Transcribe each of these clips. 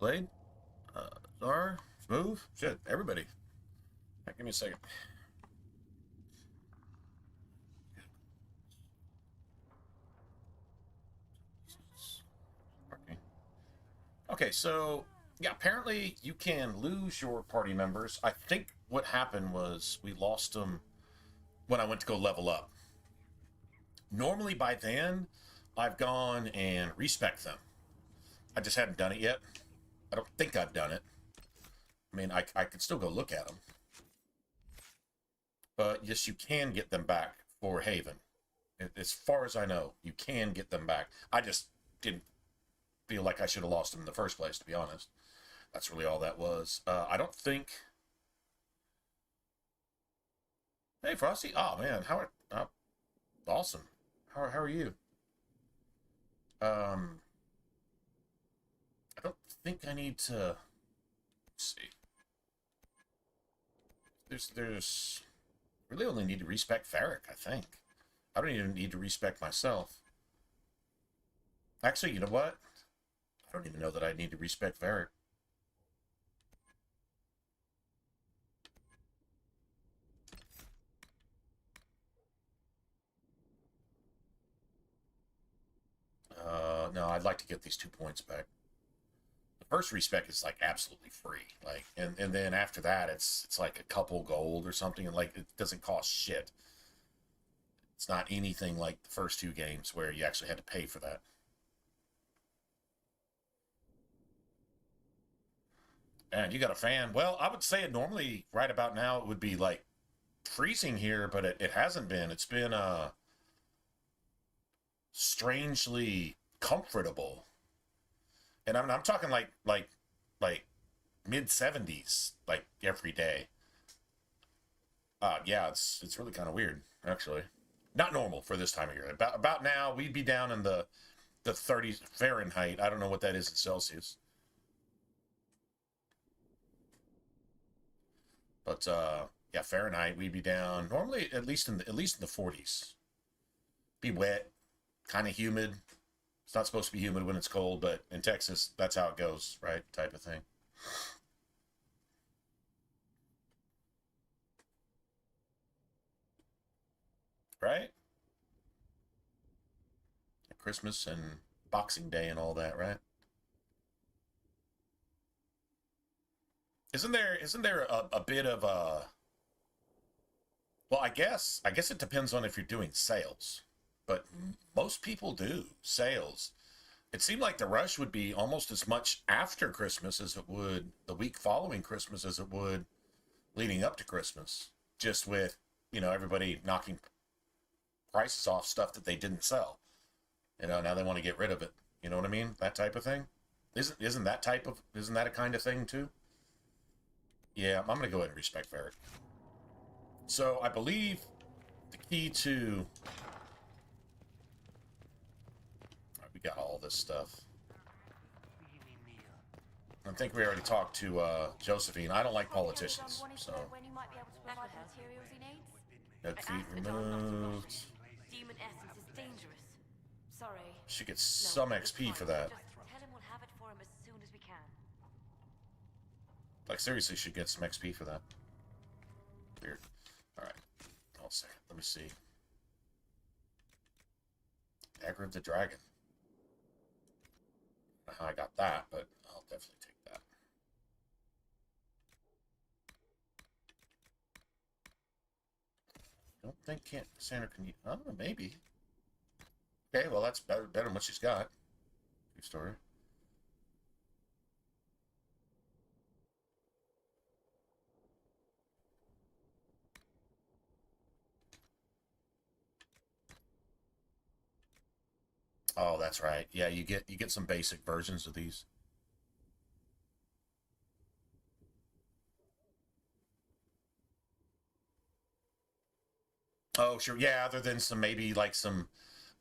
Blade, Czar, Smooth, shit, everybody. Right, give me a second. Okay, so yeah, apparently you can lose your party members. I think what happened was we lost them when I went to go level up. Normally by then, I've gone and respec them. I just hadn't done it yet. I don't think I've done it. I mean, I could still go look at them. But yes, you can get them back for Haven. As far as I know, you can get them back. I just didn't feel like I should have lost them in the first place, to be honest. That's really all that was. I don't think... Hey, Frosty. Oh, man. How are... awesome. How are you? I don't think I need to... Let's see. There's... Really only need to respec Varric, I think. I don't even need to respec myself. Actually, you know what? I don't even know that I need to respec Varric. No, I'd like to get these 2 points back. The first respec is like absolutely free. Like, and then after that, it's like a couple gold or something, and like it doesn't cost shit. It's not anything like the first 2 games where you actually had to pay for that. And you got a fan. Well, I would say it normally right about now it would be like freezing here, but it hasn't been. It's been strangely comfortable. And I'm talking like mid 70s like every day. Yeah, it's really kind of weird actually. Not normal for this time of year. About now we'd be down in the 30s Fahrenheit. I don't know what that is in Celsius. But yeah, Fahrenheit we'd be down normally at least in the 40s. Be wet, kind of humid. It's not supposed to be humid when it's cold, but in Texas that's how it goes, right? Type of thing. Right? Christmas and Boxing Day and all that, right? Isn't there a bit of a well, I guess it depends on if you're doing sales. But most people do sales. It seemed like the rush would be almost as much after Christmas as it would the week following Christmas as it would leading up to Christmas. Just with, everybody knocking prices off stuff that they didn't sell. Now they want to get rid of it. You know what I mean? That type of thing. Isn't that a kind of thing too? Yeah, I'm gonna go ahead and respect Varric. So I believe the key to we got all this stuff. I think we already talked to Josephine. I don't like politicians, so no feet removed. Demon essence is dangerous. Sorry. She gets some XP for that. Just tell him we'll have it for him as soon as we can. Like seriously, she gets some XP for that. Weird. All right. Hold a second. Let me see. Dagger of the Dragon. I don't know how I got that, but I'll definitely take that. I don't think Cassandra can use... Oh, maybe. Okay, well, that's better than what she's got. True story. Oh, that's right. Yeah, you get some basic versions of these. Oh, sure. Yeah, other than some maybe like some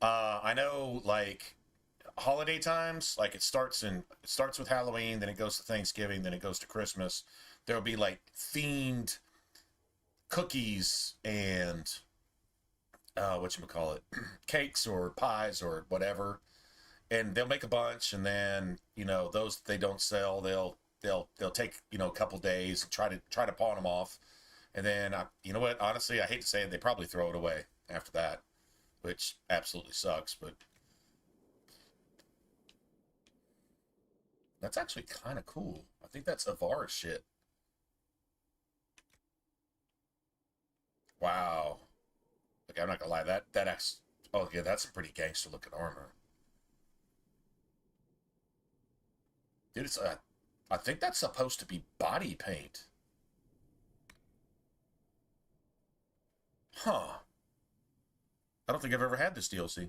I know like holiday times, like it starts with Halloween, then it goes to Thanksgiving, then it goes to Christmas. There'll be like themed cookies and whatchamacallit, cakes or pies or whatever. and they'll make a bunch, and then those they don't sell, they'll take a couple days and try to pawn them off, and then you know what? Honestly, I hate to say it, they probably throw it away after that, which absolutely sucks. But that's actually kind of cool. I think that's Avar shit. Wow. Okay, I'm not gonna lie. Oh yeah, that's some pretty gangster looking armor. Dude, I think that's supposed to be body paint. Huh. I don't think I've ever had this DLC.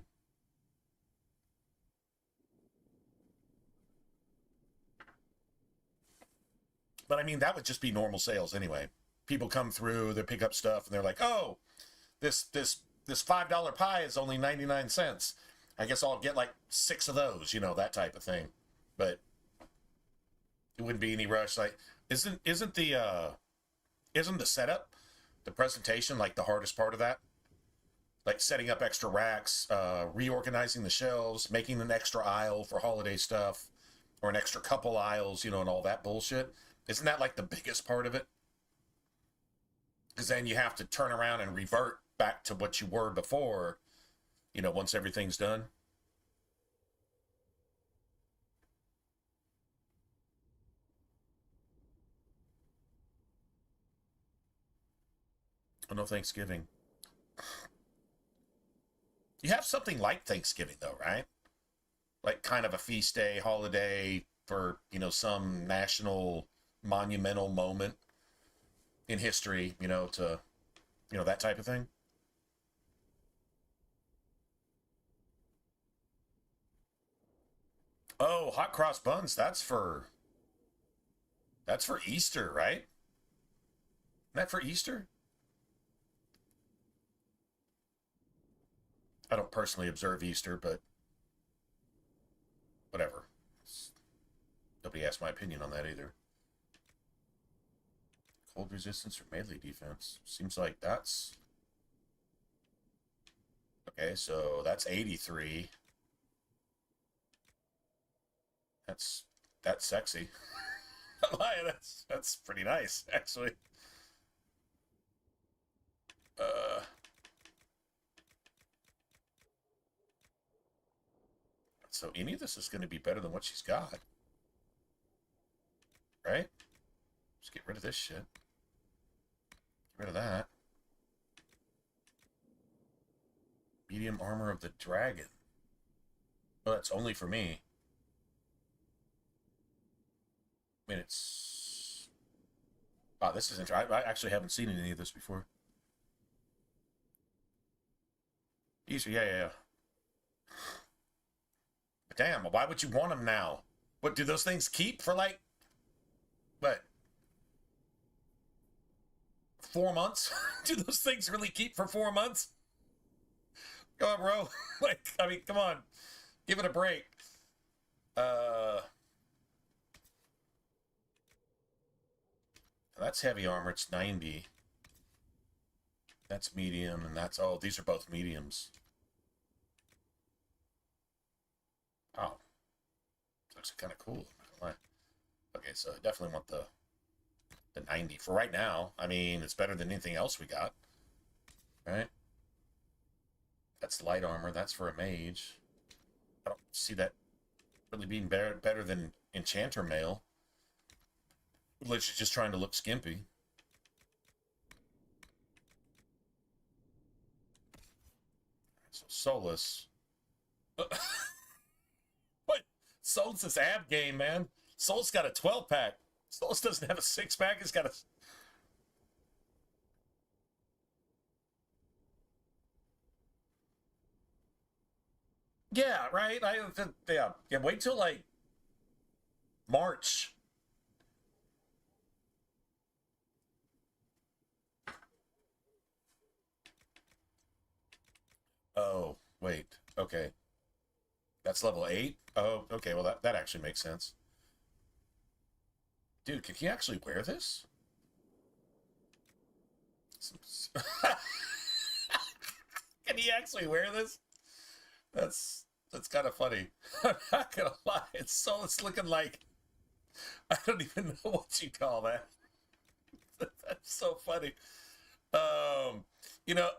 But I mean, that would just be normal sales anyway. People come through, they pick up stuff, and they're like, "Oh, this $5 pie is only 99 cents. I guess I'll get like 6 of those," that type of thing. But it wouldn't be any rush. Like, isn't the setup, the presentation, like the hardest part of that? Like setting up extra racks, reorganizing the shelves, making an extra aisle for holiday stuff, or an extra couple aisles, and all that bullshit. Isn't that like the biggest part of it? Because then you have to turn around and revert back to what you were before, once everything's done. Oh, no Thanksgiving. You have something like Thanksgiving, though, right? Like kind of a feast day, holiday for, some national monumental moment in history, that type of thing. Oh, hot cross buns, that's for Easter, right? Isn't that for Easter? I don't personally observe Easter, but whatever. Nobody asked my opinion on that either. Cold resistance or melee defense? Seems like that's... Okay, so that's 83. That's sexy. That's pretty nice, actually. So any of this is going to be better than what she's got. Right? Just get rid of this shit. Get rid of that. Medium armor of the dragon. Oh, that's only for me. I mean, it's... Oh, this is interesting. I actually haven't seen any of this before. Easier, yeah. But damn, why would you want them now? What, do those things keep for like... What? 4 months? Do those things really keep for 4 months? Come on, bro. I mean, come on. Give it a break. That's heavy armor. It's 90. That's medium, and that's... Oh, these are both mediums. Oh. Looks kind of cool. Okay, so I definitely want the 90 for right now. I mean, it's better than anything else we got. Right? That's light armor. That's for a mage. I don't see that really being better than Enchanter mail. Unless you're just trying to look skimpy. So Solus. What? Solus' ab game, man. Solus got a 12-pack. Solus doesn't have a 6-pack. He's got a... Yeah, right? Yeah, wait till, like, March. Oh, wait. Okay. That's level 8? Oh, okay. Well, that actually makes sense. Dude, can he actually wear this? Can he actually wear this? That's That's kind of funny. I'm not gonna lie. It's looking like I don't even know what you call that. That's so funny. You know,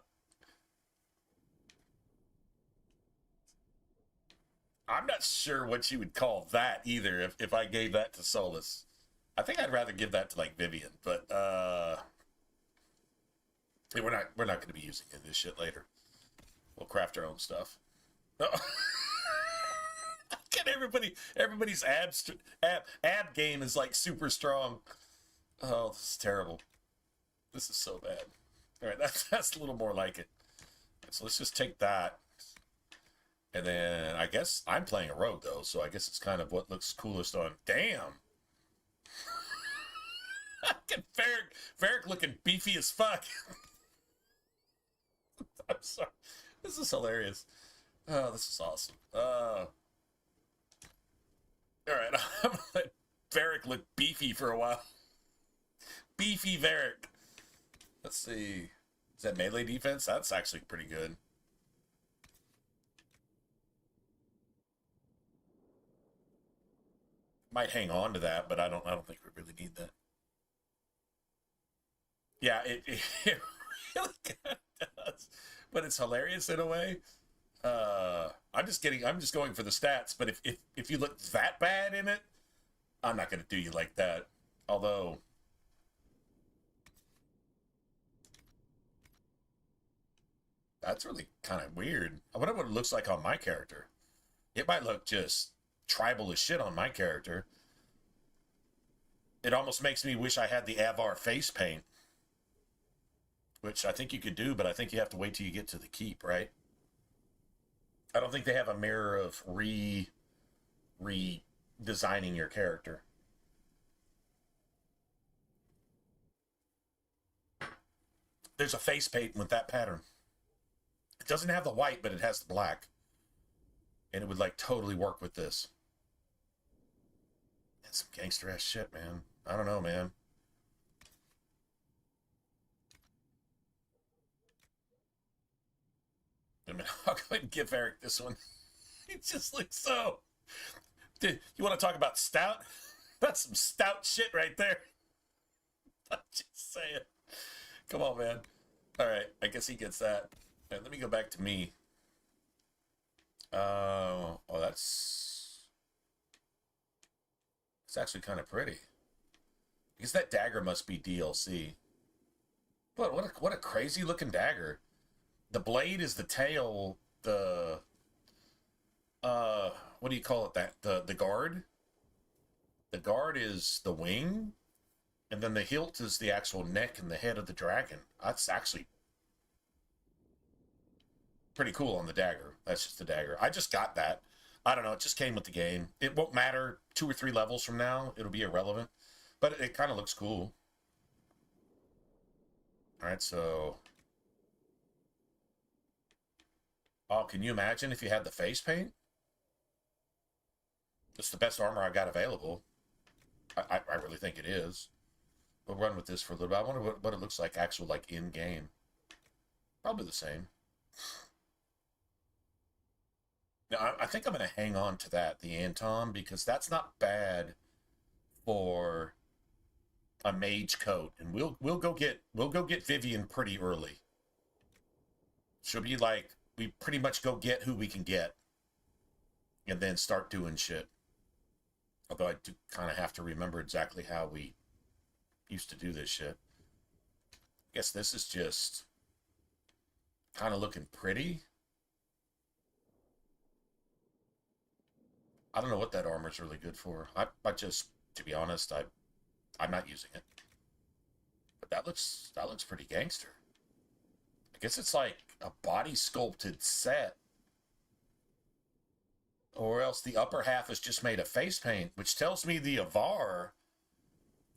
I'm not sure what you would call that either if I gave that to Solus. I think I'd rather give that to like Vivian, but we're not going to be using this shit later. We'll craft our own stuff. Get everybody's ab game is like super strong. Oh, this is terrible. This is so bad. All right, that's a little more like it. So let's just take that. And then I guess I'm playing a rogue though, so I guess it's kind of what looks coolest on. Damn. Varric looking beefy as fuck. I'm sorry. This is hilarious. Oh, this is awesome. All right, I'm gonna let Varric look beefy for a while. Beefy Varric. Let's see. Is that melee defense? That's actually pretty good. Might hang on to that, but I don't think we really need that. Yeah, it really kind of does, but it's hilarious in a way. I'm just going for the stats, but if you look that bad in it, I'm not gonna do you like that. Although that's really kind of weird. I wonder what it looks like on my character. It might look just tribal as shit on my character. It almost makes me wish I had the Avar face paint, which I think you could do, but I think you have to wait till you get to the keep, right? I don't think they have a mirror of redesigning your character. There's a face paint with that pattern. It doesn't have the white, but it has the black. And it would like totally work with this. That's some gangster ass shit, man. I don't know, man. I mean, I'll go ahead and give Eric this one. It just looks so. Dude, you want to talk about stout? That's some stout shit right there. I'm just saying. Come on, man. All right, I guess he gets that. Right, let me go back to me. Oh, that's it's actually kind of pretty. Because that dagger must be DLC. But what a crazy looking dagger. The blade is the tail. The what do you call it? The guard. The guard is the wing, and then the hilt is the actual neck and the head of the dragon. That's actually pretty cool on the dagger. That's just the dagger. I just got that. I don't know. It just came with the game. It won't matter 2 or 3 levels from now. It'll be irrelevant. But it kind of looks cool. All right, so. Oh, can you imagine if you had the face paint? It's the best armor I got available. I really think it is. We'll run with this for a little bit. I wonder what it looks like actual, like, in-game. Probably the same. Now, I think I'm going to hang on to that, the Anton, because that's not bad for a mage coat. And we'll go get Vivian pretty early. She'll be like, we pretty much go get who we can get. And then start doing shit. Although I do kind of have to remember exactly how we used to do this shit. I guess this is just kind of looking pretty. I don't know what that armor's really good for. I just, to be honest, I'm not using it. But that looks pretty gangster. I guess it's like a body sculpted set. Or else the upper half is just made of face paint, which tells me the Avar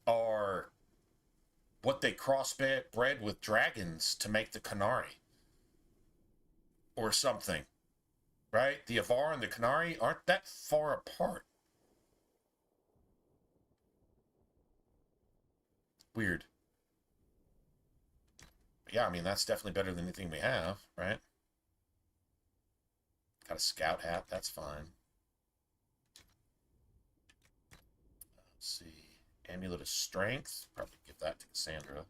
are what they crossbred with dragons to make the Canary. Or something. Right? The Avar and the Canary aren't that far apart. Weird. But yeah, I mean, that's definitely better than anything we have, right? Got a scout hat. That's fine. Let's see. Amulet of Strength. Probably give that to Cassandra,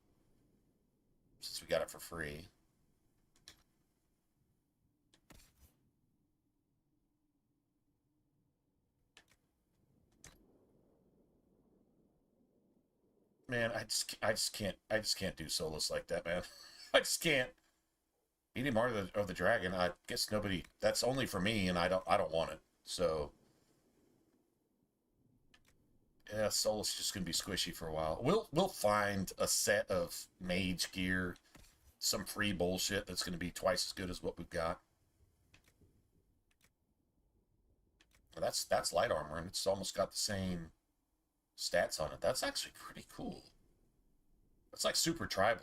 since we got it for free. Man, I just can't do solos like that, man. I just can't. Eating Martyr of the Dragon, I guess nobody, that's only for me, and I don't want it. So yeah, Solus just gonna be squishy for a while. We'll find a set of mage gear, some free bullshit that's gonna be twice as good as what we've got. But that's light armor, and it's almost got the same stats on it. That's actually pretty cool. It's like super tribal.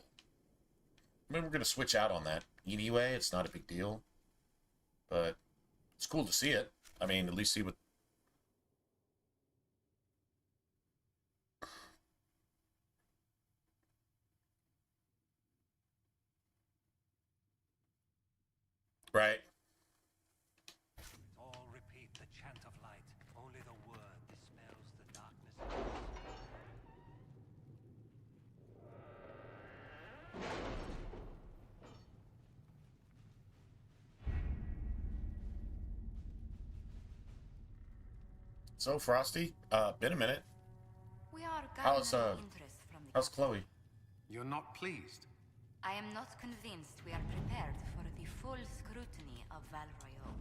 I mean, we're gonna switch out on that anyway. It's not a big deal, but it's cool to see it. I mean, at least see what. Right. All repeat the chant of light. Only the word dispels the darkness. So Frosty, been a minute. We are How's garnering interest from the how's council. Chloe? You're not pleased? I am not convinced we are prepared for the full scrutiny of Val Royale.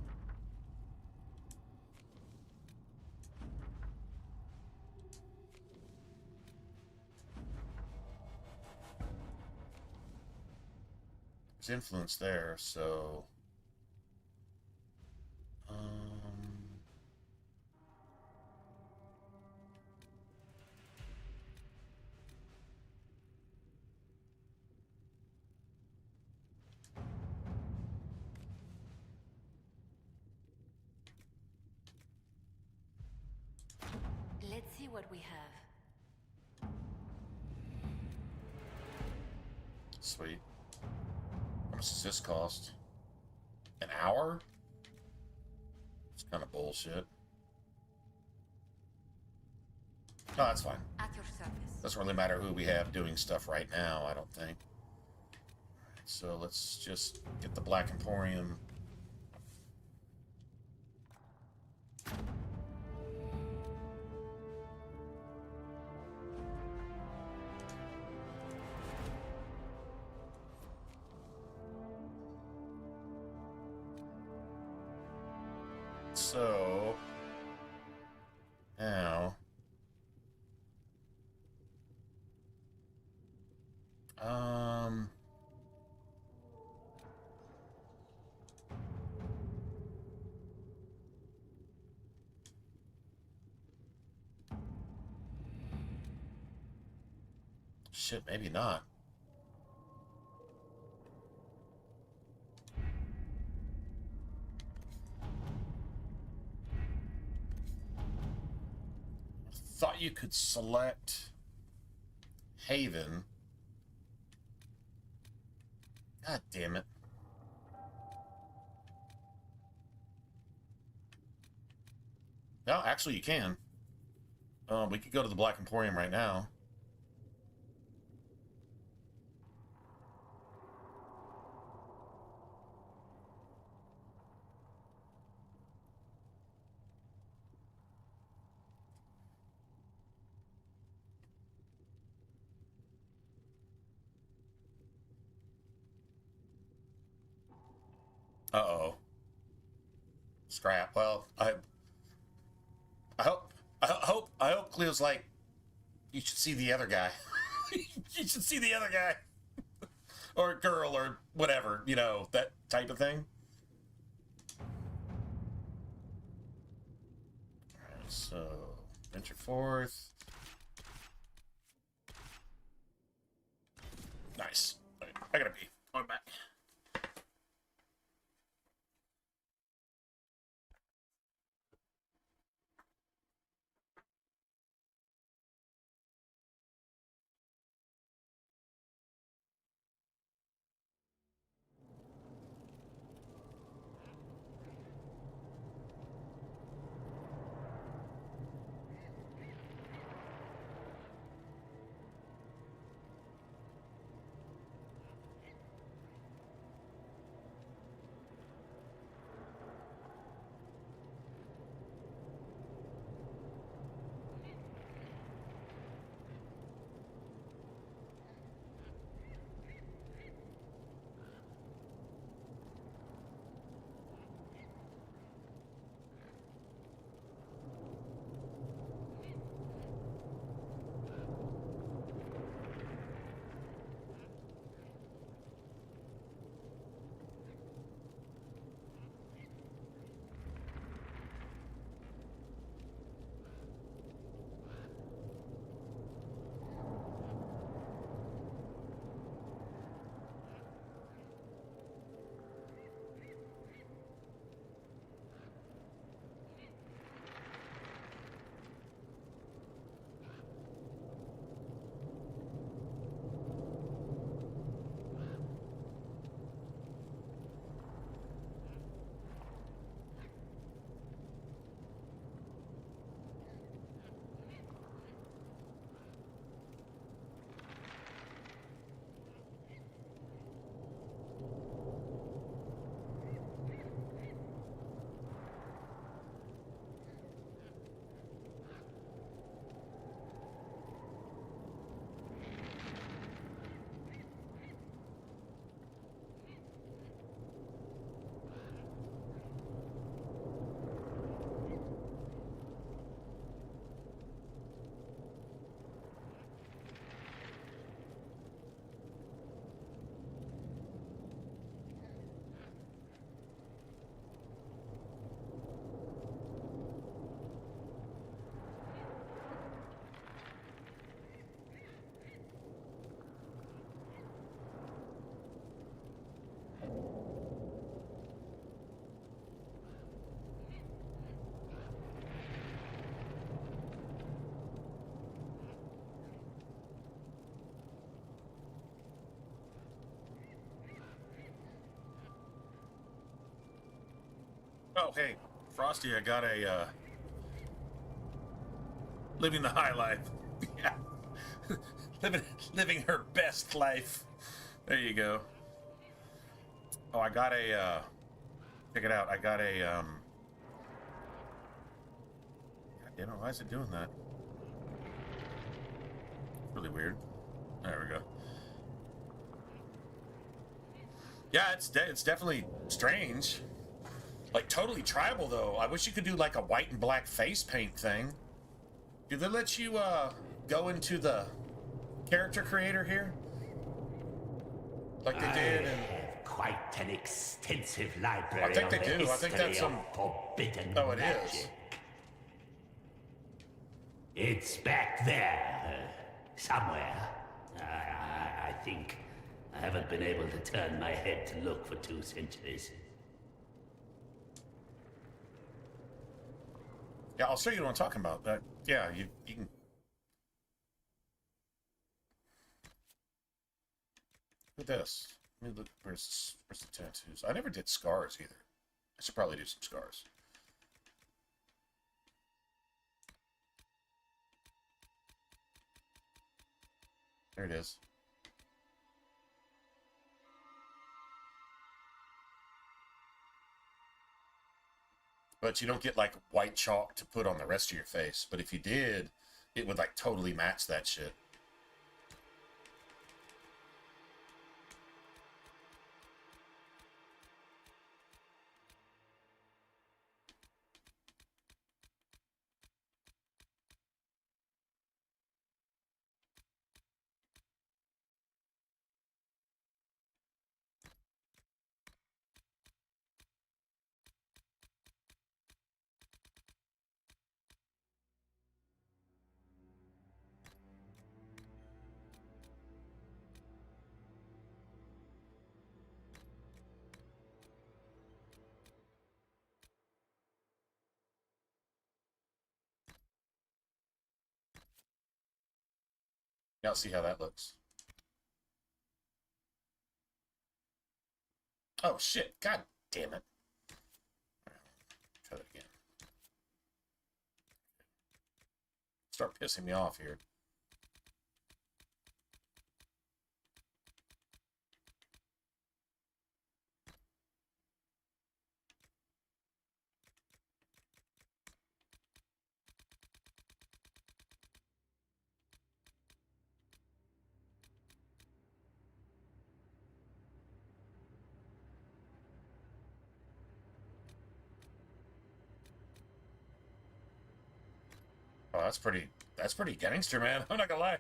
There's influence there, so. Let's see what we have. Sweet. How much does this cost? An hour? It's kind of bullshit. No, that's fine. At your service. Doesn't really matter who we have doing stuff right now, I don't think. Alright, so let's just get the Black Emporium. So now shit, maybe not. Thought you could select Haven. God damn it. No, actually you can. We could go to the Black Emporium right now. Uh-oh. Scrap. Well, I hope Cleo's like, you should see the other guy. You should see the other guy. Or girl or whatever, you know, that type of thing. Alright, so venture forth. Nice. Right, I gotta be. I'm back. Oh, hey, Frosty, I got a, living the high life. Yeah. living, living her best life. There you go. Oh, I got a, check it out. I got a, God damn it, why is it doing that? Really weird. There we go. Yeah, it's definitely strange. Like, totally tribal, though. I wish you could do, like, a white and black face paint thing. Do they let you, go into the character creator here? Like they did in... have quite an extensive library. I think they of the do. I think that's history some... of forbidden Oh, it magic. is. It's back there, somewhere. I think I haven't been able to turn my head to look for 2 centuries. Yeah, I'll show you what I'm talking about. Yeah, you can... Look at this. Let me look. Where's the tattoos? I never did scars either. I should probably do some scars. There it is. But you don't get like white chalk to put on the rest of your face. But if you did, it would like totally match that shit. Now see how that looks. Oh shit! God damn it! Try that again. Start pissing me off here. Oh, that's pretty gangster, man. I'm not gonna lie.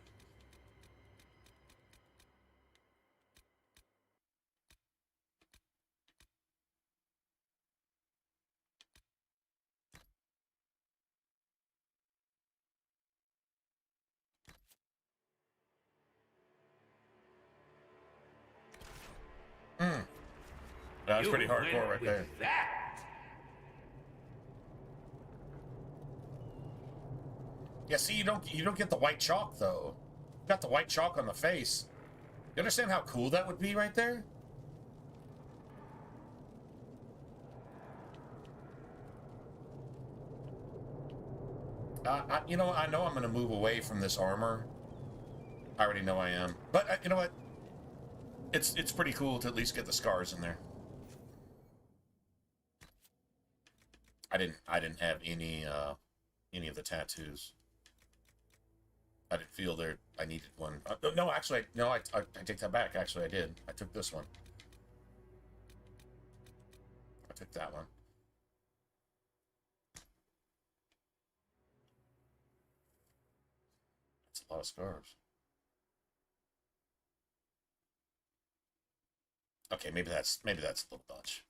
That's pretty hardcore right there. That. Yeah, see, you don't get the white chalk though. You got the white chalk on the face. You understand how cool that would be right there? You know, I know I'm gonna move away from this armor. I already know I am, but you know what? It's pretty cool to at least get the scars in there. I didn't have any of the tattoos. I didn't feel there. I needed one. No, actually, no. I take that back. Actually, I did. I took this one. I took that one. That's a lot of scars. Okay, maybe that's a little much.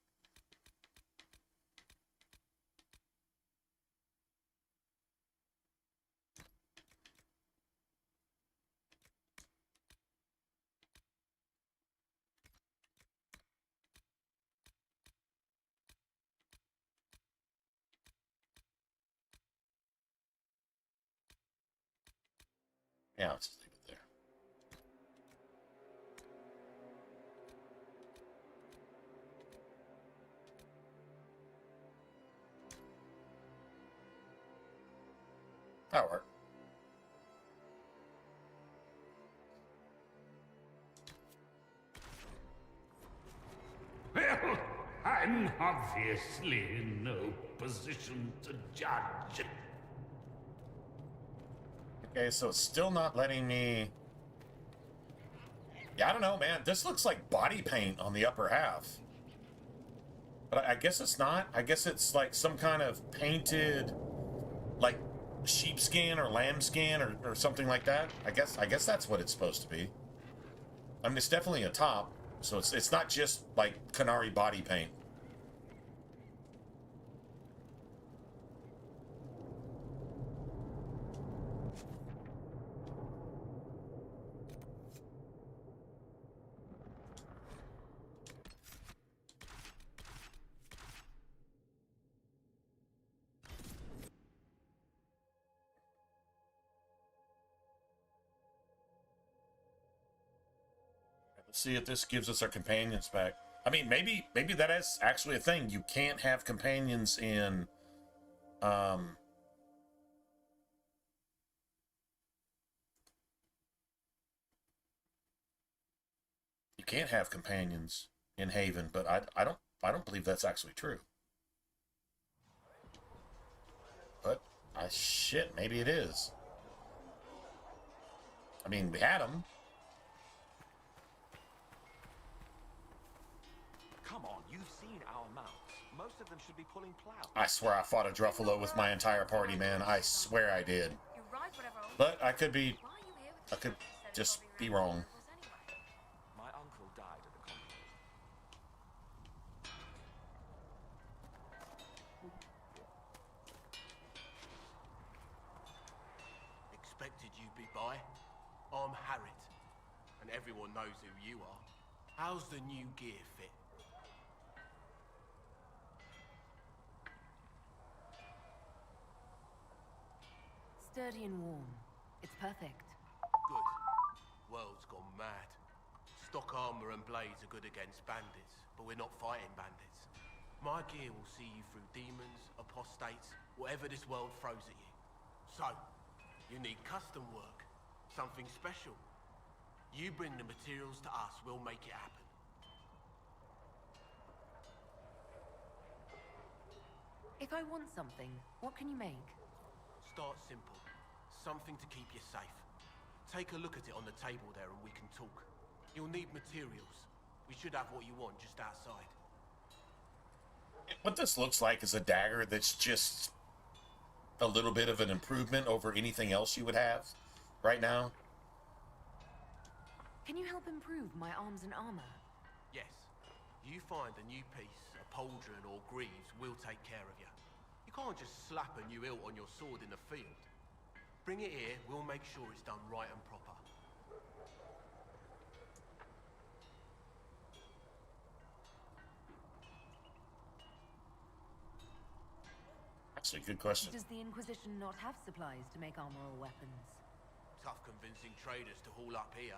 Yeah, let's just leave it there. That'll work. Well, I'm obviously in no position to judge. Okay, so it's still not letting me... Yeah, I don't know, man. This looks like body paint on the upper half. But I guess it's not. I guess it's like some kind of painted, like, sheepskin or lambskin or something like that. I guess that's what it's supposed to be. I mean, it's definitely a top, so it's not just like Canary body paint. Let's see if this gives us our companions back. I mean, maybe that is actually a thing. You can't have companions in you can't have companions in Haven, but I don't believe that's actually true. But shit, maybe it is. I mean, we had them. Come on, you've seen our mounts. Most of them should be pulling plow. I swear I fought a Druffalo with my entire party, man. I swear I did. But I could just be wrong. My uncle died at the conflict. Expected you'd be by. I'm Harriet, and everyone knows who you are. How's the new gear fit? Sturdy and warm. It's perfect. Good. World's gone mad. Stock armor and blades are good against bandits, but we're not fighting bandits. My gear will see you through demons, apostates, whatever this world throws at you. So, you need custom work. Something special. You bring the materials to us, we'll make it happen. If I want something, what can you make? Start simple. Something to keep you safe. Take a look at it on the table there and we can talk. You'll need materials. We should have what you want just outside. What this looks like is a dagger that's just a little bit of an improvement over anything else you would have right now. Can you help improve my arms and armor? Yes. You find a new piece, a pauldron or greaves, we'll take care of you. You can't just slap a new hilt on your sword in the field. Bring it here, we'll make sure it's done right and proper. Actually, good question. Does the Inquisition not have supplies to make armor or weapons? Tough convincing traders to haul up here.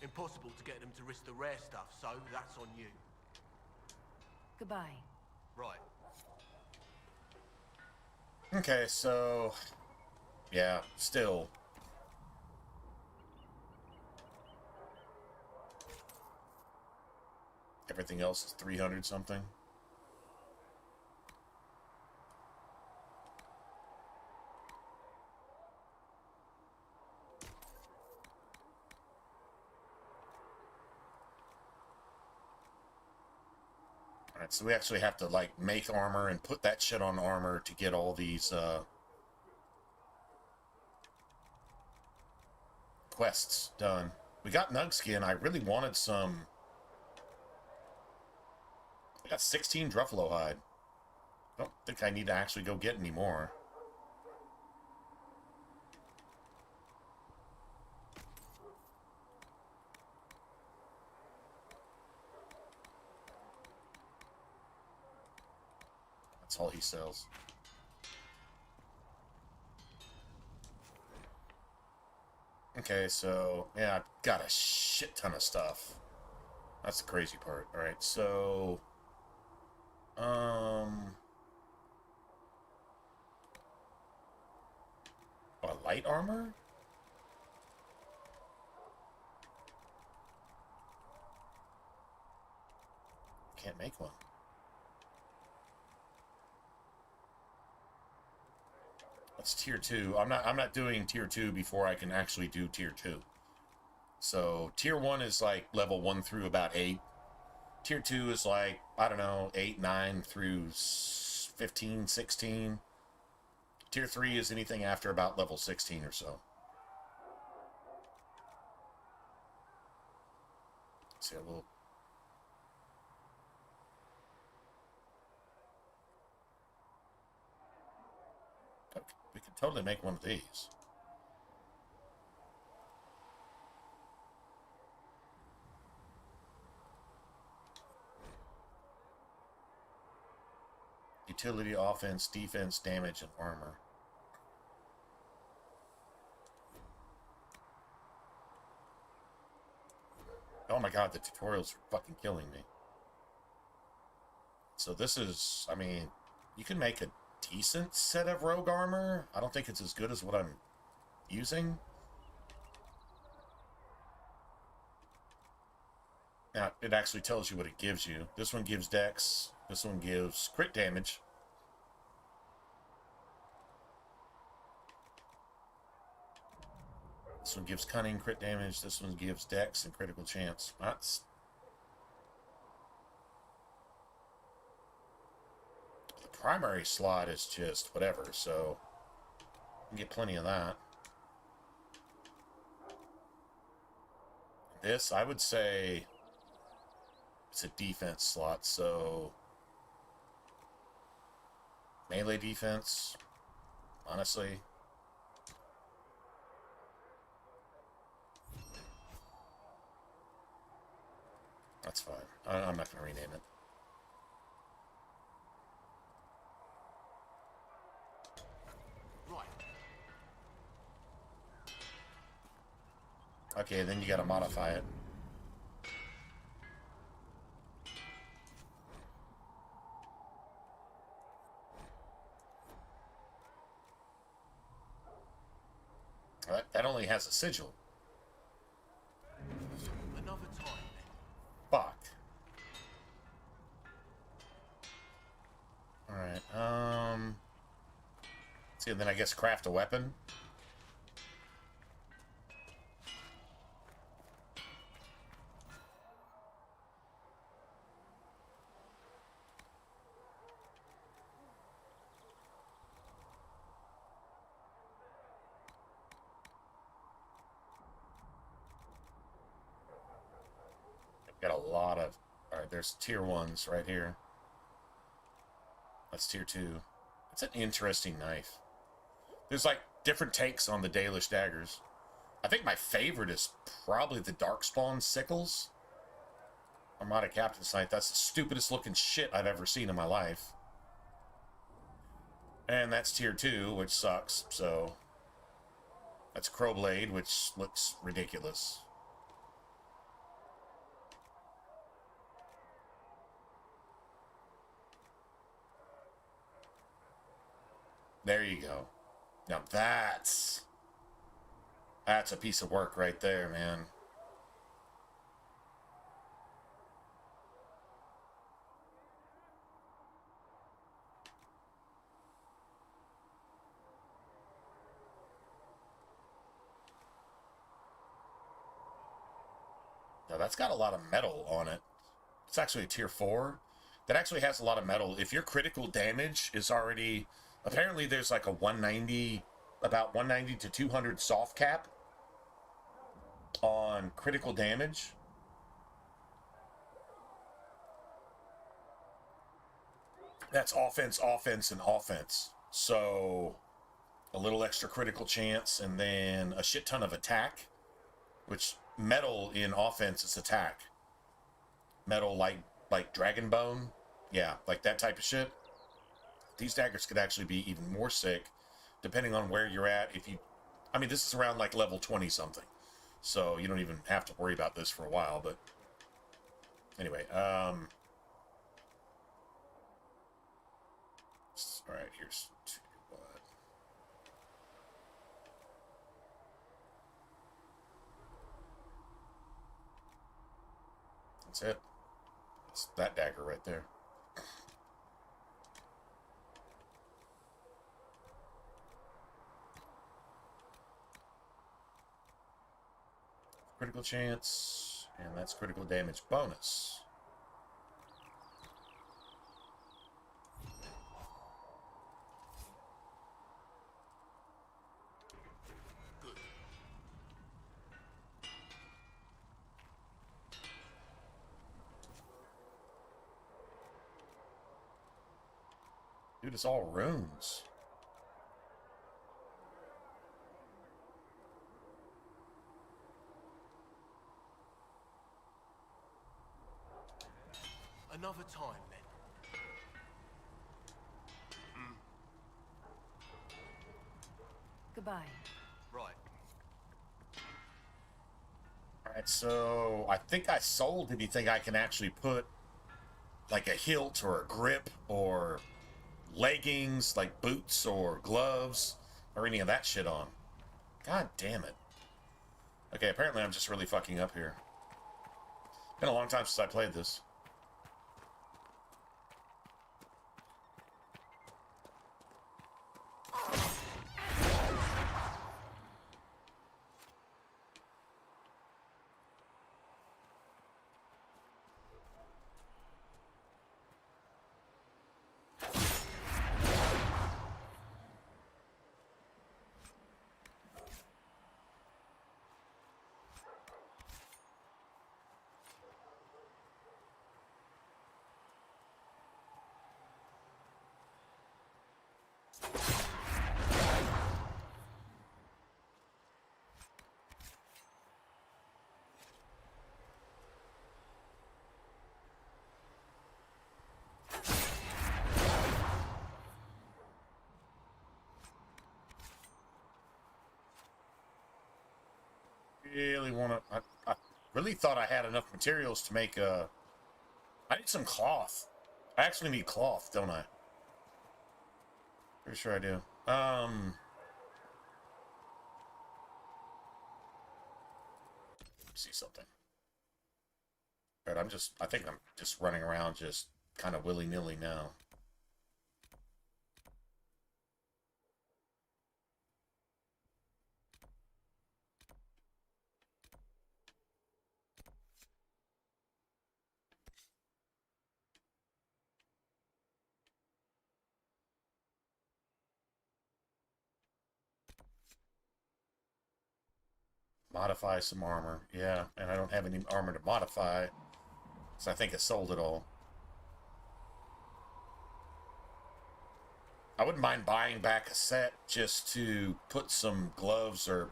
Impossible to get them to risk the rare stuff, so that's on you. Goodbye. Right. Okay, so... yeah, still... everything else is 300 something. Alright, so we actually have to, like, make armor and put that shit on armor to get all these, quests done. We got Nugskin. I really wanted some... I got 16 Druffalo hide. I don't think I need to actually go get any more. That's all he sells. Okay, so, yeah, I've got a shit ton of stuff. That's the crazy part. Alright, so... Oh, light armor? Can't make one. That's tier 2. I'm not doing tier 2 before I can actually do tier 2. So tier 1 is like level 1 through about 8. Tier 2 is like, I don't know, 8, 9 through 15, 16. Tier 3 is anything after about level 16 or so. See a little. Okay, we can totally make one of these. Utility, offense, defense, damage, and armor. Oh my god, the tutorials are fucking killing me. So this is, I mean, you can make a decent set of rogue armor. I don't think it's as good as what I'm using. Now, it actually tells you what it gives you. This one gives dex. This one gives crit damage. This one gives cunning, crit damage. This one gives dex and critical chance. That's... The primary slot is just whatever, so you can get plenty of that. This, I would say, it's a defense slot, so melee defense, honestly. That's fine. I'm not going to rename it. Right. Okay, then you got to modify it. That only has a sigil. Another time then. Fuck. Alright, see, and then I guess craft a weapon. Got a lot of... Alright, there's tier 1s right here. That's tier 2. It's an interesting knife. There's like different takes on the Dalish daggers. I think my favorite is probably the Darkspawn sickles. Armada Captain's Knife. That's the stupidest looking shit I've ever seen in my life. And that's tier 2, which sucks, so... That's Crowblade, which looks ridiculous. There you go. Now that's a piece of work right there, man. Now that's got a lot of metal on it. It's actually a tier 4. That actually has a lot of metal. If your critical damage is already... Apparently there's like a 190, about 190 to 200 soft cap on critical damage. That's offense, offense, and offense. So a little extra critical chance and then a shit ton of attack, which metal in offense is attack. Metal like dragon bone. Yeah, like that type of shit. These daggers could actually be even more sick, depending on where you're at. If you, I mean, this is around like level 20 something, so you don't even have to worry about this for a while. But anyway, all right, here's two. That's it. It's that dagger right there. Critical chance, and that's critical damage bonus. Dude, it's all runes. Another time, then. Goodbye. Right. Alright, so I think I sold anything I can actually put like a hilt or a grip or leggings, like boots or gloves or any of that shit on. God damn it. Okay, apparently I'm just really fucking up here. Been a long time since I played this. Really want to... I really thought I had enough materials to make a... I need some cloth. I actually need cloth, don't I? Pretty sure I do. See something. All right, I think I'm just running around just kind of willy-nilly now. Modify some armor. Yeah, and I don't have any armor to modify, so I think I sold it all. I wouldn't mind buying back a set just to put some gloves or...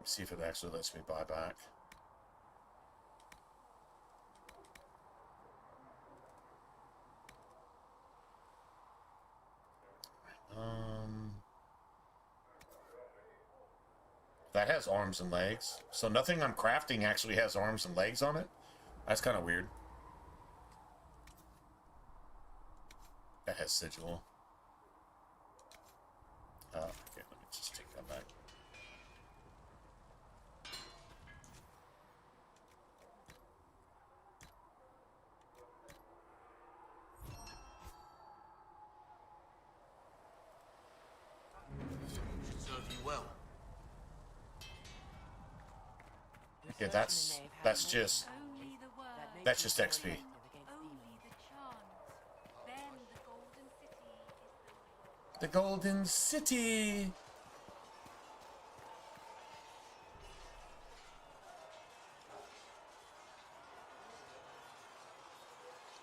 See if it actually lets me buy back. That has arms and legs. So nothing I'm crafting actually has arms and legs on it? That's kind of weird. That has sigil. Okay, let me just take that back. Should serve you well. Yeah, that's just Only the word, that's just XP. only the chant. Then the golden city is the The Golden City.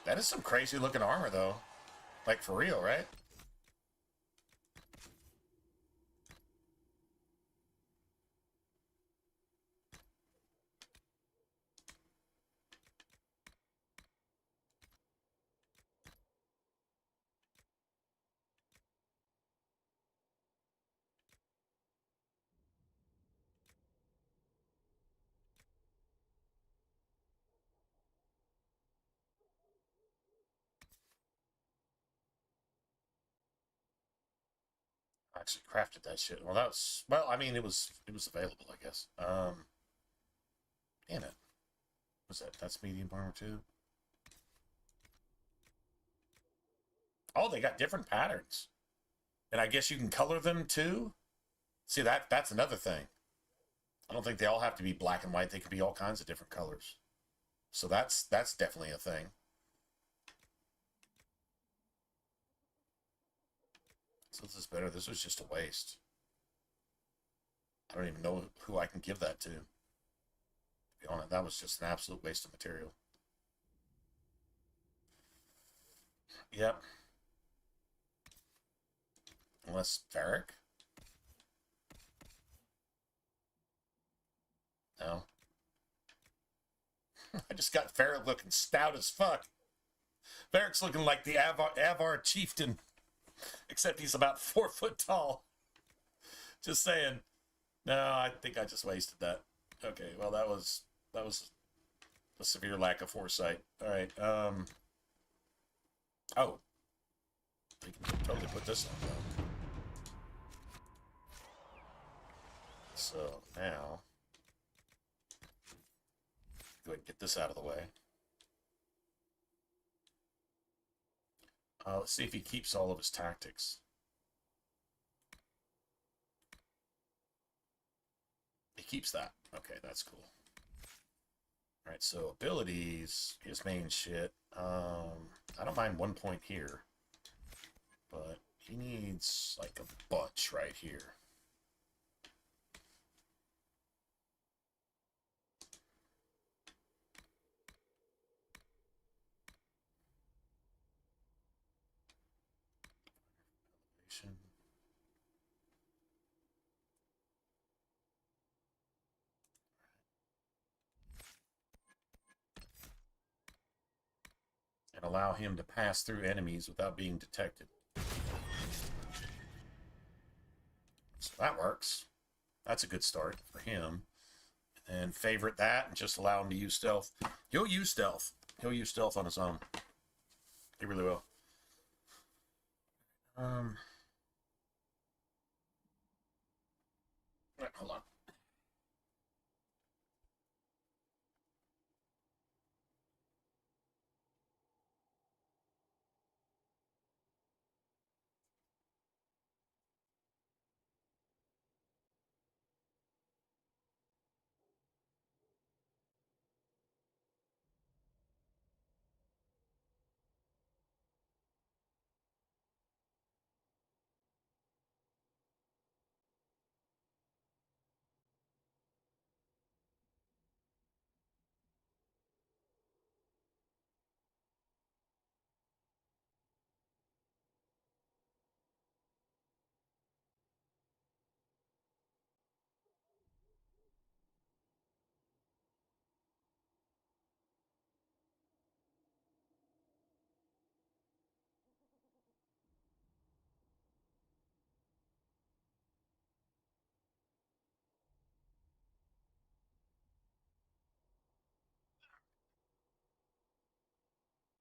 That is some crazy looking armor though. Like for real, right? actually crafted that shit. Well, that was, well, I mean, it was available, I guess. Damn it. What's that? That's medium armor too. Oh, they got different patterns. And I guess you can color them too. See, that's another thing. I don't think they all have to be black and white. They could be all kinds of different colors. So that's definitely a thing. So this is better. This was just a waste. I don't even know who I can give that to. Be honest, that was just an absolute waste of material. Yep. Unless Varric? No. I just got Varric looking stout as fuck. Varric's looking like the Avar chieftain. Except he's about 4 foot tall. Just saying. No, I think I just wasted that. Okay, well that was a severe lack of foresight. Alright, oh. We can totally put this on though. So now go ahead and get this out of the way. Let's see if he keeps all of his tactics. He keeps that. Okay, that's cool. Alright, so abilities, his main shit. I don't mind 1 point here. But he needs like a bunch right here. And allow him to pass through enemies without being detected. So that works. That's a good start for him. And favorite that and just allow him to use stealth. He'll use stealth. He'll use stealth on his own. He really will. Right, hold on.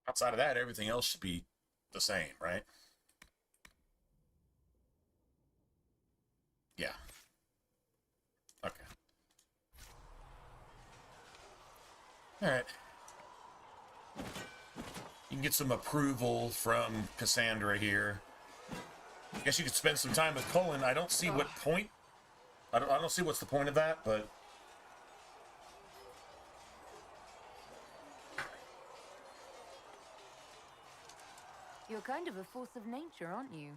Outside of that, everything else should be the same, right? Yeah. Okay. All right. You can get some approval from Cassandra here. I guess you could spend some time with Cullen. I don't see what point. I don't see what's the point of that, but You're kind of a force of nature, aren't you?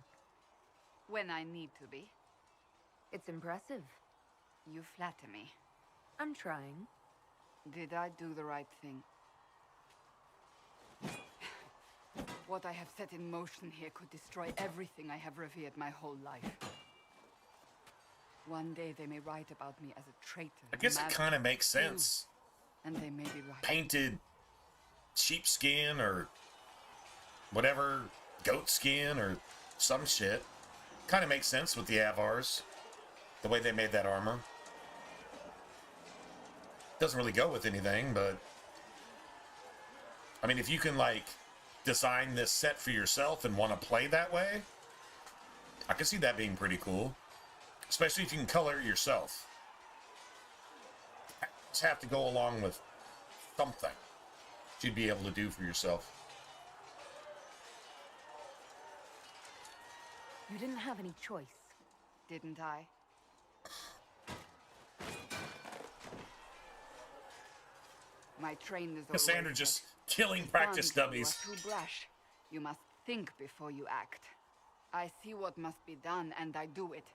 When I need to be. It's impressive. You flatter me. I'm trying. Did I do the right thing? What I have set in motion here could destroy everything I have revered my whole life. One day they may write about me as a traitor. I guess it kind of makes sense. And they may be right. Painted sheepskin or whatever, goat skin or some shit. Kind of makes sense with the Avars. The way they made that armor. Doesn't really go with anything, but I mean, if you can like design this set for yourself and want to play that way, I can see that being pretty cool. Especially if you can color it yourself. Just have to go along with something that you'd be able to do for yourself. You didn't have any choice. Didn't I? My trainers Cassandra always just said, killing practice "Son, dummies. You are too brash. You must think before you act. I see what must be done, and I do it.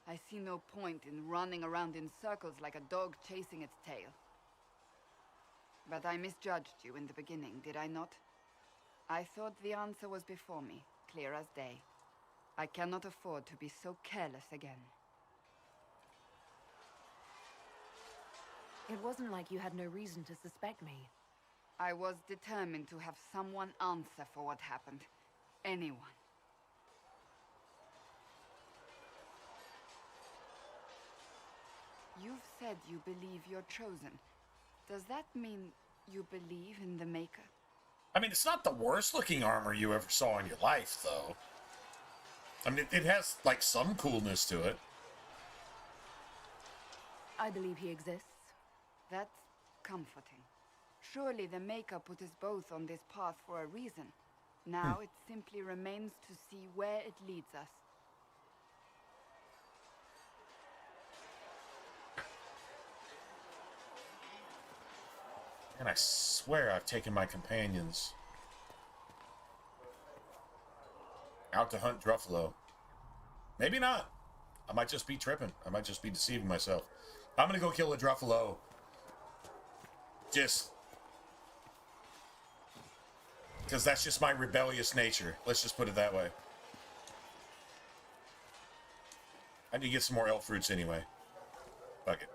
I see no point in running around in circles like a dog chasing its tail. But I misjudged you in the beginning, did I not? I thought the answer was before me, clear as day. I cannot afford to be so careless again. It wasn't like you had no reason to suspect me. I was determined to have someone answer for what happened. Anyone. You've said you believe you're chosen. Does that mean you believe in the Maker? I mean, it's not the worst looking armor you ever saw in your life, though. I mean, it has, like, some coolness to it. I believe he exists. That's comforting. Surely the Maker put us both on this path for a reason. Now it simply remains to see where it leads us. And I swear I've taken my companions out to hunt Druffalo. Maybe not. I might just be tripping. I might just be deceiving myself. I'm gonna go kill a Druffalo. Just because that's just my rebellious nature. Let's just put it that way. I need to get some more elf fruits anyway. Fuck it.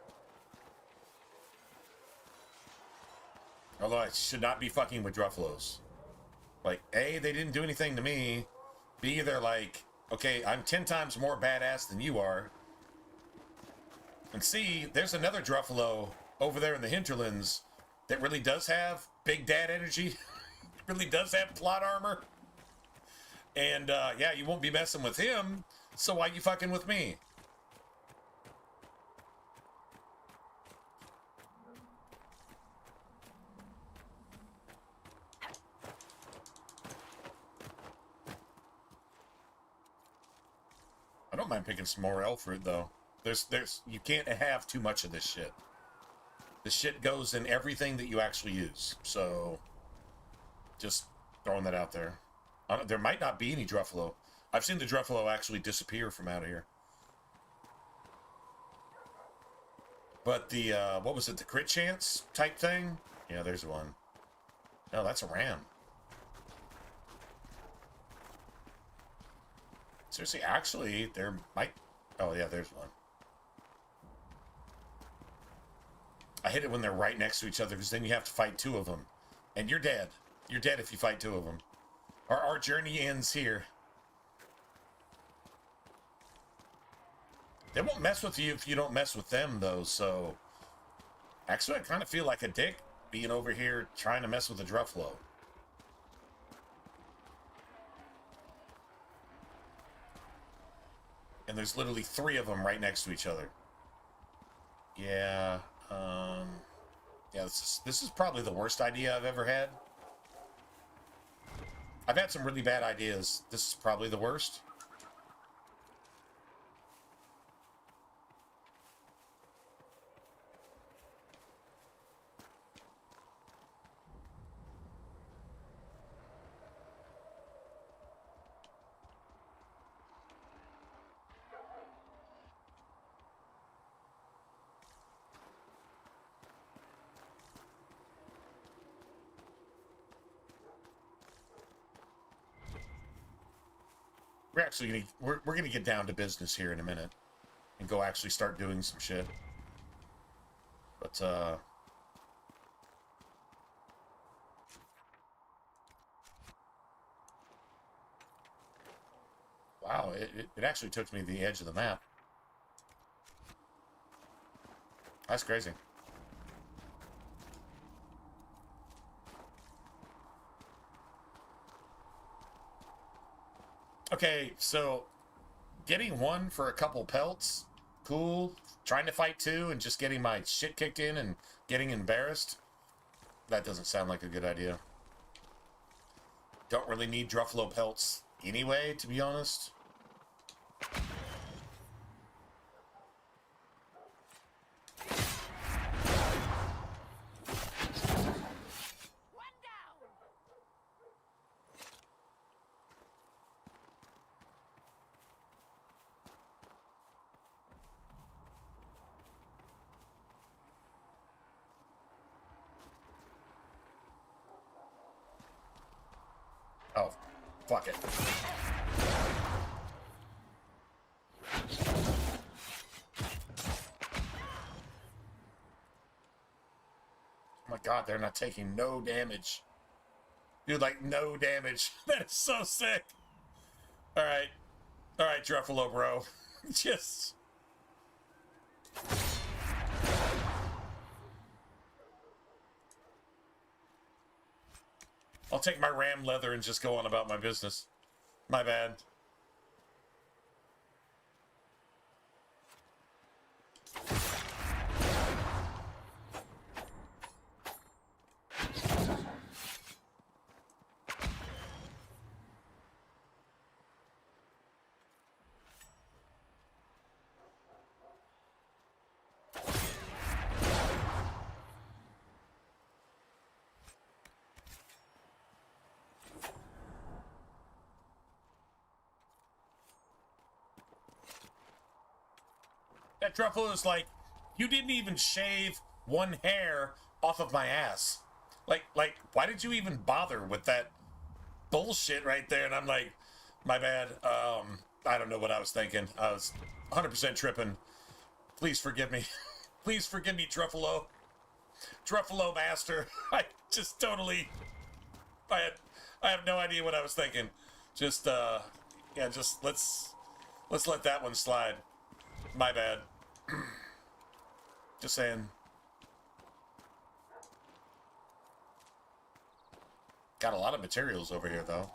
Although I should not be fucking with Druffalos. Like, A, they didn't do anything to me. B, they're like, okay, I'm 10 times more badass than you are. And C, there's another Druffalo over there in the hinterlands that really does have big dad energy. Really does have plot armor. And, yeah, you won't be messing with him, so why you fucking with me? I don't mind picking some more elf fruit, though. You can't have too much of this shit. This shit goes in everything that you actually use. So, just throwing that out there. There might not be any Druffalo. I've seen the Druffalo actually disappear from out of here. But the, what was it, the crit chance type thing? Yeah, there's one. No, that's a ram. Seriously, actually, there might... Oh, yeah, there's one. I hate it when they're right next to each other, because then you have to fight two of them. And you're dead. You're dead if you fight two of them. Our journey ends here. They won't mess with you if you don't mess with them, though, so... Actually, I kind of feel like a dick being over here trying to mess with a Druffalo. And there's literally 3 of them right next to each other. Yeah, yeah, this is probably the worst idea I've ever had. I've had some really bad ideas. This is probably the worst. We're gonna get down to business here in a minute and go actually start doing some shit. But wow, it actually took me to the edge of the map. That's crazy. Okay, so getting one for a couple pelts, cool. Trying to fight two and just getting my shit kicked in and getting embarrassed, that doesn't sound like a good idea. Don't really need Druffalo pelts anyway, to be honest. Oh, fuck it. Oh my god, they're not taking no damage. Dude, like, no damage. That is so sick. Alright. Alright, Druffalo, bro. Just... I'll take my ram leather and just go on about my business. My bad. That Druffalo is like, you didn't even shave one hair off of my ass. Like, why did you even bother with that bullshit right there? And I'm like, my bad. I don't know what I was thinking. I was 100% tripping. Please forgive me. Please forgive me, Druffalo. Druffalo master. I just totally, I have no idea what I was thinking. Just, yeah, just let's let that one slide. My bad. Just saying. Got a lot of materials over here, though.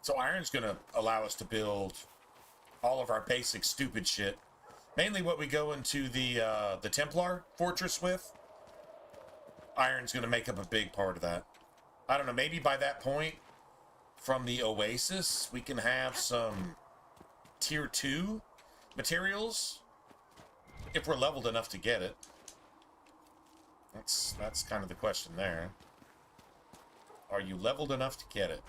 So iron's gonna allow us to build all of our basic stupid shit. Mainly what we go into the Templar fortress with. Iron's gonna make up a big part of that. I don't know, maybe by that point, from the Oasis, we can have some tier 2 materials if we're leveled enough to get it. That's kind of the question there. Are you leveled enough to get it?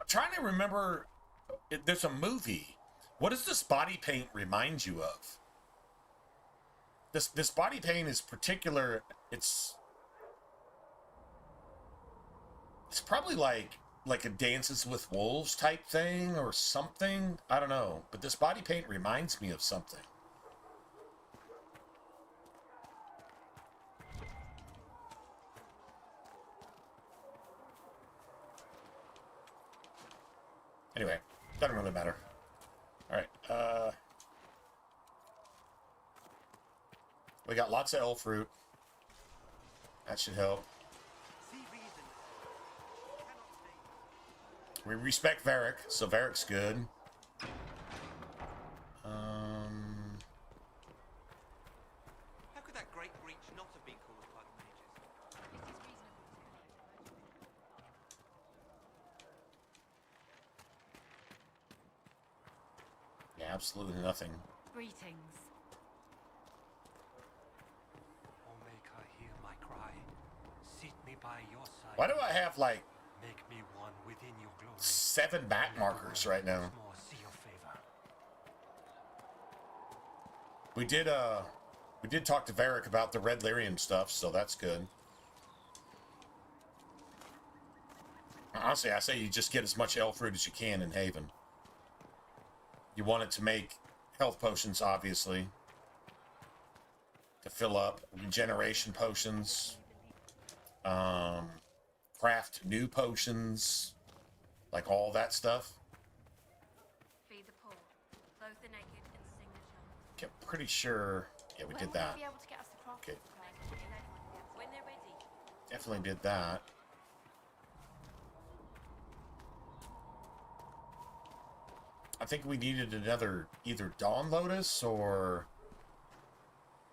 Trying to remember, there's a movie. What does this body paint remind you of? This body paint is particular. It's probably like a Dances with Wolves type thing or something. I don't know, but this body paint reminds me of something. Anyway, doesn't really matter. Alright, we got lots of elf fruit. That should help. We respect Varric, so Varric's good. How could that great breach not have been caused by the mages? Yeah, absolutely nothing. Greetings. Oh, make her hear my cry. Seat me by your side. Why do I have like Make me one within your glory. 7 back markers right now? More see your favor. We did talk to Varric about the Red Lyrium stuff, so that's good. Honestly, I say you just get as much elf fruit as you can in Haven. You want it to make health potions, obviously. To fill up. Regeneration potions. Craft new potions. Like all that stuff. Feed the poor, both the naked and signature. Okay, pretty sure... Yeah, we did that. Okay. When they're ready. Definitely did that. I think we needed another either Dawn Lotus or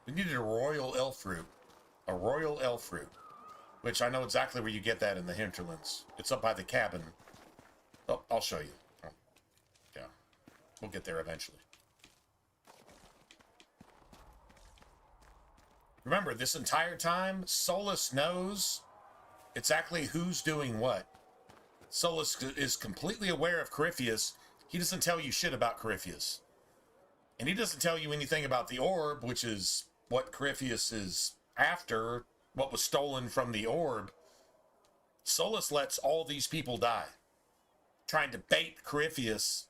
we needed a Royal Elf Fruit. A Royal Elf Fruit. Which I know exactly where you get that in the hinterlands. It's up by the cabin. Oh, I'll show you. Oh, yeah. We'll get there eventually. Remember, this entire time, Solus knows exactly who's doing what. Solus is completely aware of Corypheus. He doesn't tell you shit about Corypheus. And he doesn't tell you anything about the orb, which is what Corypheus is after, what was stolen from the orb. Solus lets all these people die, trying to bait Corypheus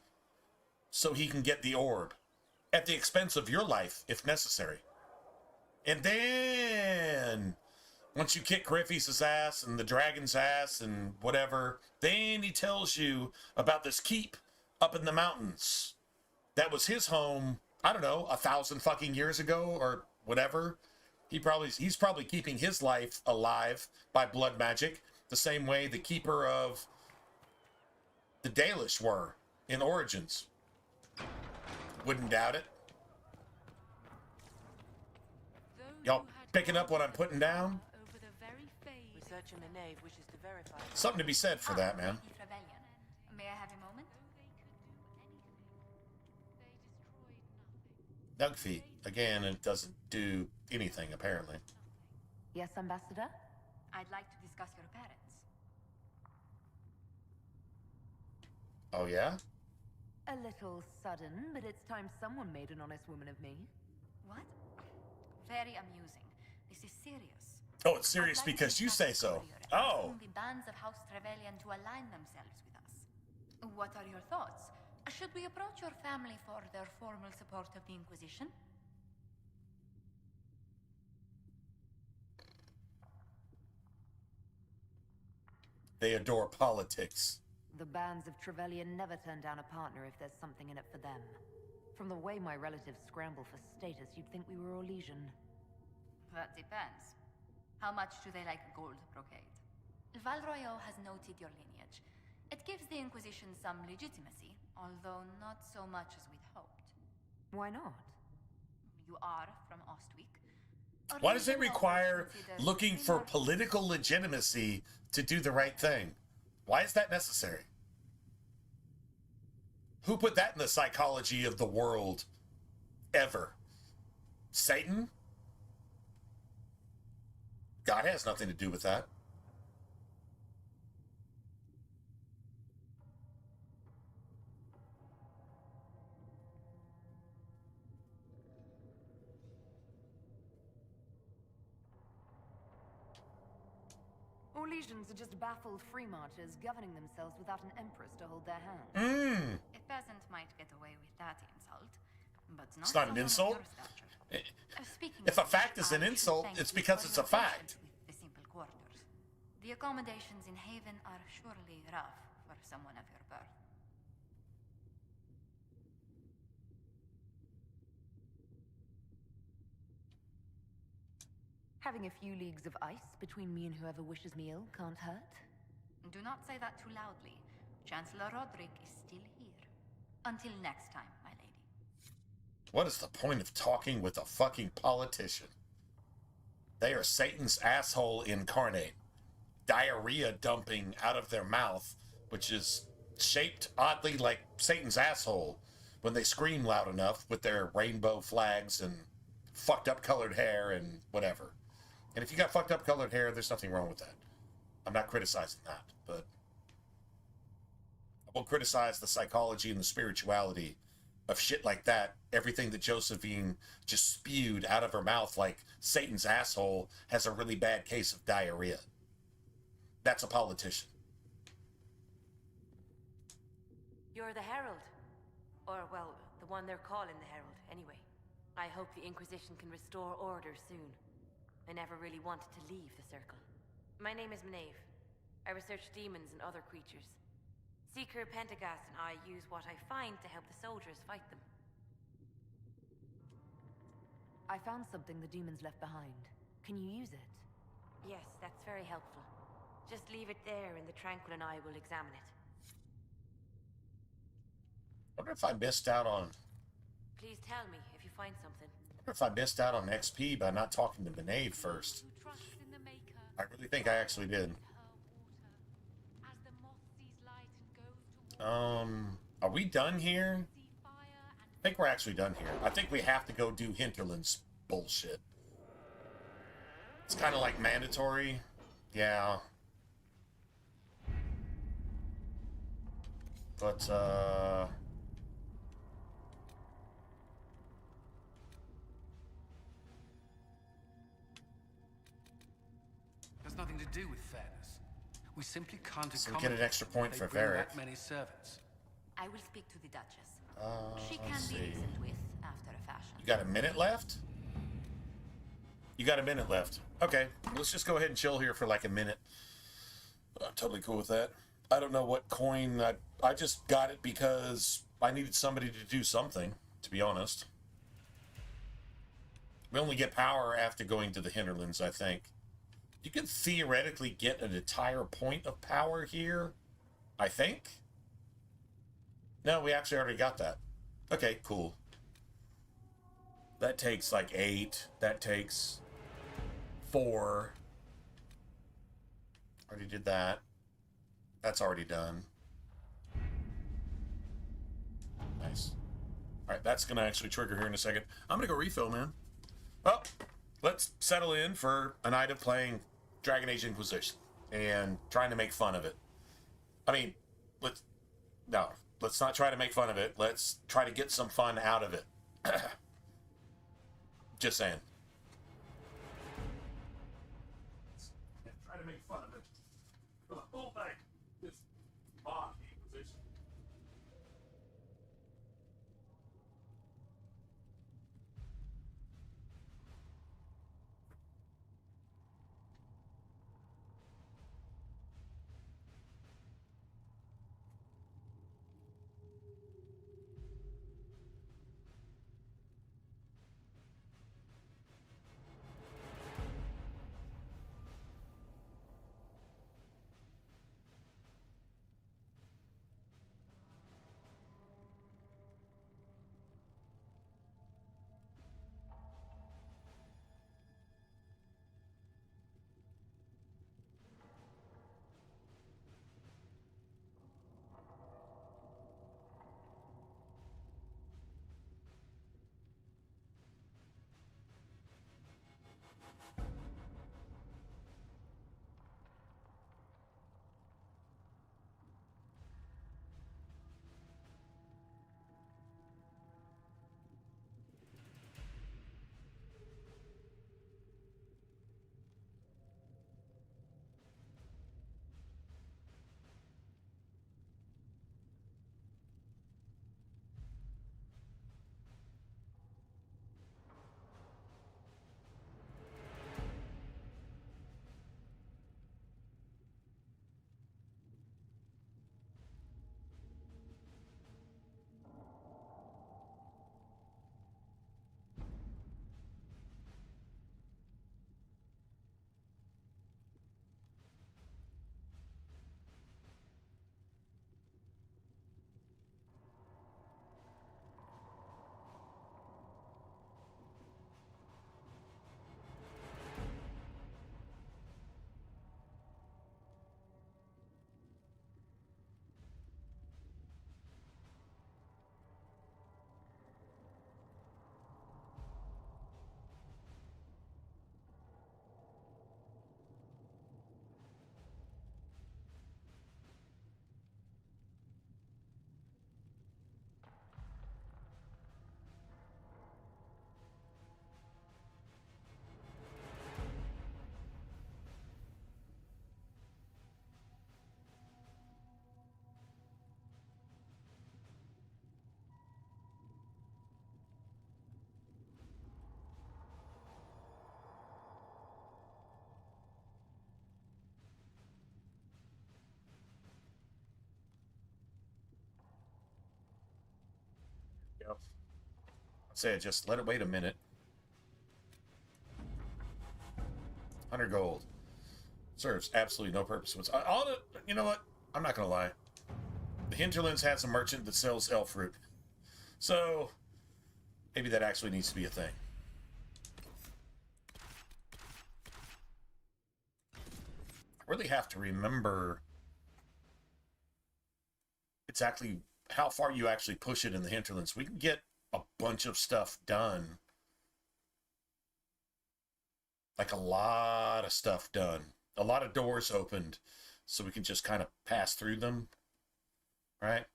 so he can get the orb, at the expense of your life, if necessary. And then, once you kick Corypheus' ass and the dragon's ass and whatever, then he tells you about this keep up in the mountains. That was his home, I don't know, 1,000 fucking years ago or whatever. He's probably keeping his life alive by blood magic, the same way the keeper of the Dalish were in Origins. Wouldn't doubt it. Y'all picking up what I'm putting down? Researcher in the nave wishes to verify. Something to be said for that, man. May I have a moment? Dug feet. Again, it doesn't do anything, apparently. Yes, Ambassador? I'd like to discuss your parents. Oh, yeah? A little sudden, but it's time someone made an honest woman of me. What? Very amusing. This is serious. Oh, it's serious I'd like because to you discuss say so. courier and Oh. asking the bands of House Trevelyan to align themselves with us. What are your thoughts? Should we approach your family for their formal support of the Inquisition? They adore politics. The bands of Trevelyan never turn down a partner if there's something in it for them. From the way my relatives scramble for status, you'd think we were Orlesian. That depends. How much do they like gold brocade? Valroyo has noted your lineage. It gives the Inquisition some legitimacy, although not so much as we'd hoped. Why not? You are from Ostwick. Why does it Orlesian require nobles consider looking for similar- political legitimacy to do the right thing? Why is that necessary? Who put that in the psychology of the world ever? Satan? God has nothing to do with that. Orlesians are just baffled free marchers governing themselves without an empress to hold their hand. A peasant might get away with that insult, but not It's not an someone of insult. your stature. Speaking If of a fact which, is an I should insult, thank it's you because for it's your a fact. patience with the simple quarters. The accommodations in Haven are surely rough for someone of your birth. Having a few leagues of ice between me and whoever wishes me ill can't hurt. Do not say that too loudly. Chancellor Roderick is still here. Until next time, my lady. What is the point of talking with a fucking politician? They are Satan's asshole incarnate. Diarrhea dumping out of their mouth, which is shaped oddly like Satan's asshole when they scream loud enough with their rainbow flags and fucked up colored hair and whatever. And if you got fucked up colored hair, there's nothing wrong with that. I'm not criticizing that, but I will criticize the psychology and the spirituality of shit like that, everything that Josephine just spewed out of her mouth like Satan's asshole has a really bad case of diarrhea. That's a politician. You're the Herald. Or, well, the one they're calling the Herald, anyway. I hope the Inquisition can restore order soon. I never really wanted to leave the Circle. My name is Maeve. I research demons and other creatures. Seeker Pentagast and I use what I find to help the soldiers fight them. I found something the demons left behind. Can you use it? Yes, that's very helpful. Just leave it there and the Tranquil and I will examine it. I wonder if I missed out on... Please tell me if you find something. I wonder if I missed out on XP by not talking to Maeve first. I really think I actually did. Are we done here? I think we're actually done here. I think we have to go do Hinterland's bullshit. It's kind of like mandatory. Yeah. But, Has nothing to do with fairness. We simply can't so we get an extra point for Varric. That many servants. I will speak to the Duchess. She can be reasoned with after a fashion. You got a minute left? You got a minute left. Okay, let's just go ahead and chill here for like a minute. I'm totally cool with that. I don't know what coin. I just got it because I needed somebody to do something, to be honest. We only get power after going to the Hinterlands, I think. You can theoretically get an entire point of power here, I think. No, we actually already got that. Okay, cool. That takes like 8. That takes 4. Already did that. That's already done. Nice. All right, that's going to actually trigger here in a second. I'm going to go refill, man. Well, let's settle in for a night of playing Dragon Age Inquisition and trying to make fun of it. I mean, let's not try to make fun of it. Let's try to get some fun out of it. Just saying. Try to make fun of it. For the whole thing. This mock Inquisition. Yep. I'd say just let it wait a minute. 100 gold. Serves absolutely no purpose. You know what? I'm not going to lie. The Hinterlands has a merchant that sells elf fruit. So, maybe that actually needs to be a thing. I really have to remember exactly how far you actually push it in the Hinterlands. We can get a bunch of stuff done. Like a lot of stuff done. A lot of doors opened. So we can just kind of pass through them. Right?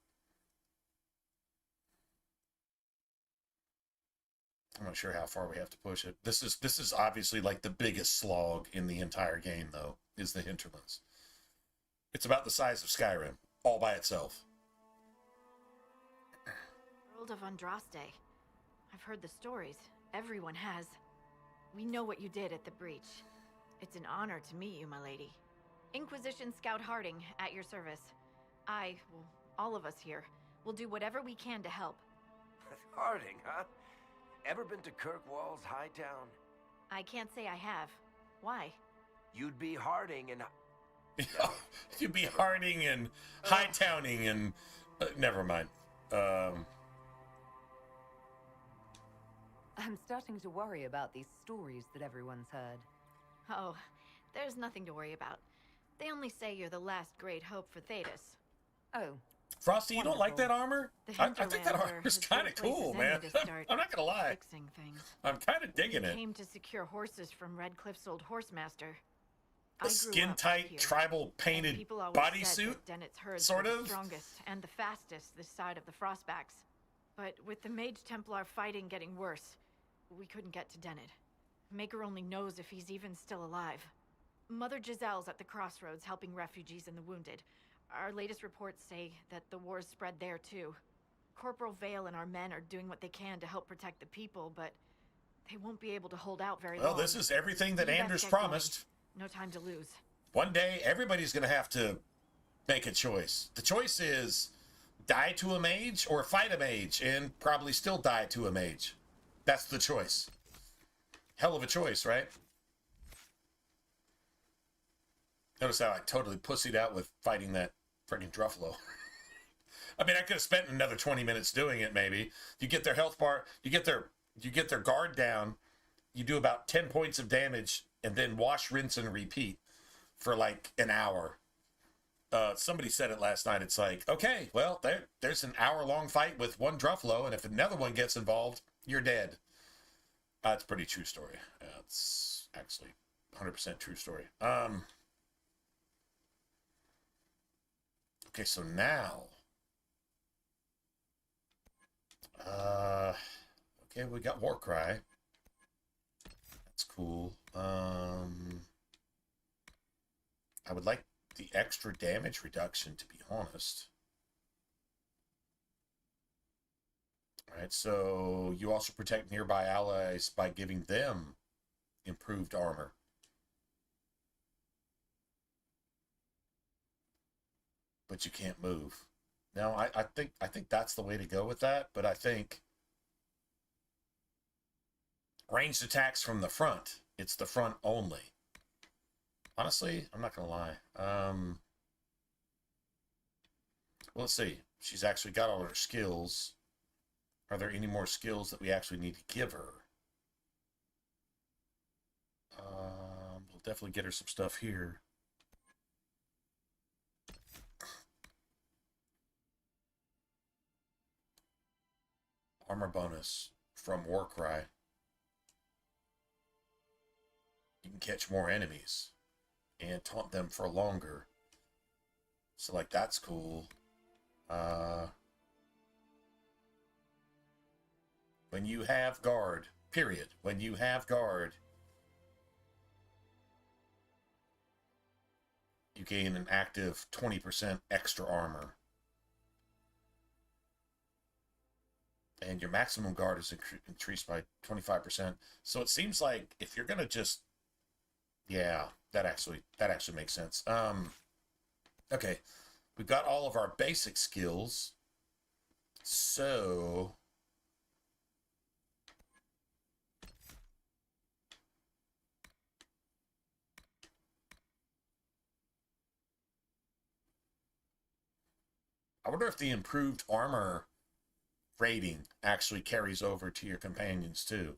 I'm not sure how far we have to push it. This is obviously like the biggest slog in the entire game, though, is the Hinterlands. It's about the size of Skyrim, all by itself. World of Andraste. I've heard the stories. Everyone has. We know what you did at the breach. It's an honor to meet you, my lady. Inquisition Scout Harding, at your service. All of us here, will do whatever we can to help. Harding, huh? Ever been to Kirkwall's Hightown? I can't say I have. Why? You'd be Harding and... You'd be Harding and Hightowning and... never mind. I'm starting to worry about these stories that everyone's heard. Oh, there's nothing to worry about. They only say you're the last great hope for Thetis. Oh. Frosty, you don't like that armor? I think that armor is kind of cool, man. I'm not gonna lie. Fixing things. I'm kind of digging it. Came to secure horses from Redcliffe's old horsemaster. A skin-tight, tribal-painted bodysuit, sort of. The strongest and the fastest this side of the Frostbacks. But with the Mage Templar fighting getting worse, we couldn't get to Dennet. Maker only knows if he's even still alive. Mother Giselle's at the crossroads helping refugees and the wounded. Our latest reports say that the war's spread there too. Corporal Vale and our men are doing what they can to help protect the people, but they won't be able to hold out very long. Well, this is everything that Anders promised. No time to lose. One day, everybody's going to have to make a choice. The choice is die to a mage or fight a mage, and probably still die to a mage. That's the choice. Hell of a choice, right? Notice how I totally pussied out with fighting that friggin' Druffalo. I mean, I could have spent another 20 minutes doing it, maybe. You get their health bar, you get their guard down, you do about 10 points of damage, and then wash, rinse, and repeat for like an hour. Somebody said it last night. It's like, okay, well, there's an hour-long fight with one Druffalo, and if another one gets involved, you're dead. It's a pretty true story. It's actually 100% true story. Okay, so now... okay, we got Warcry. That's cool. I would like the extra damage reduction, to be honest. Alright, so you also protect nearby allies by giving them improved armor. But you can't move. Now, I think that's the way to go with that, but I think ranged attacks from the front. It's the front only. Honestly, I'm not gonna lie. Well, let's see. She's actually got all her skills. Are there any more skills that we actually need to give her? We'll definitely get her some stuff here. Armor bonus from Warcry. You can catch more enemies and taunt them for longer. So, like, that's cool. When you have guard, period. When you have guard, you gain an active 20% extra armor. And your maximum guard is increased by 25%. So it seems like if you're gonna just, yeah, that actually makes sense. Okay, we've got all of our basic skills. So I wonder if the improved armor rating actually carries over to your companions too.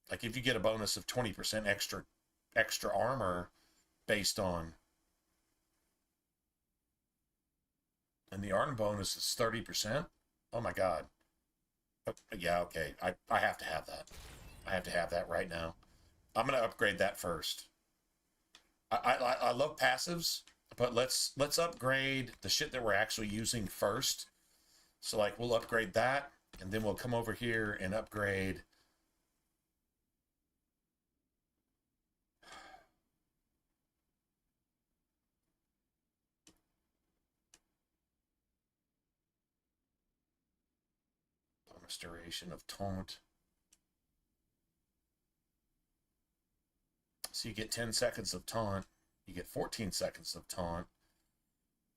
Like if you get a bonus of 20% extra armor based on, and the armor bonus is 30%. Oh my god. Yeah, okay. I have to have that. I have to have that right now. I'm gonna upgrade that first. I love passives, but let's upgrade the shit that we're actually using first. So like we'll upgrade that, and then we'll come over here and upgrade restoration of taunt. So you get 10 seconds of taunt, you get 14 seconds of taunt,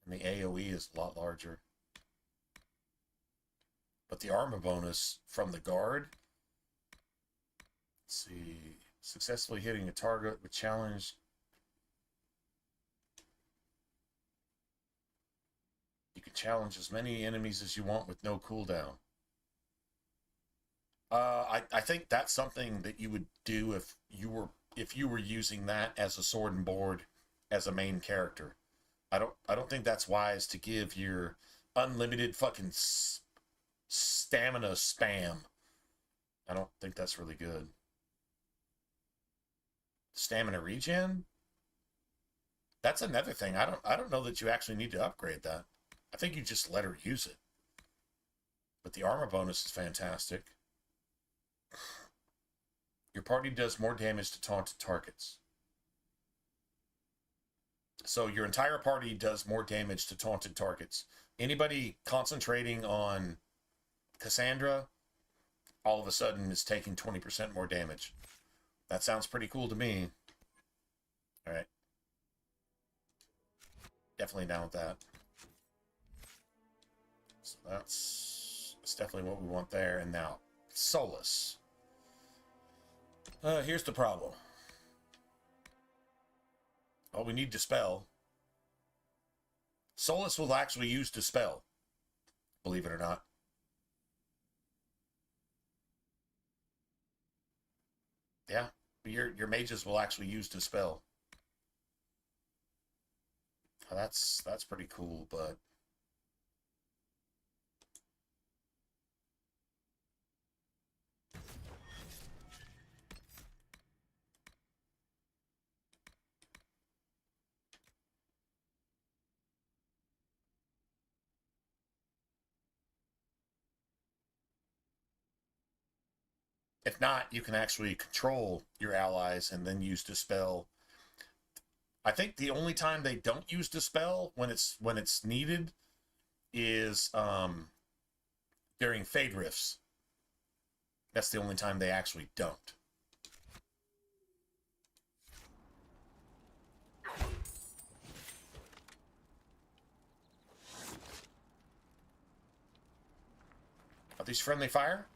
and the AoE is a lot larger. But the armor bonus from the guard, let's see, successfully hitting a target with challenge. You can challenge as many enemies as you want with no cooldown. I think that's something that you would do if you were using that as a sword and board as a main character. I don't think that's wise to give your unlimited fucking stamina spam. I don't think that's really good. Stamina regen? That's another thing. I don't know that you actually need to upgrade that. I think you just let her use it. But the armor bonus is fantastic. Your party does more damage to taunted targets. So your entire party does more damage to taunted targets. Anybody concentrating on Cassandra, all of a sudden is taking 20% more damage. That sounds pretty cool to me. All right. Definitely down with that. So that's definitely what we want there. And now, Solus. Here's the problem. Oh, we need Dispel. Solus will actually use Dispel, believe it or not. Yeah, your mages will actually use Dispel. That's pretty cool, but if not, you can actually control your allies and then use Dispel. I think the only time they don't use Dispel when it's needed is during Fade Rifts. That's the only time they actually don't. Are these friendly fire?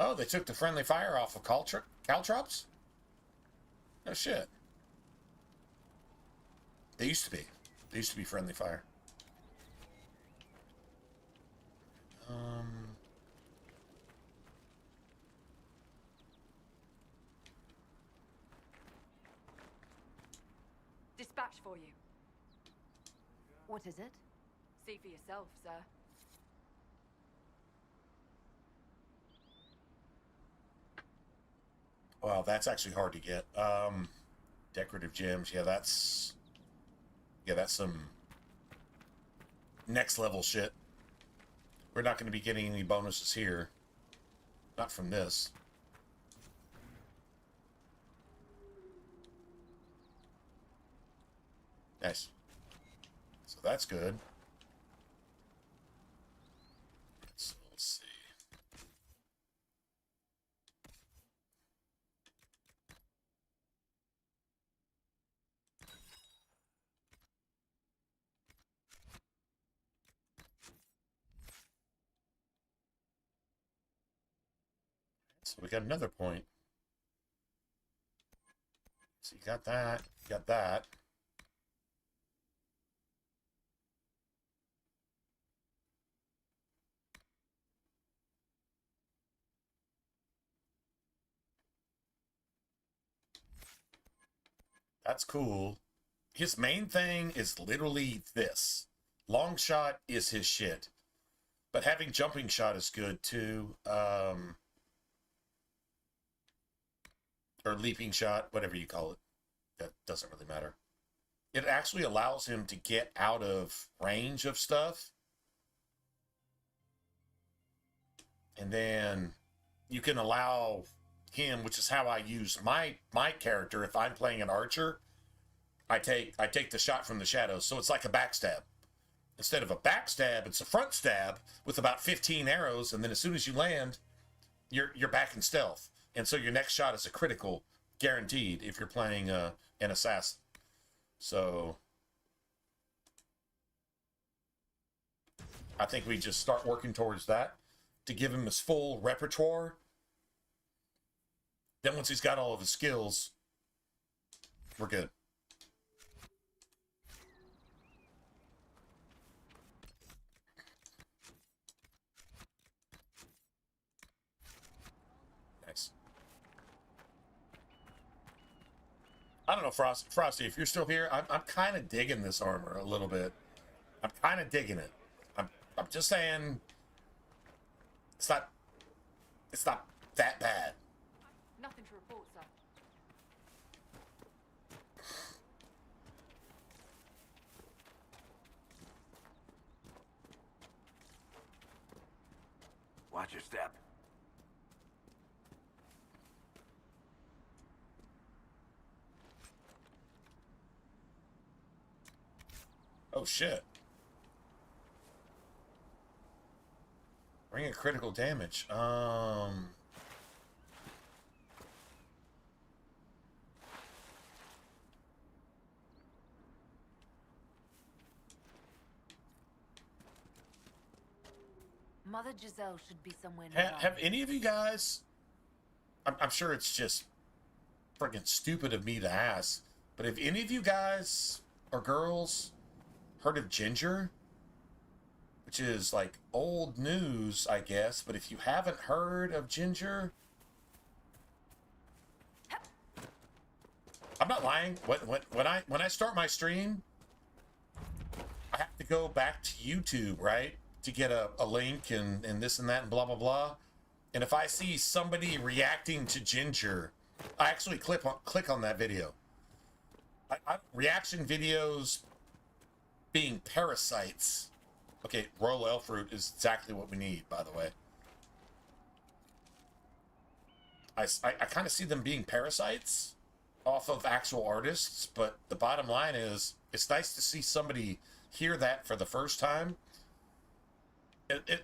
Oh, they took the friendly fire off of Caltrops? No shit. They used to be. They used to be friendly fire. Dispatch for you. What is it? See for yourself, sir. Wow, that's actually hard to get. Decorative gems. Yeah, that's some next level shit. We're not going to be getting any bonuses here. Not from this. Nice. So that's good. So let's see. So we got another point. So you got that. You got that. That's cool. His main thing is literally this. Long shot is his shit. But having jumping shot is good too. Or leaping shot, whatever you call it. That doesn't really matter. It actually allows him to get out of range of stuff. And then you can allow him, which is how I use my character. If I'm playing an archer, I take the shot from the shadows. So it's like a backstab. Instead of a backstab, it's a front stab with about 15 arrows, and then as soon as you land, you're back in stealth. And so your next shot is a critical, guaranteed, if you're playing an assassin. So I think we just start working towards that to give him his full repertoire. Then once he's got all of his skills, we're good. Nice. I don't know, Frosty, if you're still here, I'm kind of digging this armor a little bit. I'm kind of digging it. I'm just saying, it's not that bad. Nothing to report, sir. Watch your step. Oh shit. Ring of critical damage. Mother Giselle should be somewhere nearby. Have any of you guys, I'm sure it's just freaking stupid of me to ask, but have any of you guys or girls heard of Ginger? Which is like old news, I guess, but if you haven't heard of Ginger, I'm not lying. When I start my stream, I have to go back to YouTube, right? To get a link and this and that and blah, blah, blah. And if I see somebody reacting to Ginger, I actually click on that video. Reaction videos being parasites. Okay, Royal Elf Fruit is exactly what we need, by the way. I kind of see them being parasites off of actual artists, but the bottom line is, it's nice to see somebody hear that for the first time.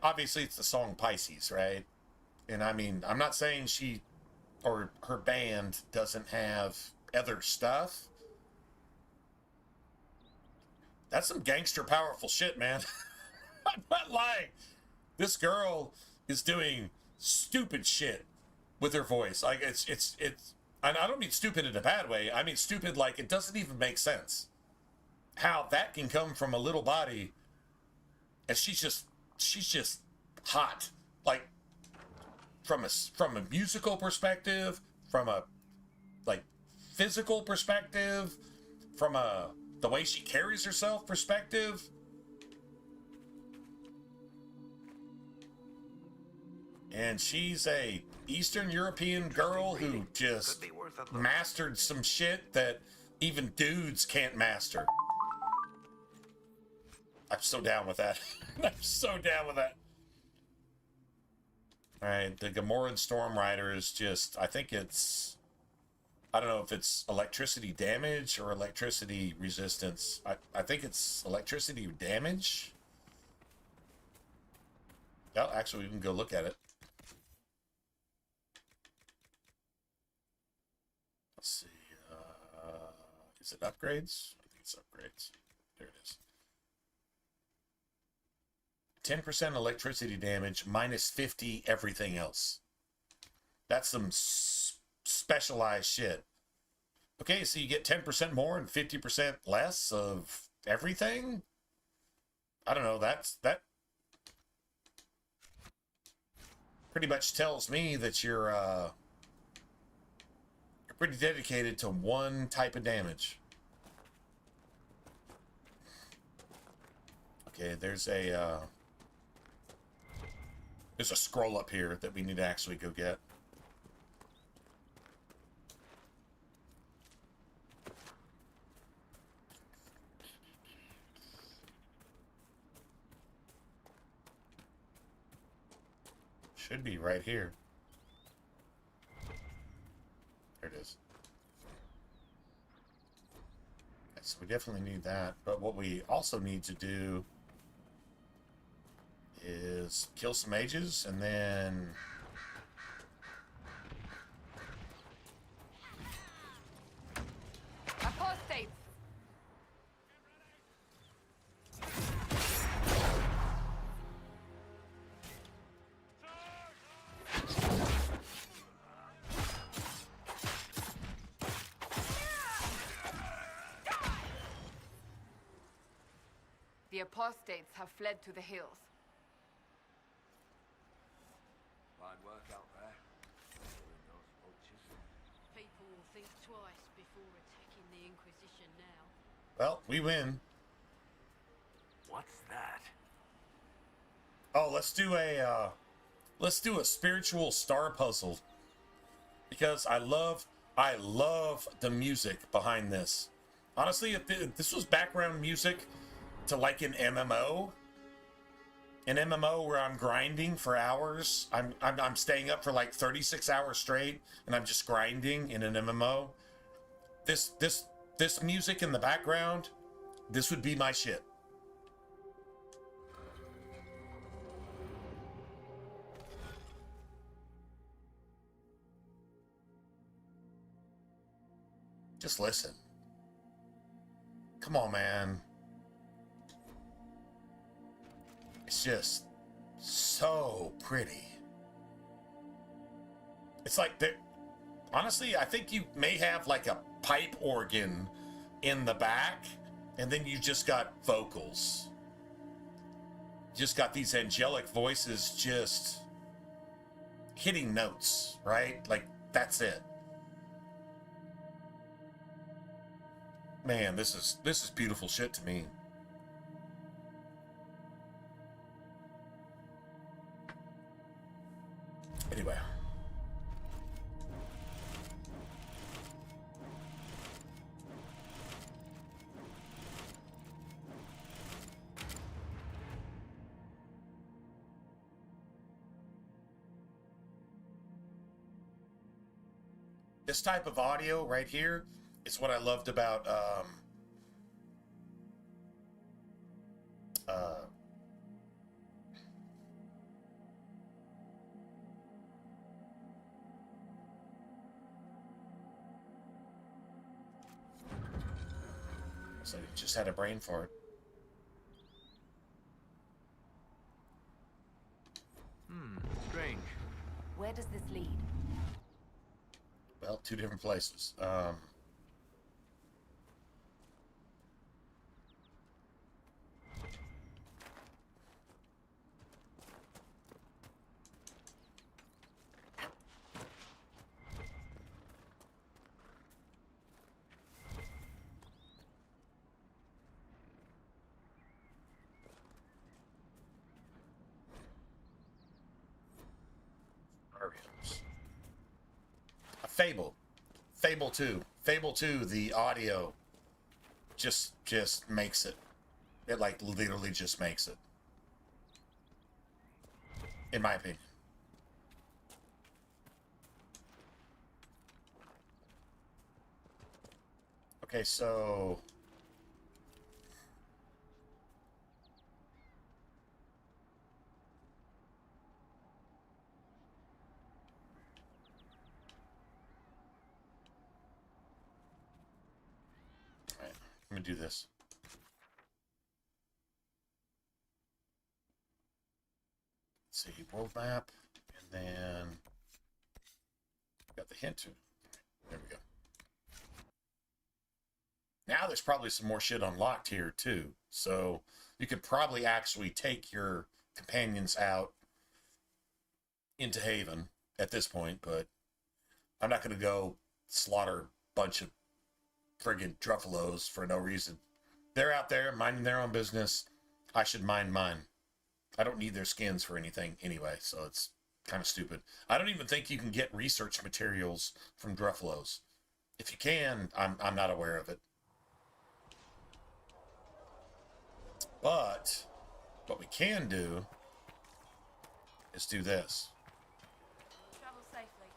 Obviously, it's the song Pisces, right? And I mean, I'm not saying she or her band doesn't have other stuff. That's some gangster powerful shit, man. I'm not lying. This girl is doing stupid shit with her voice. Like it's and I don't mean stupid in a bad way. I mean stupid like it doesn't even make sense. How that can come from a little body, and she's just hot. Like from a musical perspective, from a like physical perspective, from the way she carries herself perspective. And she's a Eastern European girl who just mastered some shit that even dudes can't master. I'm so down with that. I'm so down with that. Alright, the Gamoran Storm Rider is just, I think it's, I don't know if it's electricity damage or electricity resistance. I think it's electricity damage. Well, actually, we can go look at it. Let's see. Is it upgrades? I think it's upgrades. There it is. 10% electricity damage, minus 50 everything else. That's some specialized shit. Okay, so you get 10% more and 50% less of everything? I don't know, that pretty much tells me that you're pretty dedicated to one type of damage. Okay, there's a scroll up here that we need to actually go get. Should be right here. There it is. Okay, so we definitely need that. But what we also need to do is kill some mages and then Apostates! The apostates have fled to the hills. Fine work out there. Killing those vultures. People will think twice before attacking the Inquisition now. well, we win. What's that? Oh, let's do a spiritual star puzzle because I love the music behind this. Honestly, if this was background music to like an MMO where I'm grinding for hours, I'm staying up for like 36 hours straight and I'm just grinding in an MMO. This music in the background, this would be my shit. Just listen. Come on, man. It's just so pretty. It's like, honestly, I think you may have like a pipe organ in the back, and then you just got vocals. Just got these angelic voices just hitting notes, right? Like, that's it. Man, this is beautiful shit to me. Anyway. This type of audio right here is what I loved about so it just had a brain fart. Strange. Where does this lead? Well, two different places. Fable. Fable 2. Fable 2, the audio just makes it. It like literally just makes it. In my opinion. Okay, so I'm gonna do this. Let's see, world map, and then got the hint to. There we go. Now there's probably some more shit unlocked here too, so you could probably actually take your companions out into Haven at this point, but I'm not gonna go slaughter a bunch of friggin' Druffalos for no reason. They're out there minding their own business. I should mind mine. I don't need their skins for anything anyway, so it's kind of stupid. I don't even think you can get research materials from Druffalos. If you can, I'm not aware of it. But what we can do is do this. Travel safely.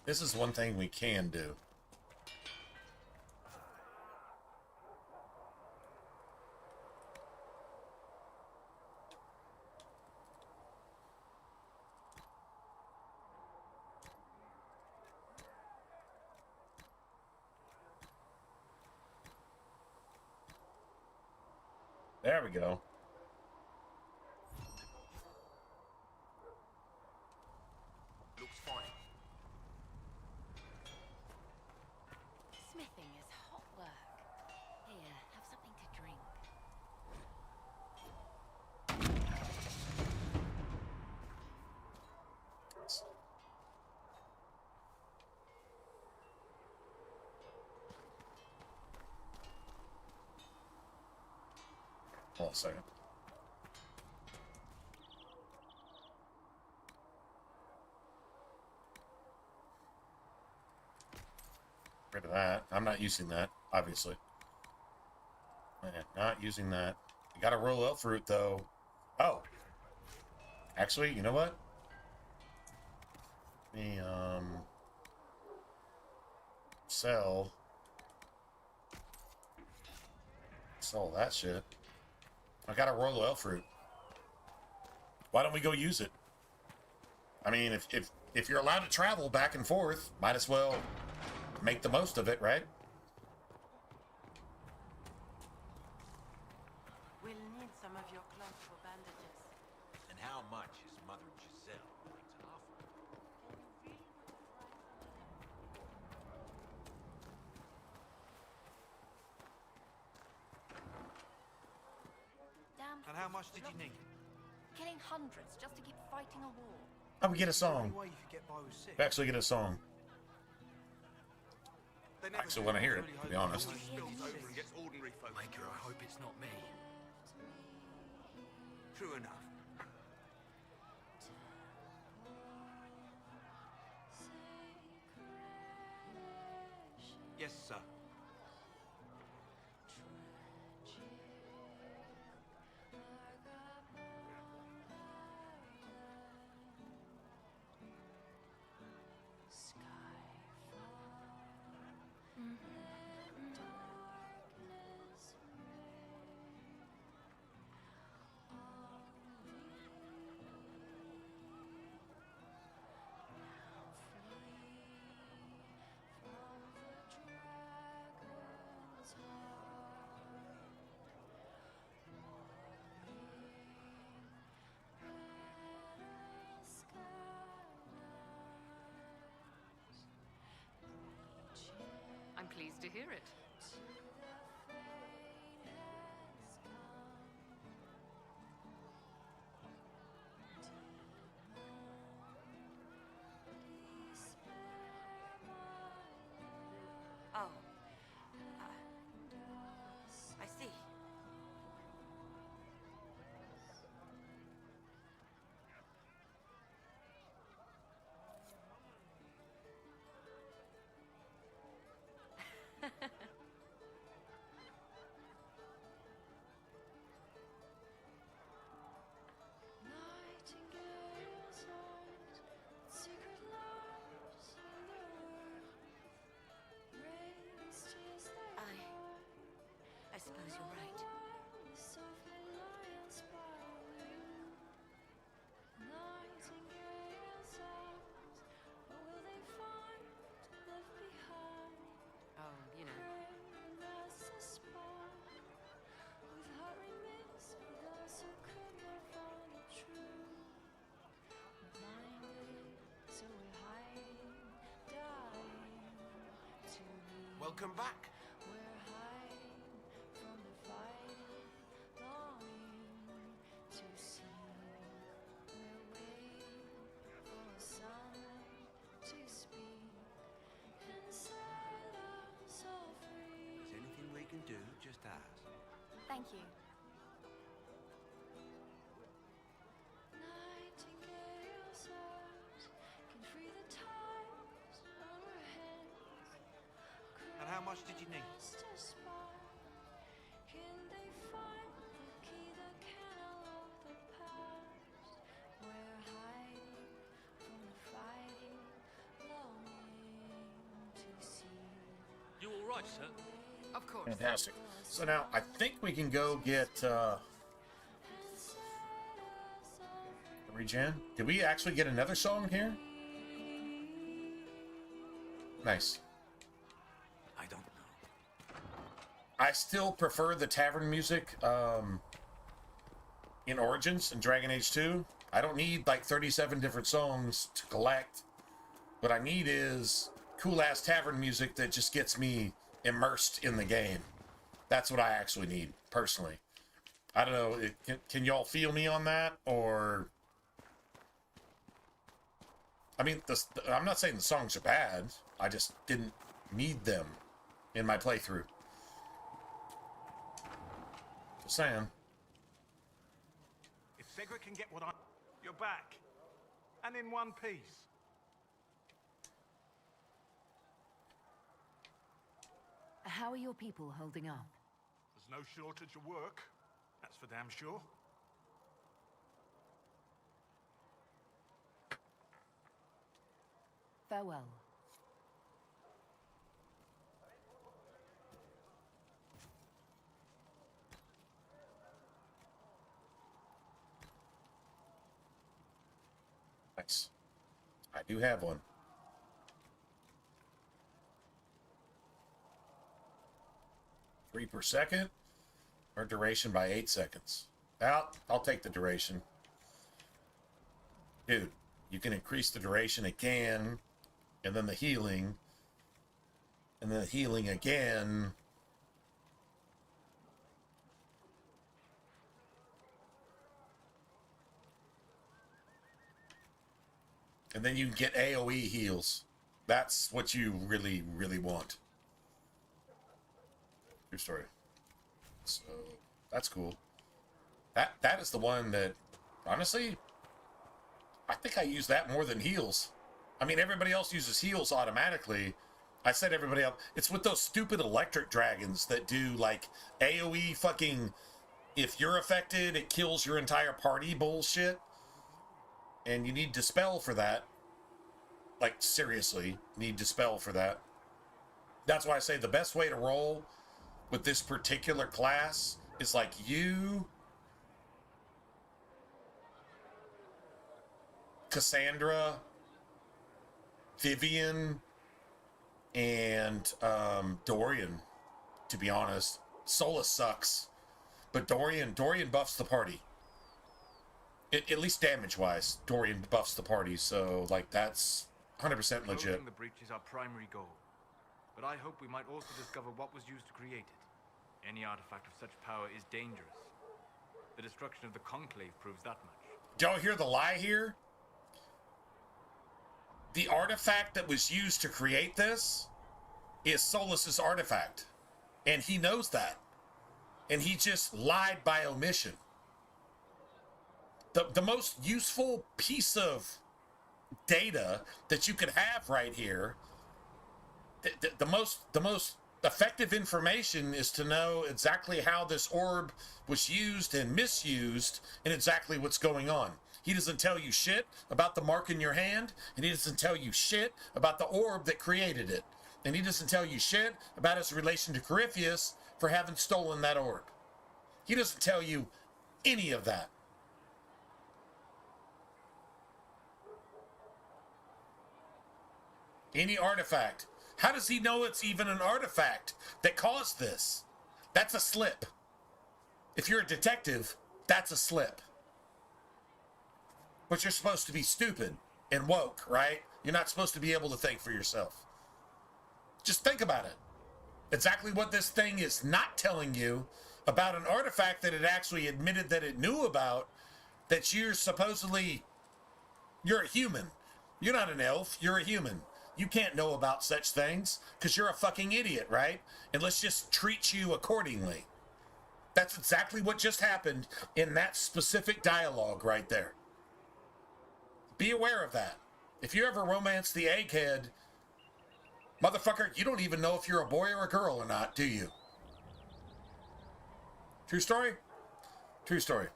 This is one thing we can do. There we go. Looks fine. Smithing is hot work. Here, have something to drink. Hold on a second. Rid of that. I'm not using that, obviously. Not using that. You got a roll out fruit, though. Oh. Actually, you know what? Let me, sell that shit. I got a roll elf fruit. Why don't we go use it? I mean, if you're allowed to travel back and forth, might as well make the most of it, right? We'll need some of your cloth for bandages. And how much is Mother Giselle willing to offer? Damn. And how much did you need? Killing hundreds just to keep fighting a war. Oh, we get a song. Way you could get by with six. We actually get a song. I actually want to hear it, to be honest. Maker, I hope it's not me. True enough. Yes, sir. Welcome back. There's anything we can do, just ask. Thank you. And how much did you need? You all right, sir? Of course. Fantastic. So now I think we can go get regen. Did we actually get another song here? Nice. I don't know. I still prefer the tavern music in Origins and Dragon Age 2. I don't need like 37 different songs to collect. What I need is cool-ass tavern music that just gets me immersed in the game. That's what I actually need, personally. I don't know, can y'all feel me on that, or... I mean, I'm not saying the songs are bad. I just didn't need them in my playthrough. Just saying. If Cedric can get what I... You're back. And in one piece. How are your people holding up? There's no shortage of work. That's for damn sure. Farewell. Nice. I do have one. 3 per second, or duration by 8 seconds. I'll take the duration. Dude, you can increase the duration again, and then the healing, and then the healing again. And then you can get AoE heals. That's what you really, really want. True story. So that's cool. That is the one that, honestly, I think I use that more than heals. I mean, everybody else uses heals automatically. I said everybody else. It's with those stupid electric dragons that do like AoE fucking, if you're affected, it kills your entire party bullshit. And you need Dispel for that. Like, seriously, need Dispel for that. That's why I say the best way to roll with this particular class is like you, Cassandra, Vivian, and Dorian, to be honest. Solus sucks, but Dorian buffs the party. At least damage-wise, Dorian buffs the party, so, like, that's 100% legit. Closing the breach is our primary goal, but I hope we might also discover what was used to create it. Any artifact of such power is dangerous. The destruction of the Conclave proves that much. Did y'all hear the lie here? The artifact that was used to create this is Solus's artifact, and he knows that, and he just lied by omission. The most useful piece of data that you could have right here, the most effective information is to know exactly how this orb was used and misused and exactly what's going on. He doesn't tell you shit about the mark in your hand, and he doesn't tell you shit about the orb that created it. And he doesn't tell you shit about his relation to Corypheus for having stolen that orb. He doesn't tell you any of that. Any artifact. How does he know it's even an artifact that caused this? That's a slip. If you're a detective, that's a slip. But you're supposed to be stupid and woke, right? You're not supposed to be able to think for yourself. Just think about it. Exactly what this thing is not telling you about an artifact that it actually admitted that it knew about, that you're supposedly, you're a human. You're not an elf, you're a human. You can't know about such things because you're a fucking idiot, right? And let's just treat you accordingly. That's exactly what just happened in that specific dialogue right there. Be aware of that. If you ever romance the egghead, motherfucker, you don't even know if you're a boy or a girl or not, do you? True story? True story.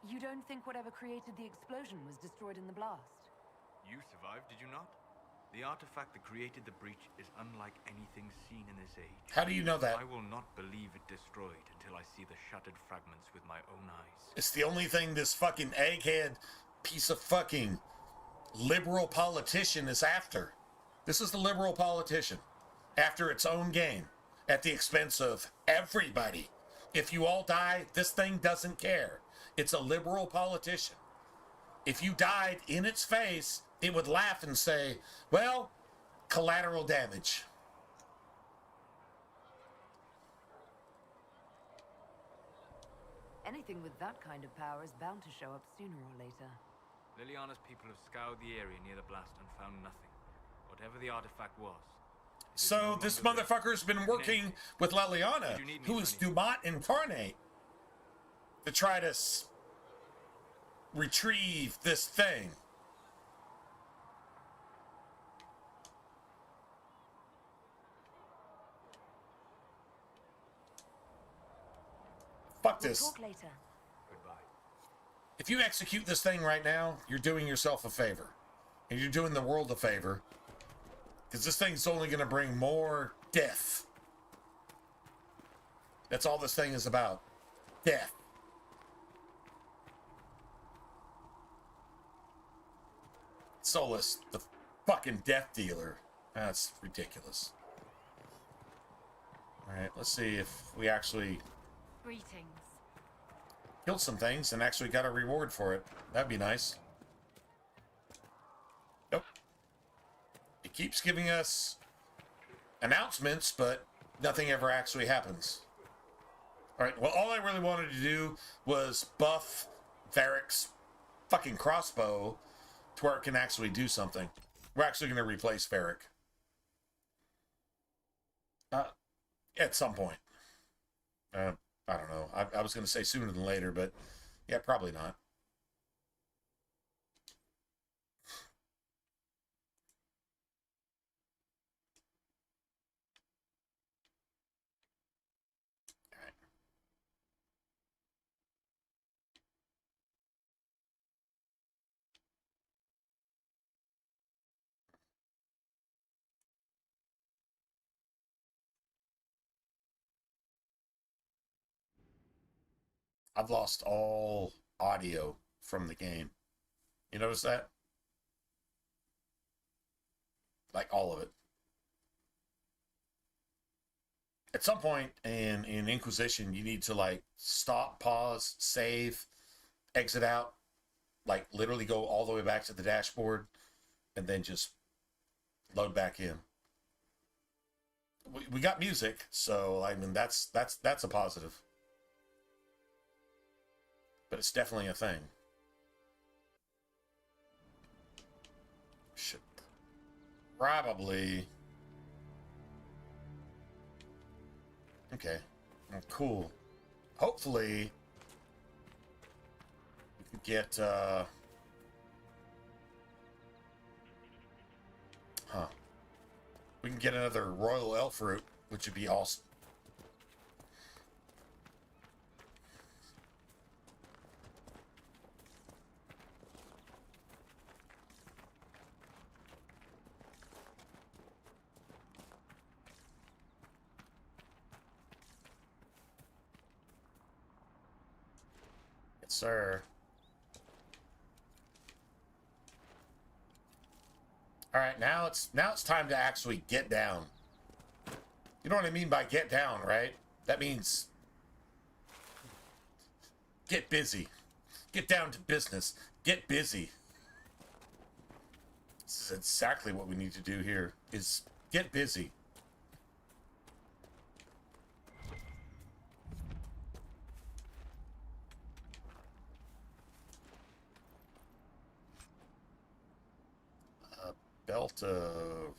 You don't think whatever created the explosion was destroyed in the blast? You survived, did you not? The artifact that created the breach is unlike anything seen in this age. How do you know that? I will not believe it destroyed until I see the shattered fragments with my own eyes. It's the only thing this fucking egghead piece of fucking liberal politician is after. This is the liberal politician after its own game at the expense of everybody. If you all die, this thing doesn't care. It's a liberal politician. If you died in its face, it would laugh and say, well, collateral damage. Anything with that kind of power is bound to show up sooner or later. Liliana's people have scoured the area near the blast and found nothing. Whatever the artifact was. So this motherfucker's been working with Liliana, who is Dumont incarnate, to try to retrieve this thing. Fuck this. We'll talk later. Goodbye. If you execute this thing right now, you're doing yourself a favor. And you're doing the world a favor. Because this thing's only going to bring more death. That's all this thing is about. Death. Solus, the fucking death dealer. That's ridiculous. Alright, let's see if we actually Greetings. killed some things and actually got a reward for it. That'd be nice. Nope. It keeps giving us announcements, but nothing ever actually happens. Alright, well, all I really wanted to do was buff Varric's fucking crossbow to where it can actually do something. We're actually going to replace Varric. At some point. I don't know. I was going to say sooner than later, but yeah, probably not. I've lost all audio from the game. You notice that? Like all of it. At some point in Inquisition, you need to like stop, pause, save, exit out, like literally go all the way back to the dashboard and then just load back in. We got music, so I mean that's a positive. But it's definitely a thing. Should probably. Okay. Well, cool. Hopefully we could get we can get another royal elf root, which would be awesome. Sir. All right, now it's time to actually get down. You know what I mean by get down, right? That means Get busy. Get down to business. Get busy. This is exactly what we need to do here, is get busy. A belt of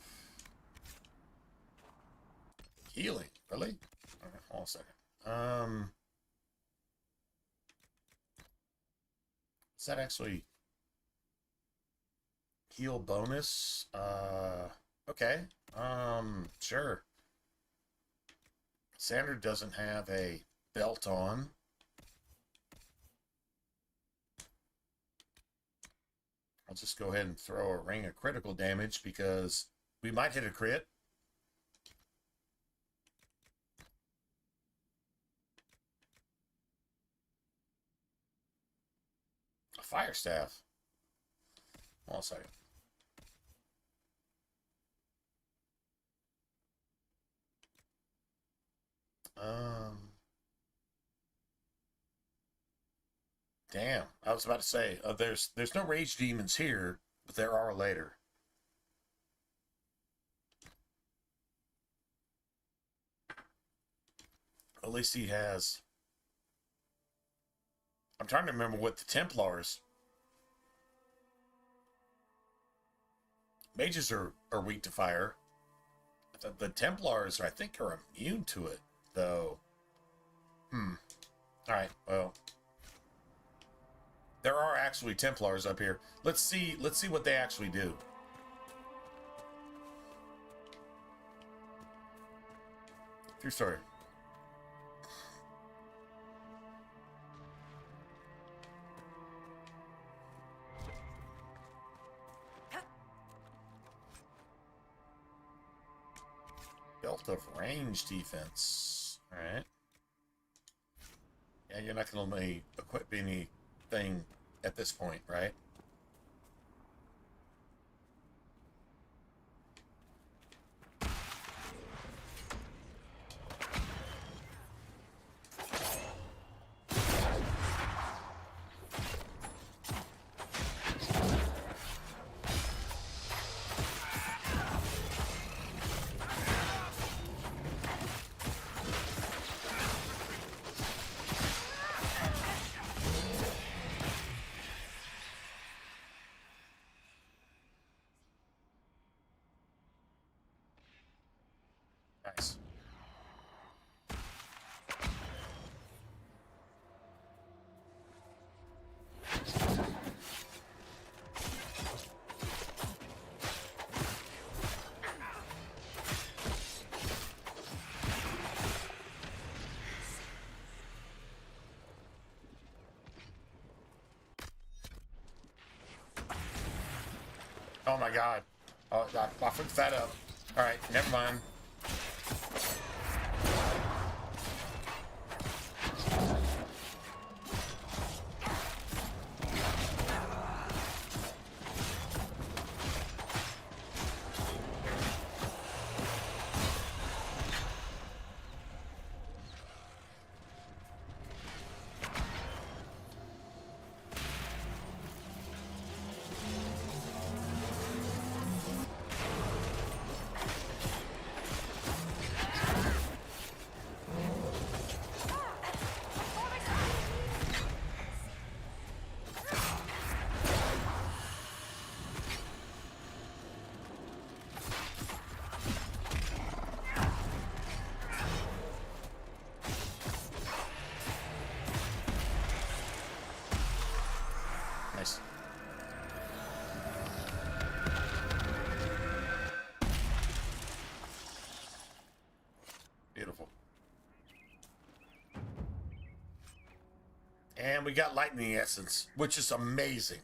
healing, really? Okay, hold on a second. Is that actually heal bonus? Okay. Sure. Sandra doesn't have a belt on. I'll just go ahead and throw a ring of critical damage because we might hit a crit. A fire staff. Hold on a second. Damn, I was about to say, there's no rage demons here, but there are later. At least he has. I'm trying to remember what the Templars. Mages are weak to fire. The Templars, I think, are immune to it, though. Alright, well. There are actually Templars up here. Let's see what they actually do. True story. Belt of range defense. Alright. Yeah, you're not going to let me equip anything at this point, right? Nice. Oh my god. Oh, I fucked that up. Alright, never mind. Nice. Beautiful. And we got lightning essence, which is amazing.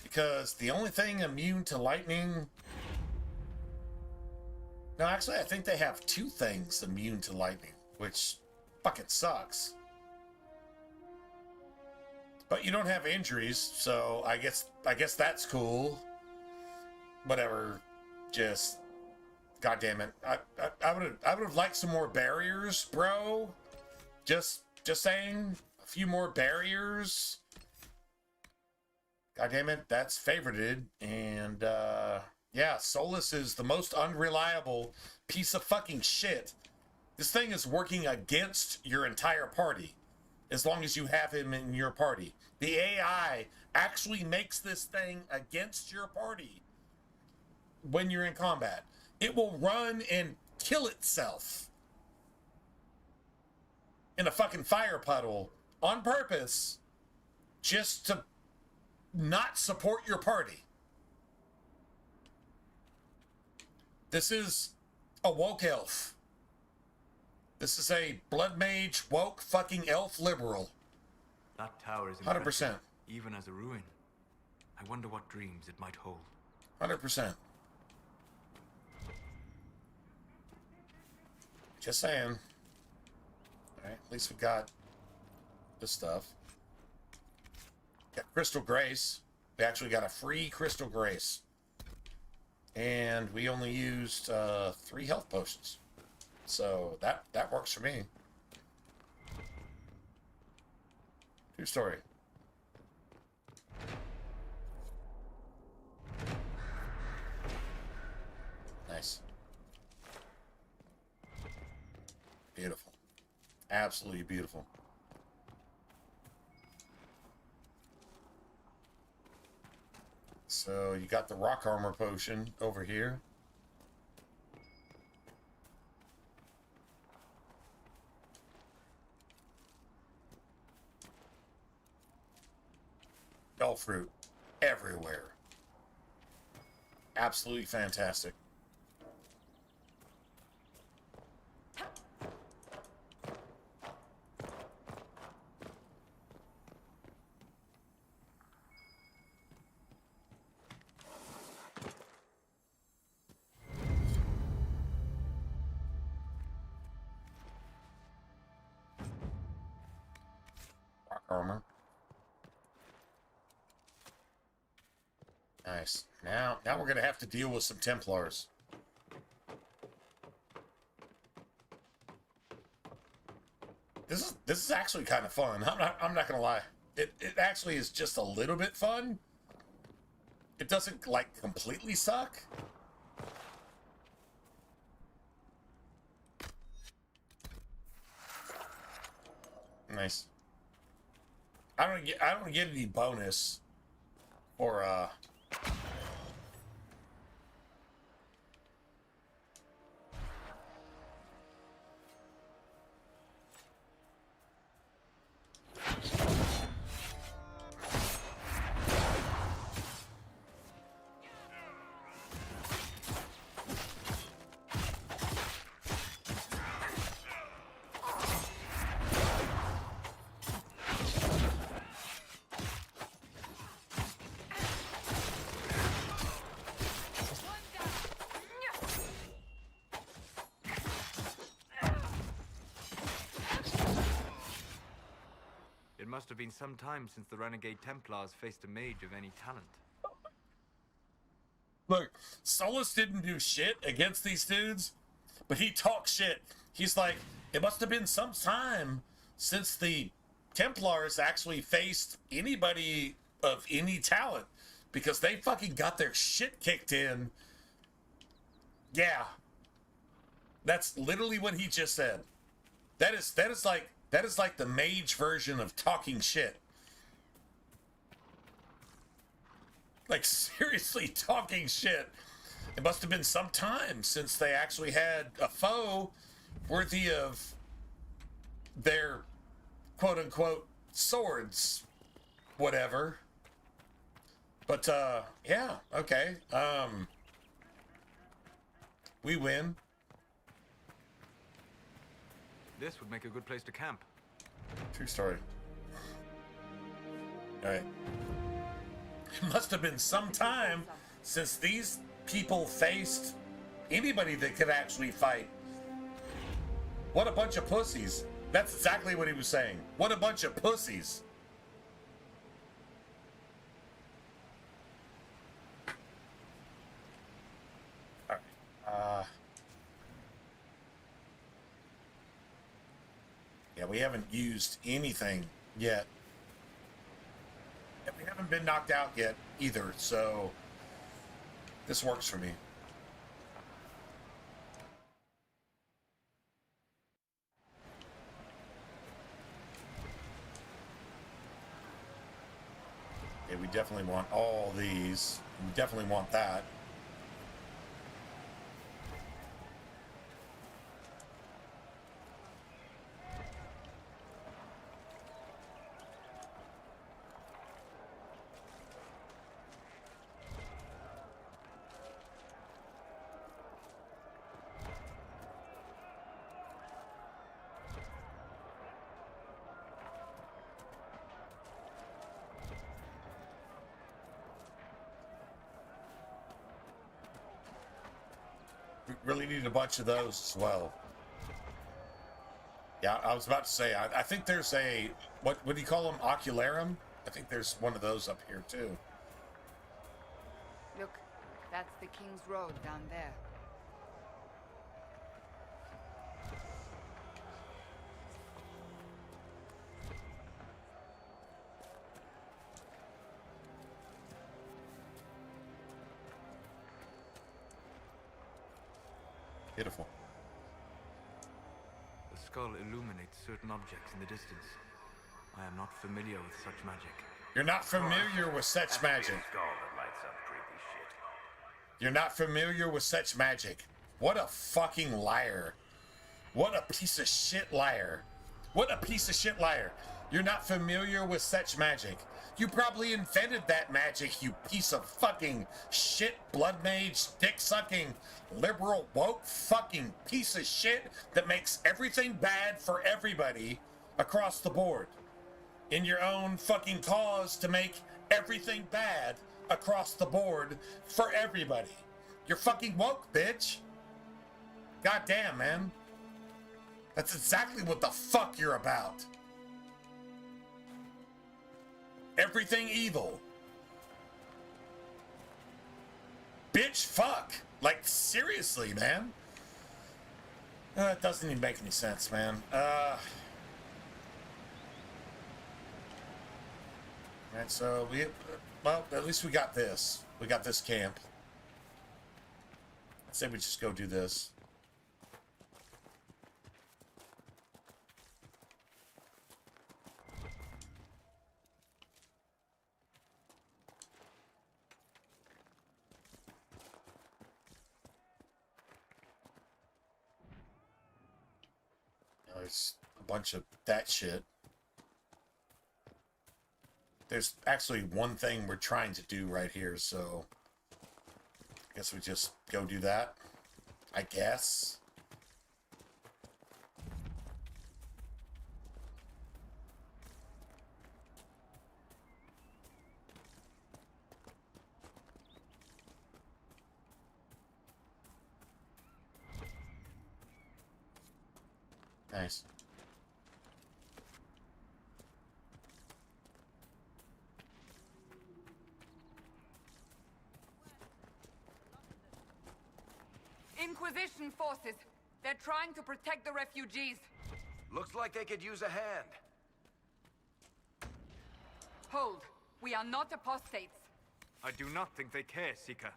Because the only thing immune to lightning... No, actually, I think they have two things immune to lightning, which fucking sucks. But you don't have injuries, so I guess that's cool. Whatever. Just... God damn it. I would have liked some more barriers, bro. Just saying. a few more barriers. God damn it, that's favorited. And yeah, Solus is the most unreliable piece of fucking shit. This thing is working against your entire party as long as you have him in your party. The AI actually makes this thing against your party when you're in combat. It will run and kill itself in a fucking fire puddle on purpose just to not support your party. This is a woke elf. This is a blood mage, woke, fucking elf liberal. That tower is 100%. Even as a ruin. I wonder what dreams it might hold. 100%. Just saying. Alright, at least we got this stuff. Got Crystal Grace. We actually got a free Crystal Grace. And we only used 3 health potions. So that works for me. True story. Nice. Beautiful. Absolutely beautiful. So you got the rock armor potion over here. Elf fruit everywhere. Absolutely fantastic. Rock armor. Nice. Now we're gonna have to deal with some Templars. This is actually kind of fun. I'm not gonna lie. It actually is just a little bit fun. It doesn't like completely suck. Nice. I don't get any bonus or It must have been some time since the Renegade Templars faced a mage of any talent. Look, Solus didn't do shit against these dudes, but he talks shit. He's like, it must have been some time since the Templars actually faced anybody of any talent, because they fucking got their shit kicked in. Yeah. That's literally what he just said. That is like the mage version of talking shit. Like, seriously talking shit. It must have been some time since they actually had a foe worthy of their quote-unquote swords. Whatever. But, yeah, okay. We win. This would make a good place to camp. True story. Alright. It must have been some time since these people faced anybody that could actually fight. What a bunch of pussies. That's exactly what he was saying. What a bunch of pussies. Alright. Yeah, we haven't used anything yet. And we haven't been knocked out yet either, so this works for me. Yeah, we definitely want all these. We definitely want that. Really need a bunch of those as well. Yeah, I was about to say, I think there's a, what do you call them, ocularum? I think there's one of those up here too. Look, that's the King's Road down there. Beautiful. The skull illuminates certain objects in the distance. I am not familiar with such magic. You're not familiar with such magic. You're not familiar with such magic. What a fucking liar. What a piece of shit liar. What a piece of shit liar. You're not familiar with such magic. You probably invented that magic, you piece of fucking shit, blood mage, dick-sucking, liberal, woke fucking piece of shit that makes everything bad for everybody across the board. In your own fucking cause to make everything bad across the board for everybody. You're fucking woke, bitch. Goddamn, man. That's exactly what the fuck you're about. Everything evil. Bitch, fuck. Like, seriously, man. It doesn't even make any sense, man. Alright, so well, at least we got this. We got this camp. I'd say we just go do this. There's a bunch of that shit. There's actually one thing we're trying to do right here, so I guess we just go do that, I guess. Nice. Inquisition forces. They're trying to protect the refugees. Looks like they could use a hand. Hold. We are not apostates. I do not think they care, Seeker.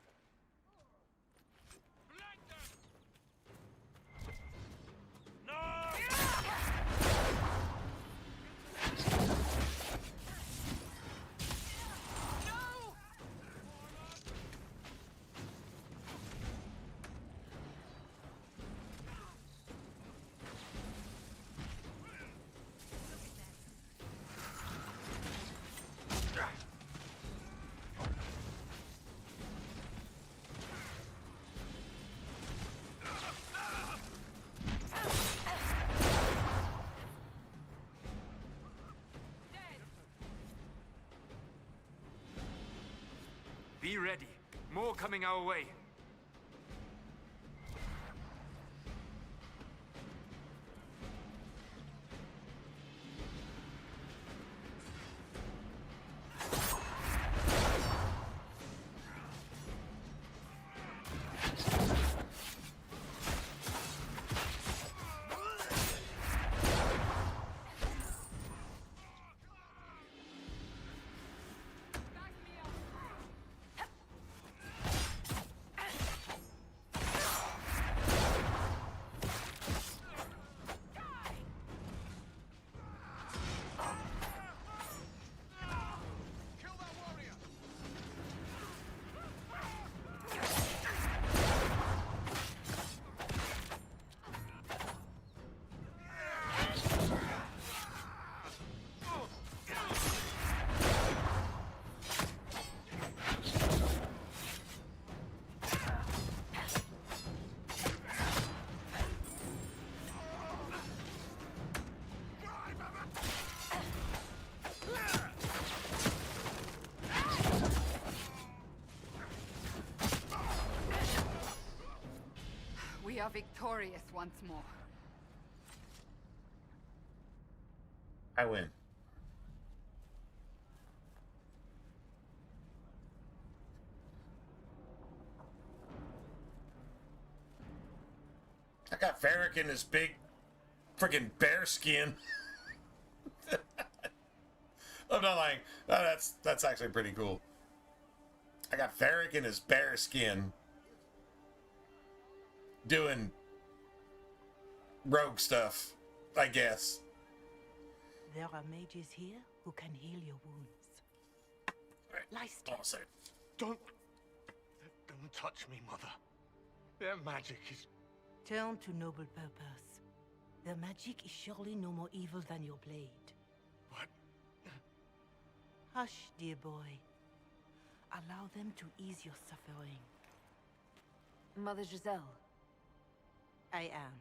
Be ready. More coming our way. are victorious once more. I win. I got Varric in his big freaking bear skin. I'm not lying. No, that's actually pretty cool. I got Varric in his bear skin doing rogue stuff, I guess. There are mages here who can heal your wounds. Lie still. Don't touch me, Mother. Their magic is... Turn to noble purpose. Their magic is surely no more evil than your blade. What? Hush, dear boy. Allow them to ease your suffering. Mother Giselle. I am.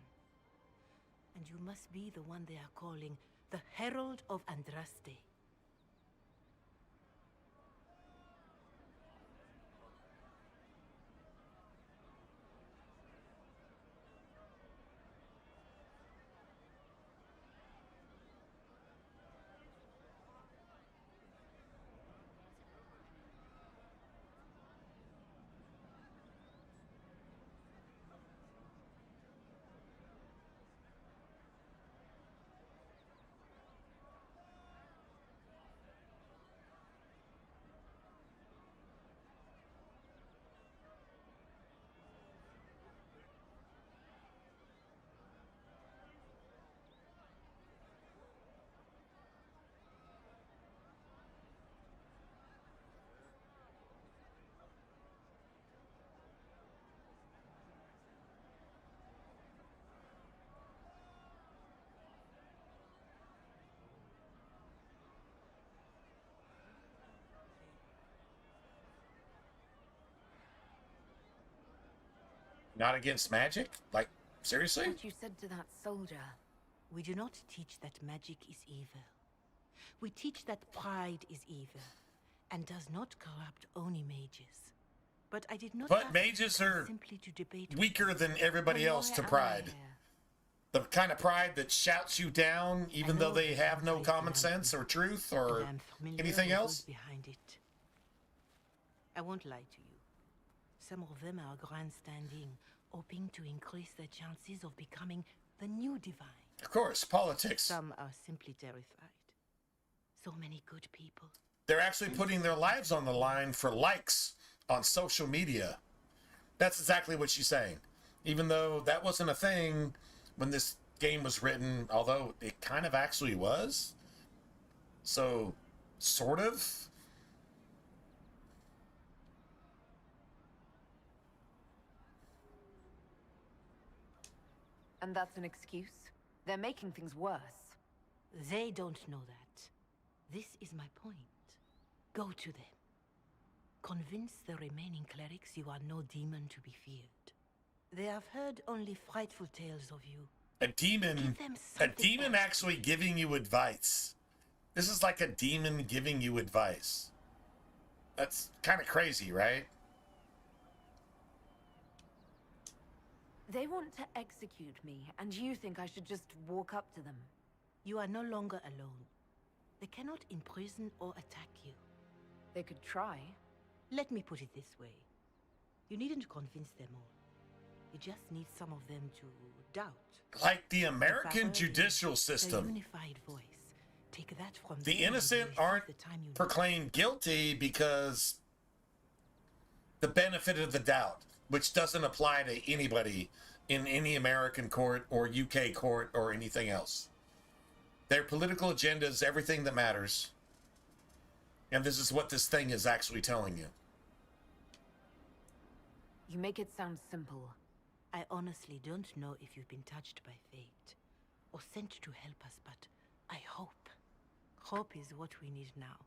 And you must be the one they are calling the Herald of Andraste. Not against magic? Like, seriously? What you said to that soldier. We do not teach that magic is evil. We teach that pride is evil, and does not corrupt only mages. But I did not. But mages are simply to debate weaker than everybody else to pride. The kind of pride that shouts you down, even though they have no common sense or truth or anything else. Behind it. I won't lie to you. Some of them are grandstanding, hoping to increase their chances of becoming the new divine. Of course, politics. Some are simply terrified. So many good people. They're actually putting their lives on the line for likes on social media. That's exactly what she's saying. Even though that wasn't a thing when this game was written, although it kind of actually was. So, sort of. And that's an excuse? They're making things worse. They don't know that. This is my point. Go to them. Convince the remaining clerics you are no demon to be feared. They have heard only frightful tales of you. A demon actually giving you advice. This is like a demon giving you advice. That's kind of crazy, right? They want to execute me, and you think I should just walk up to them? You are no longer alone. They cannot imprison or attack you. They could try. Let me put it this way. You needn't convince them all. You just need some of them to doubt. Like the American judicial system. A unified voice. Take that from the innocent aren't proclaimed guilty because the benefit of the doubt, which doesn't apply to anybody in any American court or UK court or anything else. Their political agenda is everything that matters. And this is what this thing is actually telling you. You make it sound simple. I honestly don't know if you've been touched by fate or sent to help us, but I hope. Hope is what we need now.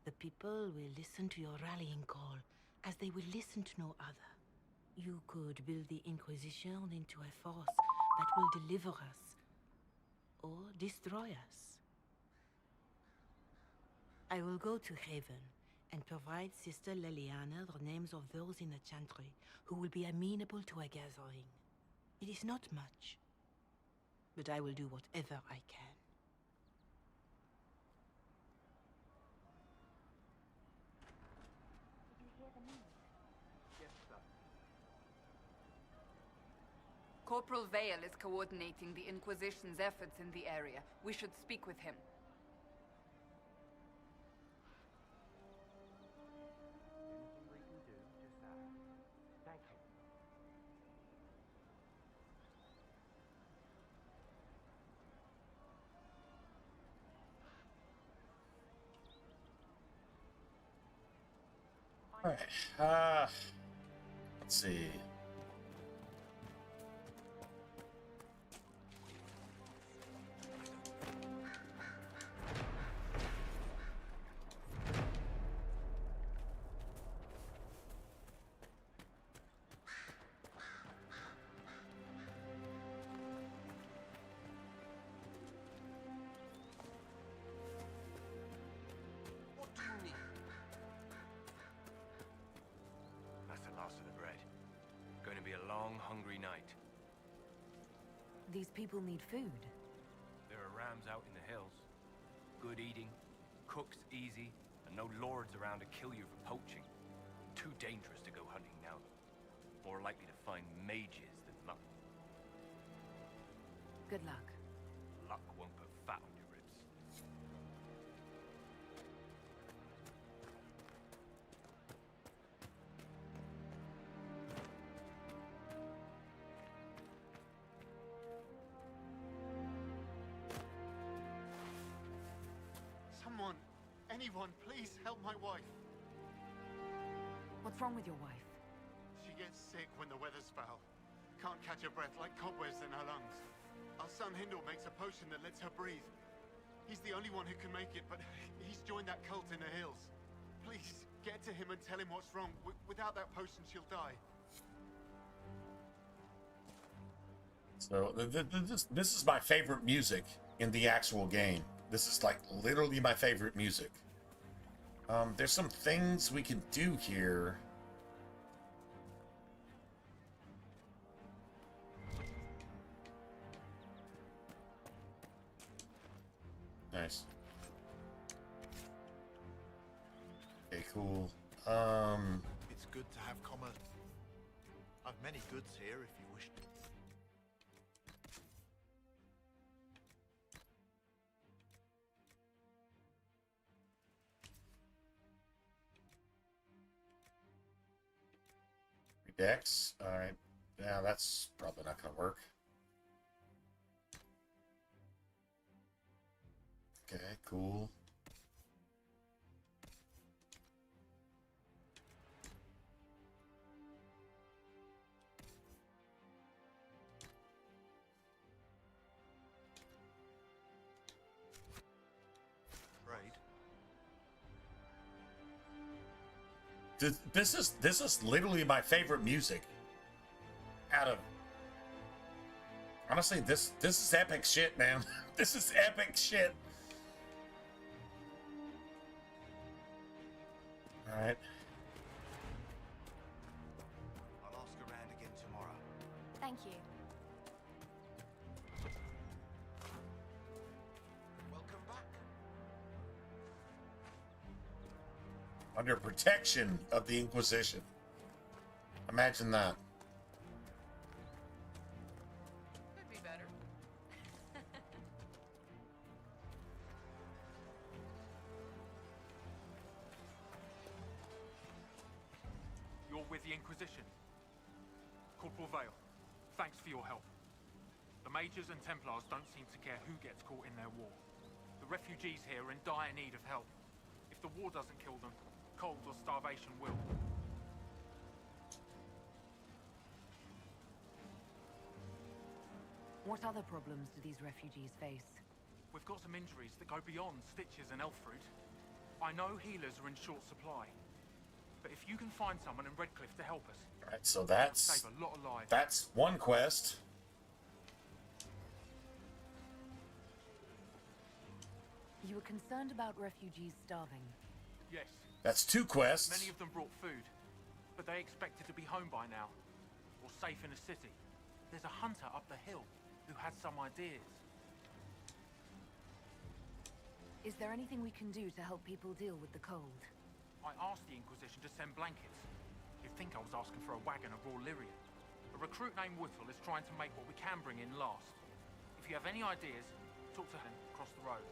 The people will listen to your rallying call as they will listen to no other. You could build the Inquisition into a force that will deliver us or destroy us. I will go to Haven and provide Sister Leliana the names of those in the Chantry who will be amenable to a gathering. It is not much, but I will do whatever I can. Corporal Vale is coordinating the Inquisition's efforts in the area. We should speak with him. Anything we can do, just ask. Thank you. All right. Let's see. What do you need? That's the last of the bread. Going to be a long, hungry night. These people need food. There are rams out in the hills. Good eating, cooks easy, and no lords around to kill you for poaching. Too dangerous to go hunting now. More likely to find mages than luck. Good luck. Luck won't put fat on your ribs. Someone, anyone, please help my wife. What's wrong with your wife? She gets sick when the weather's foul. Can't catch her breath, like cobwebs in her lungs. Our son Hindle makes a potion that lets her breathe. He's the only one who can make it, but he's joined that cult in the hills. Please, get to him and tell him what's wrong. Without that potion, she'll die. So this is my favorite music in the actual game. This is like literally my favorite music. There's some things we can do here. Nice. Okay, cool. It's good to have commerce. I've many goods here if you wish to. Dex. All right. Yeah, that's probably not gonna work. Okay, cool. This is literally my favorite music. Out of honestly, this is epic shit, man. This is epic shit. All right. I'll ask around again tomorrow. Thank you. Welcome back. Under protection of the Inquisition. Imagine that. Could be better. You're with the Inquisition. Corporal Vale, thanks for your help. The Mages and Templars don't seem to care who gets caught in their war. The refugees here are in dire need of help. If the war doesn't kill them, cold or starvation will. What other problems do these refugees face? We've got some injuries that go beyond stitches and elf fruit. I know healers are in short supply, but if you can find someone in Redcliffe to help us, All right, so save a lot of lives. that's one quest. You were concerned about refugees starving. Yes. That's two quests. Many of them brought food, but they expected to be home by now, or safe in a city. There's a hunter up the hill who has some ideas. Is there anything we can do to help people deal with the cold? I asked the Inquisition to send blankets. You'd think I was asking for a wagon of raw lyrium. A recruit named Whittle is trying to make what we can bring in last. If you have any ideas, talk to him across the road.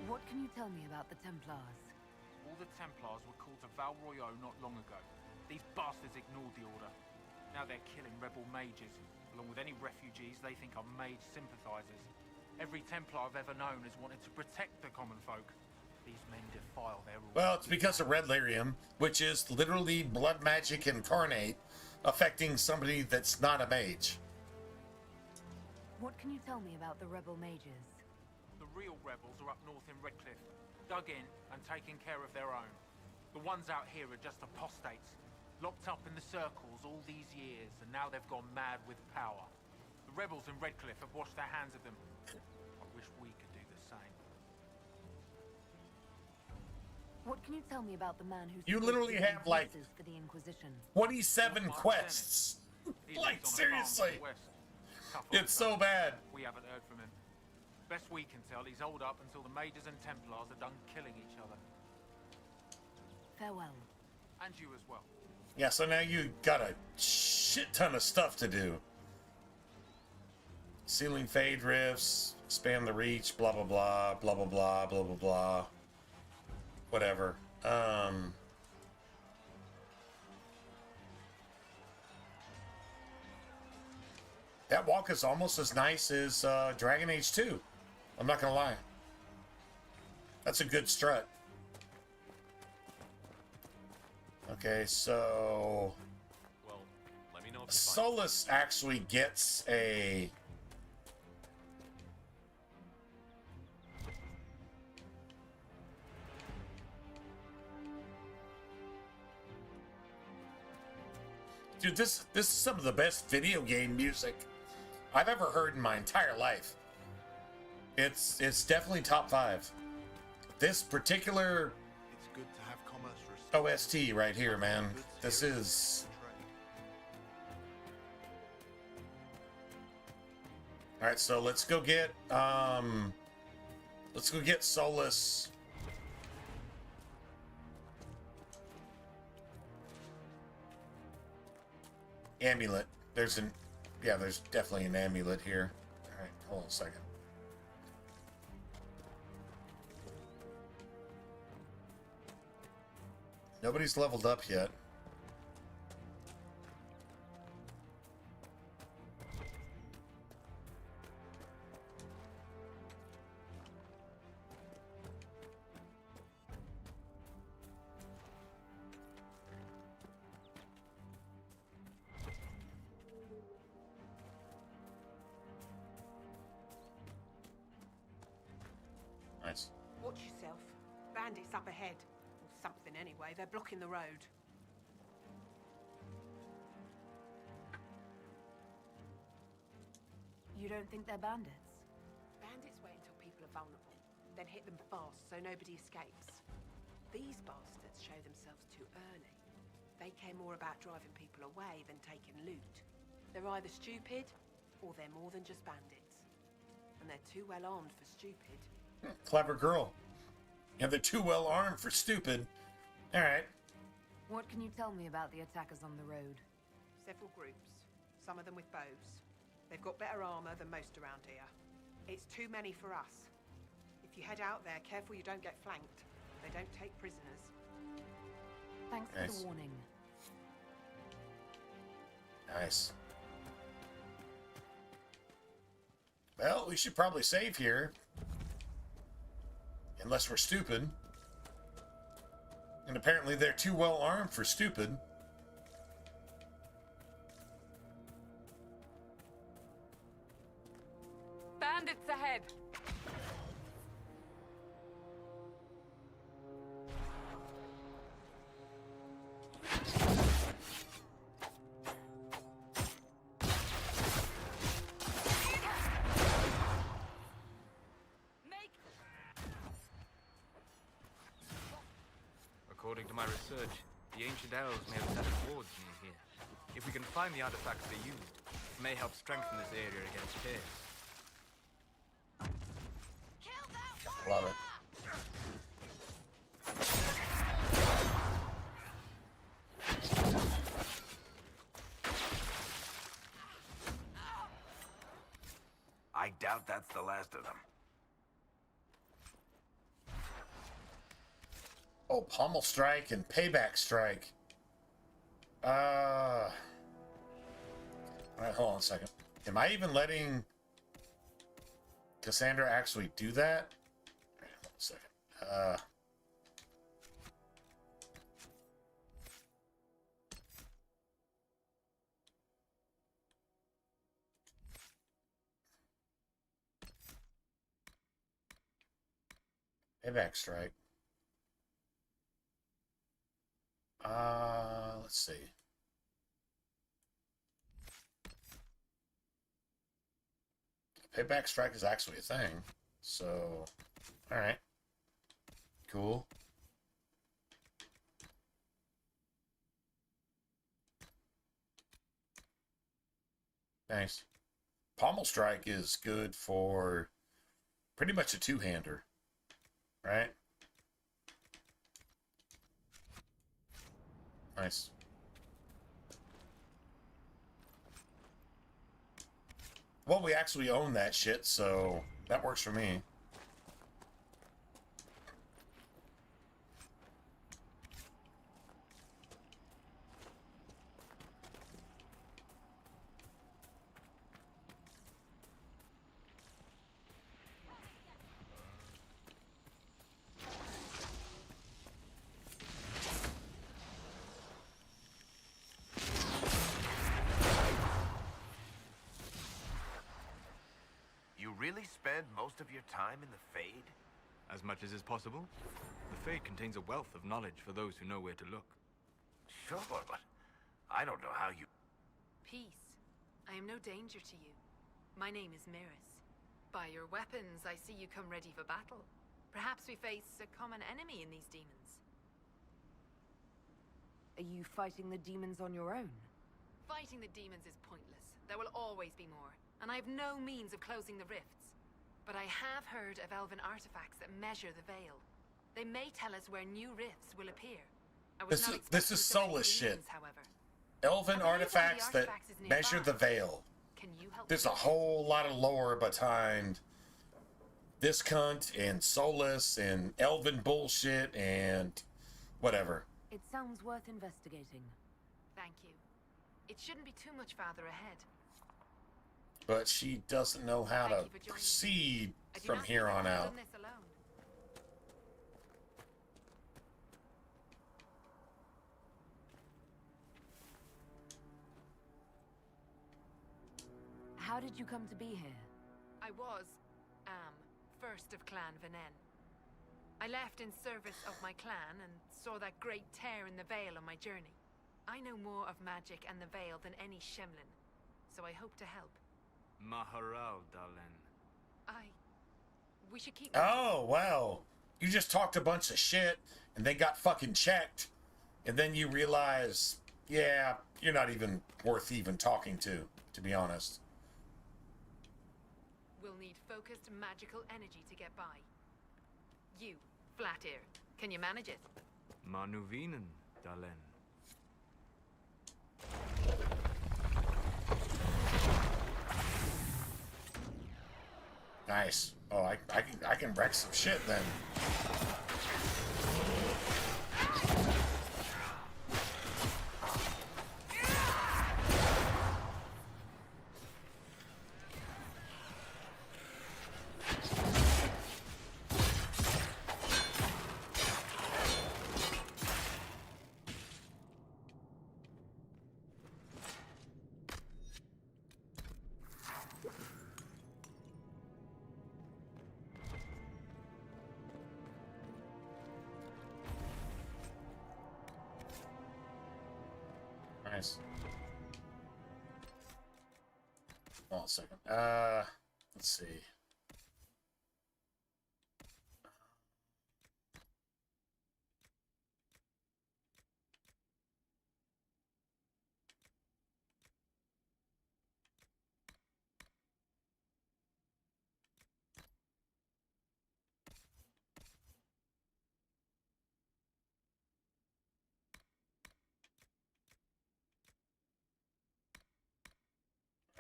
What can you tell me about the Templars? All the Templars were called to Val Royeaux not long ago. These bastards ignored the order. Now they're killing rebel mages, along with any refugees they think are mage sympathizers. Every Templar I've ever known has wanted to protect the common folk. These men defile their rules. Well, it's because of red lyrium, which is literally blood magic incarnate, affecting somebody that's not a mage. What can you tell me about the rebel mages? The real rebels are up north in Redcliffe, dug in and taking care of their own. The ones out here are just apostates, locked up in the circles all these years, and now they've gone mad with power. The rebels in Redcliffe have washed their hands of them. I wish we could do the same. What can you tell me about the man who... You literally have, like, for the Inquisition? 27 quests. Like, seriously. It's so bad. We haven't heard from him. Best we can tell, he's holed up until the mages and Templars are done killing each other. Farewell. And you as well. Yeah, so now you got a shit ton of stuff to do. Sealing fade rifts, expand the reach, blah blah blah, blah blah blah, blah blah blah. Whatever. That walk is almost as nice as Dragon Age 2. I'm not gonna lie. That's a good strut. Okay, so Well, let me know if you find Solus actually gets a Dude, this is some of the best video game music I've ever heard in my entire life. It's definitely top 5. This particular It's good to have commerce OST right here, man. This is... Alright, so let's go get Solus. Amulet. There's definitely an amulet here. Alright, hold on a second. Nobody's leveled up yet. Nice. Watch yourself. Bandits up ahead. Or something anyway. They're blocking the road. You don't think they're bandits? Bandits wait until people are vulnerable, then hit them fast so nobody escapes. These bastards show themselves too early. They care more about driving people away than taking loot. They're either stupid, or they're more than just bandits. And they're too well armed for stupid. Clever girl. And they're too well armed for stupid. Alright. What can you tell me about the attackers on the road? Several groups, some of them with bows. They've got better armor than most around here. It's too many for us. If you head out there, careful you don't get flanked. They don't take prisoners. Thanks for Nice. the warning. Nice. Well, we should probably save here. Unless we're stupid. And apparently they're too well armed for stupid. Bandits ahead! According to my research, The ancient elves may have set up wards near here. If we can find the artifacts they used, it may help strengthen this area against tears. Love it. I doubt that's the last of them. Oh, Pommel Strike and Payback Strike. Alright, hold on a second. Am I even letting Cassandra actually do that? Alright, hold on a second. Payback Strike. Let's see. Payback Strike is actually a thing. So, alright. Cool. Nice. Pommel Strike is good for pretty much a two-hander. Right? Nice. Well, we actually own that shit, so that works for me. Really spend most of your time in the Fade? As much as is possible. The Fade contains a wealth of knowledge for those who know where to look. Sure, but I don't know how you... Peace. I am no danger to you. My name is Miris. By your weapons, I see you come ready for battle. Perhaps we face a common enemy in these demons. Are you fighting the demons on your own? Fighting the demons is pointless. There will always be more, and I have no means of closing the rifts. But I have heard of elven artifacts that measure the veil. They may tell us where new rifts will appear. This is soulless shit. Elven artifacts that measure the veil. There's a whole lot of lore behind this cunt and soulless and elven bullshit and whatever. It sounds worth investigating. Thank you. It shouldn't be too much farther ahead. But she doesn't know how to proceed from here on out. How did you come to be here? I was, first of Clan Venen. I left in service of my clan and saw that great tear in the Veil on my journey. I know more of magic and the Veil than any Shemlin, so I hope to help. Maharal, Dalen. We should keep... Oh, wow. You just talked a bunch of shit, and they got fucking checked, and then you realize, yeah, you're not even worth even talking to be honest. We'll need focused magical energy to get by. You, Flatear, can you manage it? Manuvinen, Dalen. Nice. Oh, I can wreck some shit then. Nice. Hold on a second. Let's see.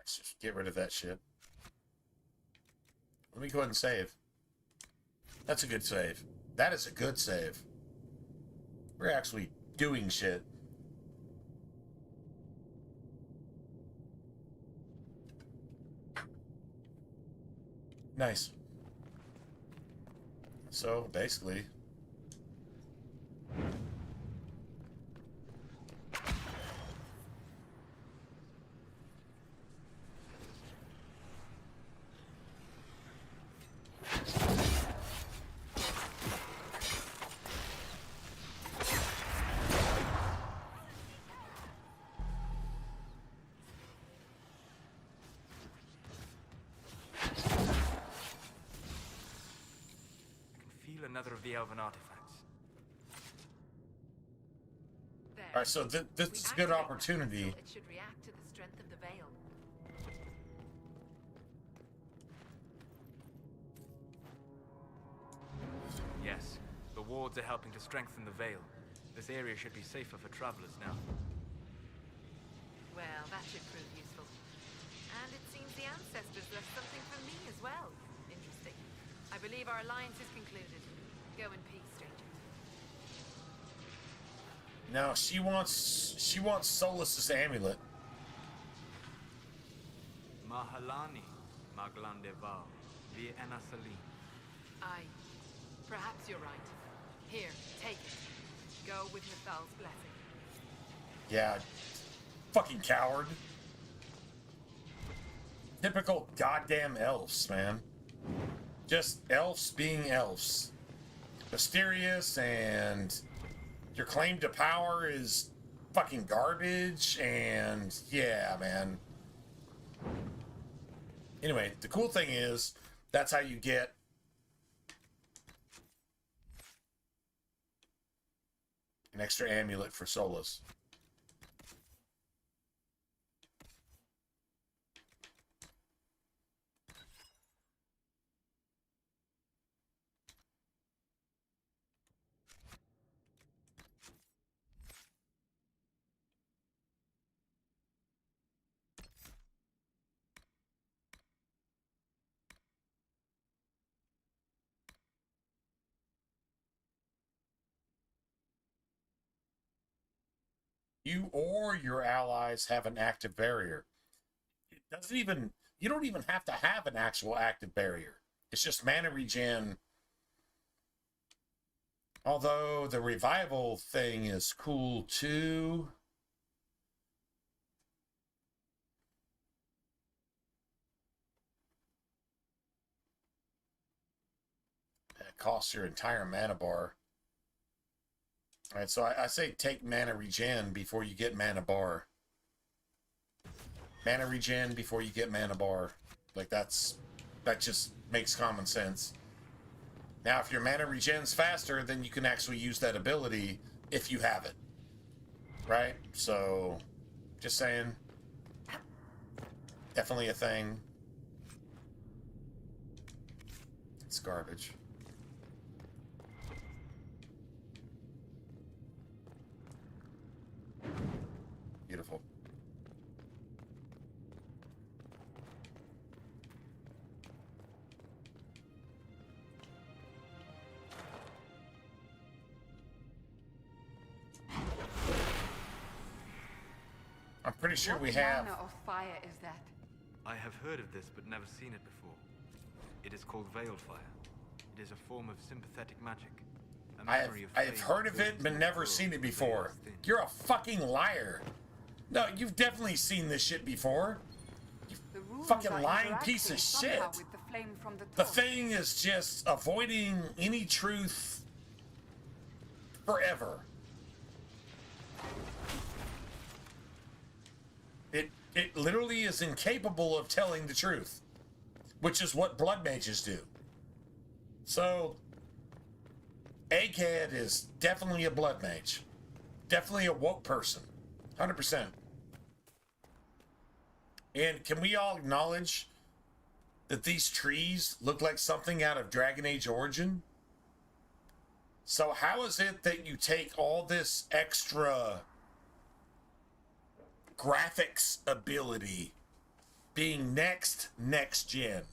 Let's just get rid of that shit. Let me go ahead and save. That's a good save. That is a good save. We're actually doing shit. Nice. So, basically... Another of the elven artifacts. Alright, so this is a good opportunity. It should react to the strength of the veil. Yes, the wards are helping to strengthen the veil. This area should be safer for travelers now. Well, that should prove useful. And it seems the ancestors left something for me as well. Interesting. I believe our alliance is concluded. Go in peace, stranger. Now she wants Solus's amulet. Mahalani, Maglandeval, Via Enasalim. Perhaps you're right. Here, take it. Go with Nathal's blessing. Yeah. Fucking coward. Typical goddamn elves, man. Just elves being elves. Mysterious, and your claim to power is fucking garbage, and yeah, man. Anyway, the cool thing is, that's how you get an extra amulet for Solus. You or your allies have an active barrier. It doesn't even, you don't even have to have an actual active barrier. It's just mana regen. Although the revival thing is cool too. It costs your entire mana bar. Alright, so I say take mana regen before you get mana bar. Mana regen before you get mana bar. Like that just makes common sense. Now if your mana regen's faster, then you can actually use that ability if you have it. Right? So, just saying. Definitely a thing. It's garbage. Beautiful. I'm pretty sure we have. What manner of fire is that? I have heard of this, but never seen it before. It is called veiled fire. It is a form of sympathetic magic. I've heard of it, but never seen it before. You're a fucking liar. No, you've definitely seen this shit before. You fucking lying piece of shit. The thing is just avoiding any truth forever. It literally is incapable of telling the truth, which is what blood mages do. So, Egghead is definitely a blood mage. Definitely a woke person. 100%. And can we all acknowledge that these trees look like something out of Dragon Age Origin? So how is it that you take all this extra graphics ability being next gen.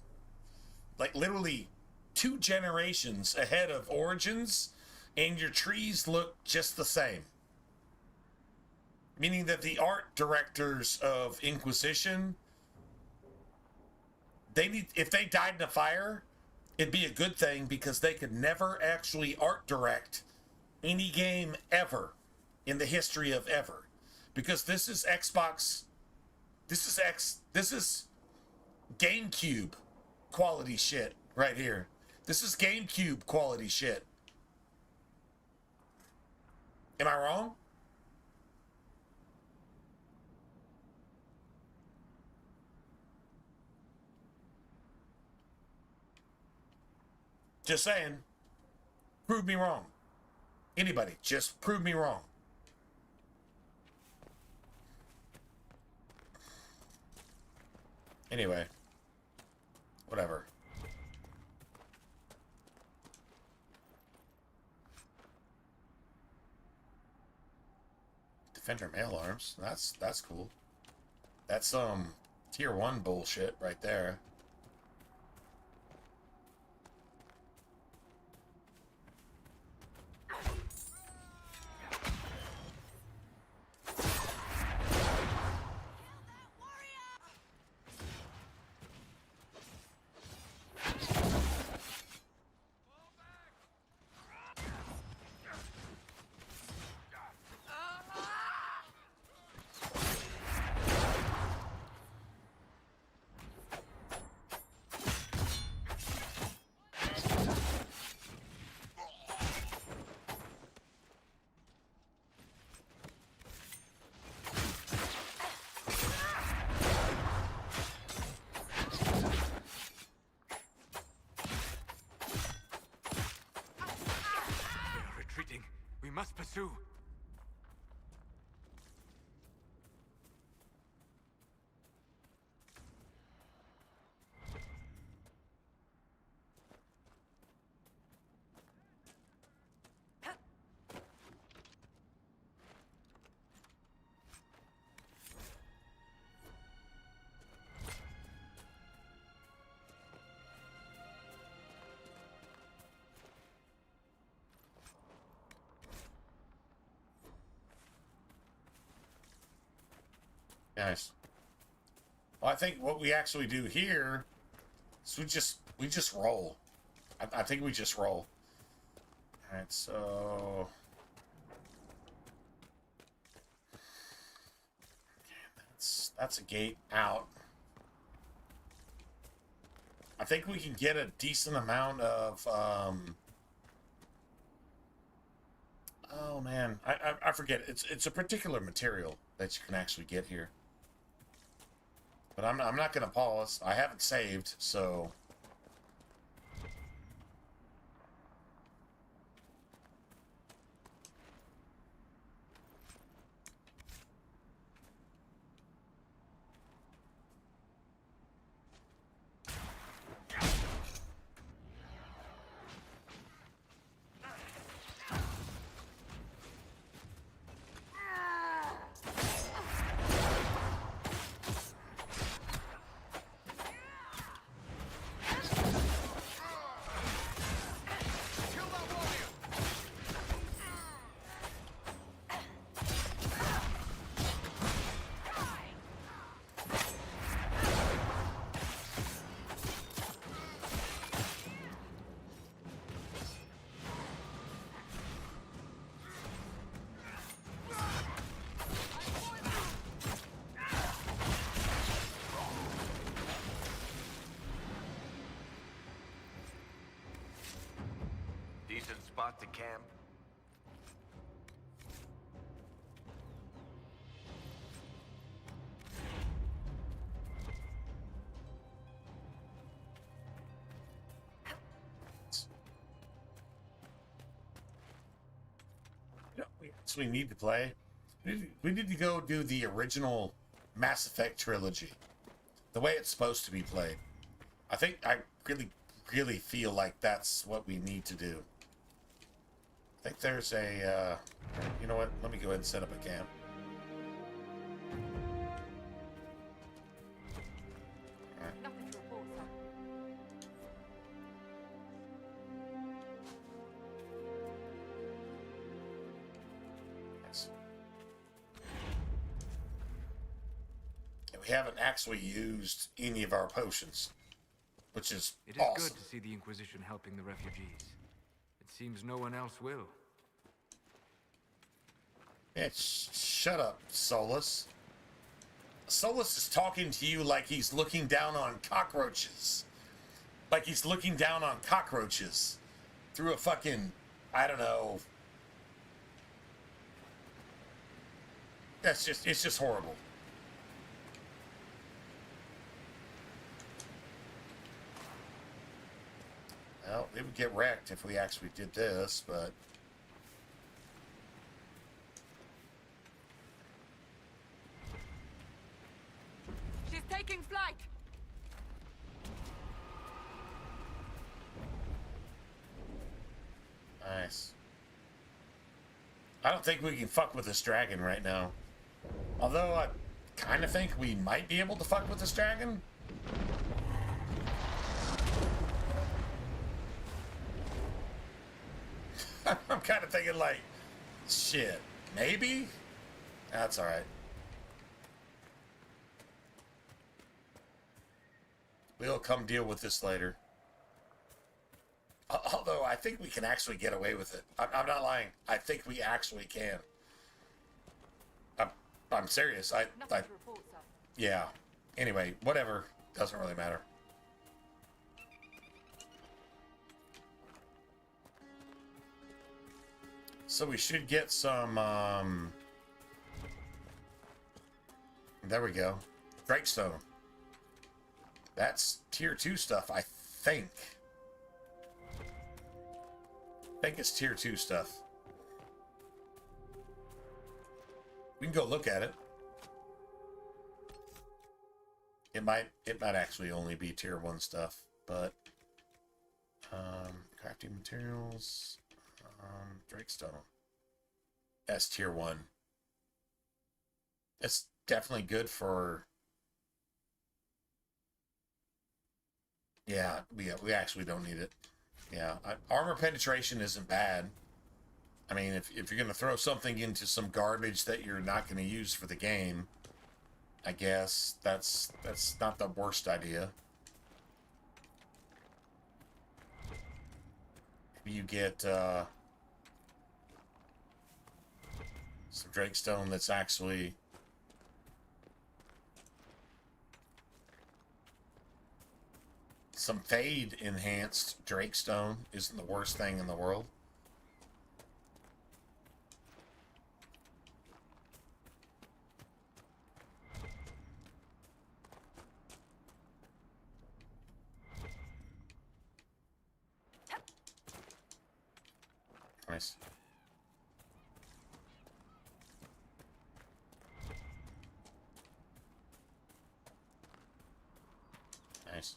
Like literally 2 generations ahead of Origins, and your trees look just the same. Meaning that the art directors of Inquisition, if they died in a fire, it'd be a good thing because they could never actually art direct any game ever in the history of ever. Because this is Xbox, this is GameCube quality shit right here. This is GameCube quality shit. Am I wrong? Just saying. Prove me wrong. Anybody, just prove me wrong. Anyway. Whatever. Defender mail arms. That's cool. That's tier 1 bullshit right there. Must pursue. Nice. Well, I think what we actually do here is we just roll. I think we just roll. All right, so that's a gate out. I think we can get a decent amount of oh man, I forget. It's a particular material that you can actually get here. But I'm not gonna pause. I haven't saved, so Decent spot to camp. we need to play. We need to go do the original Mass Effect trilogy, the way it's supposed to be played. I really feel like that's what we need to do. I think there's a, you know what? Let me go ahead and set up a camp. we haven't actually used any of our potions, which is It is awesome. good to see the Inquisition helping the refugees. It seems no one else will. Yeah, shut up, Solus. Solus is talking to you like he's looking down on cockroaches. Like he's looking down on cockroaches through a fucking, I don't know. It's just horrible. Well, it would get wrecked if we actually did this, but... She's taking flight! Nice. I don't think we can fuck with this dragon right now. Although I kind of think we might be able to fuck with this dragon. I'm kind of thinking like, shit, maybe? That's alright. We'll come deal with this later. Although I think we can actually get away with it. I'm not lying. I think we actually can. I'm serious. Yeah. Anyway, whatever. Doesn't really matter. So we should get some, there we go. Drakestone. That's tier 2 stuff, I think. I think it's tier 2 stuff. We can go look at it. It might actually only be tier 1 stuff, but crafting materials, Drakestone. That's tier 1. It's definitely good for... Yeah, we actually don't need it. Yeah, armor penetration isn't bad. I mean, if you're going to throw something into some garbage that you're not going to use for the game, I guess that's not the worst idea. Maybe you get some Drakestone that's actually... Some Fade enhanced Drakestone isn't the worst thing in the world. Nice. Nice.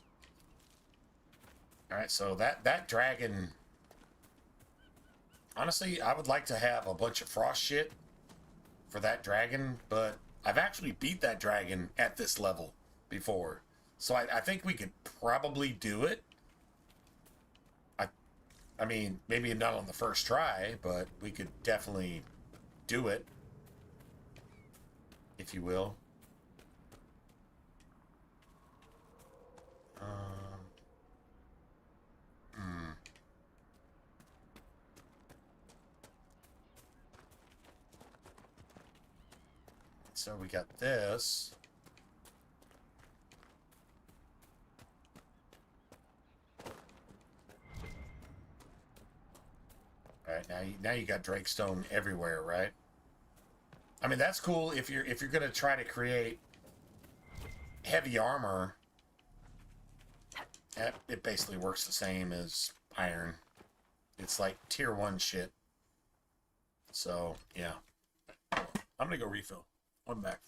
All right, so that dragon... Honestly, I would like to have a bunch of frost shit for that dragon, but I've actually beat that dragon at this level before. So I think we could probably do it. I mean, maybe not on the first try, but we could definitely do it, if you will. So we got this. All right, now you got Drakestone everywhere, right? I mean, that's cool if you're gonna try to create heavy armor. It basically works the same as iron. It's like tier 1 shit. So yeah, I'm gonna go refill. I'm back.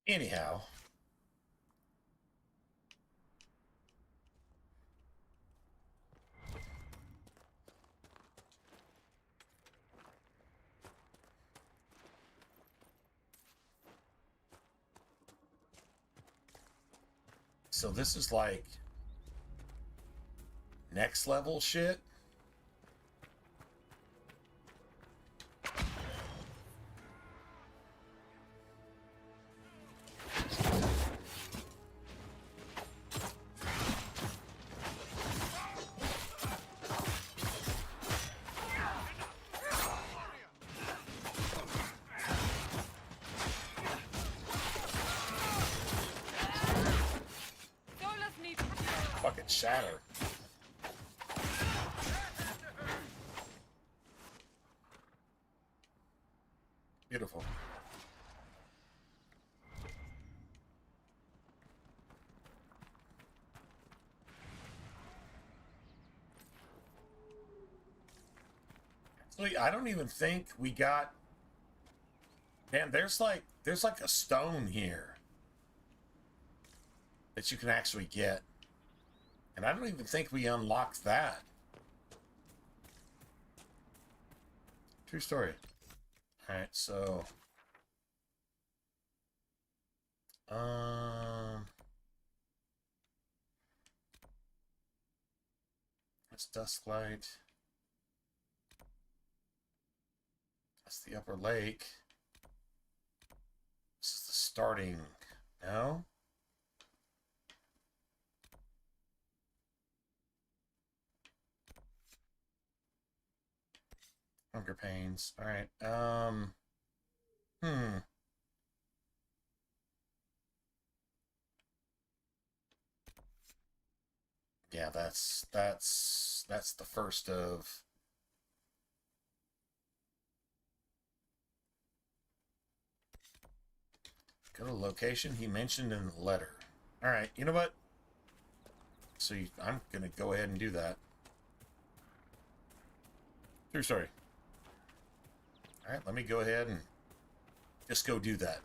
Anyhow. So this is like next level shit. Fucking shatter. Beautiful. Actually, I don't even think we got. Man, there's like a stone here that you can actually get. And I don't even think we unlocked that. True story. Alright, so that's Dusklight. That's the upper lake. This is the starting. No? Hunger Pains. Alright. Yeah, that's the first of. Go to the location he mentioned in the letter. Alright, you know what? So I'm gonna go ahead and do that. True story. Alright, let me go ahead and just go do that.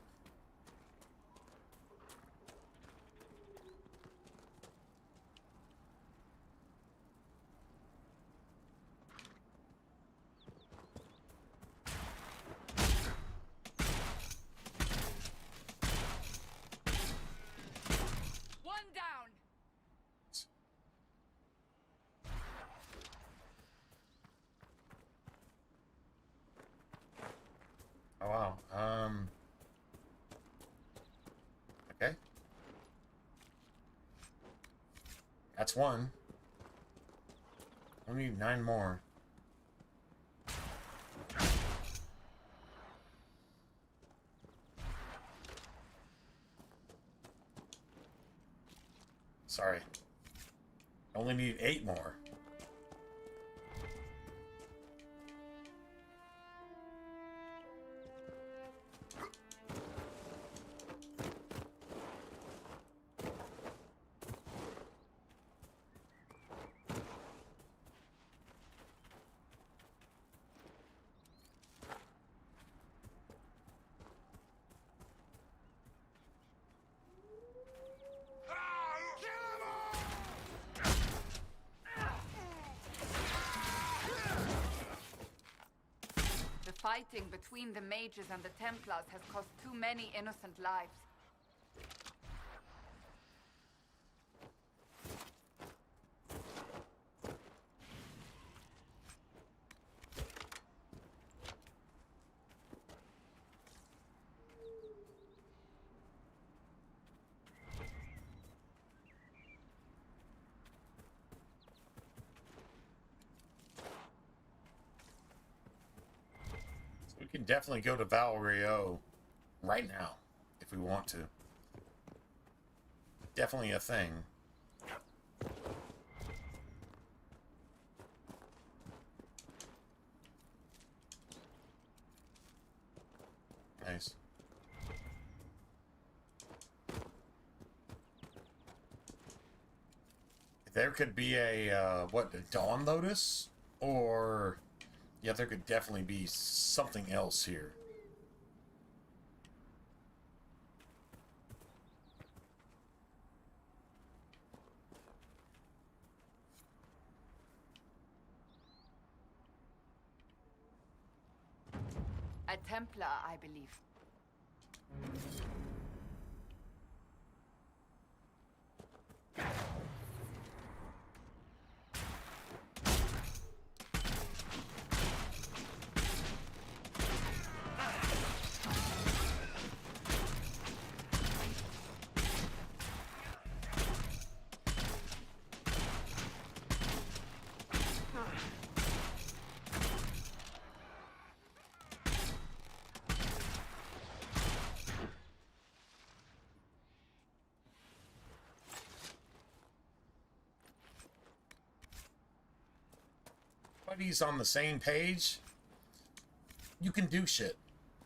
One down. Oh wow. Okay. That's one. I need 9 more. Sorry. Only need 8 more. The fighting between the mages and the Templars has cost too many innocent lives. We can definitely go to Valerio right now if we want to. Definitely a thing. Nice. There could be a, what, a Dawn Lotus? Or, yeah, there could definitely be something else here. Templar, I believe. Everybody's on the same page. You can do shit.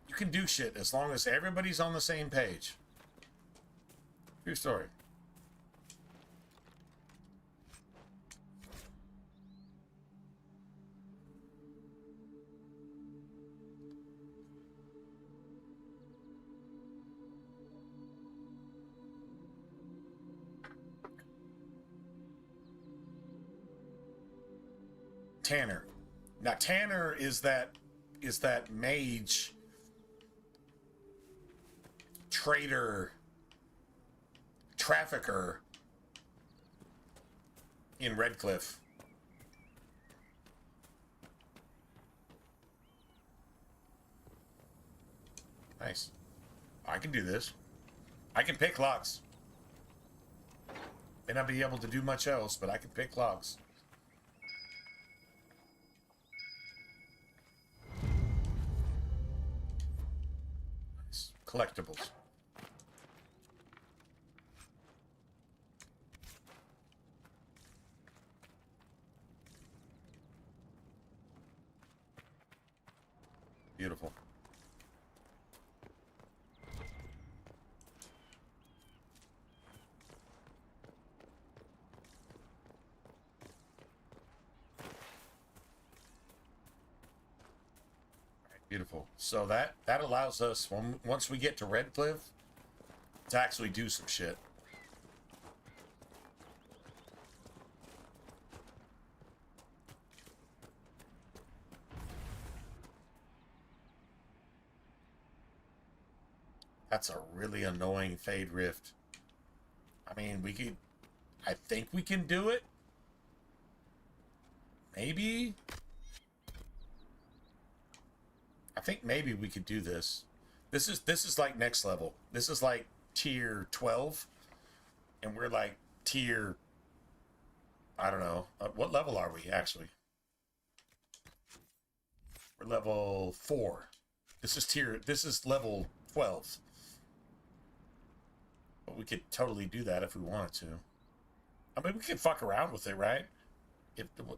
You can do shit as long as everybody's on the same page. True story. Tanner. Now Tanner is that mage trader trafficker in Redcliffe. Nice. I can do this. I can pick locks. May not be able to do much else, but I can pick locks. Collectibles. Beautiful. Beautiful. So that allows us, once we get to Redcliffe, to actually do some shit. That's a really annoying Fade Rift. I mean, I think we can do it. Maybe. I think maybe we could do this. This is like next level. This is like tier 12, and we're like tier, I don't know. What level are we actually? We're level 4. This is level 12. But we could totally do that if we wanted to. I mean, we could fuck around with it, right?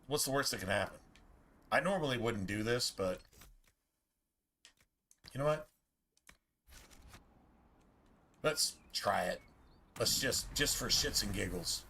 What's the worst that can happen? I normally wouldn't do this, but you know what? Let's try it. Let's just for shits and giggles.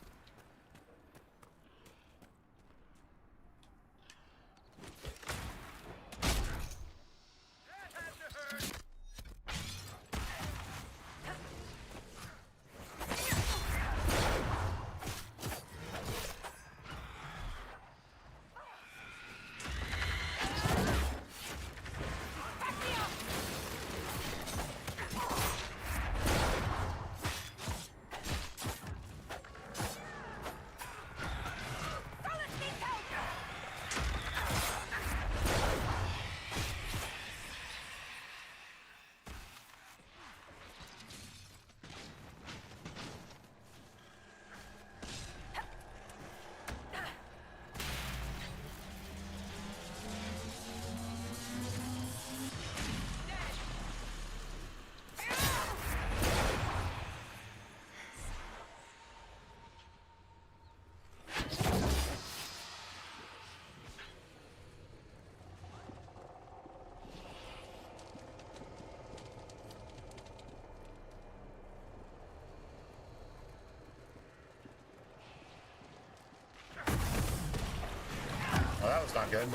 Well, that was not good.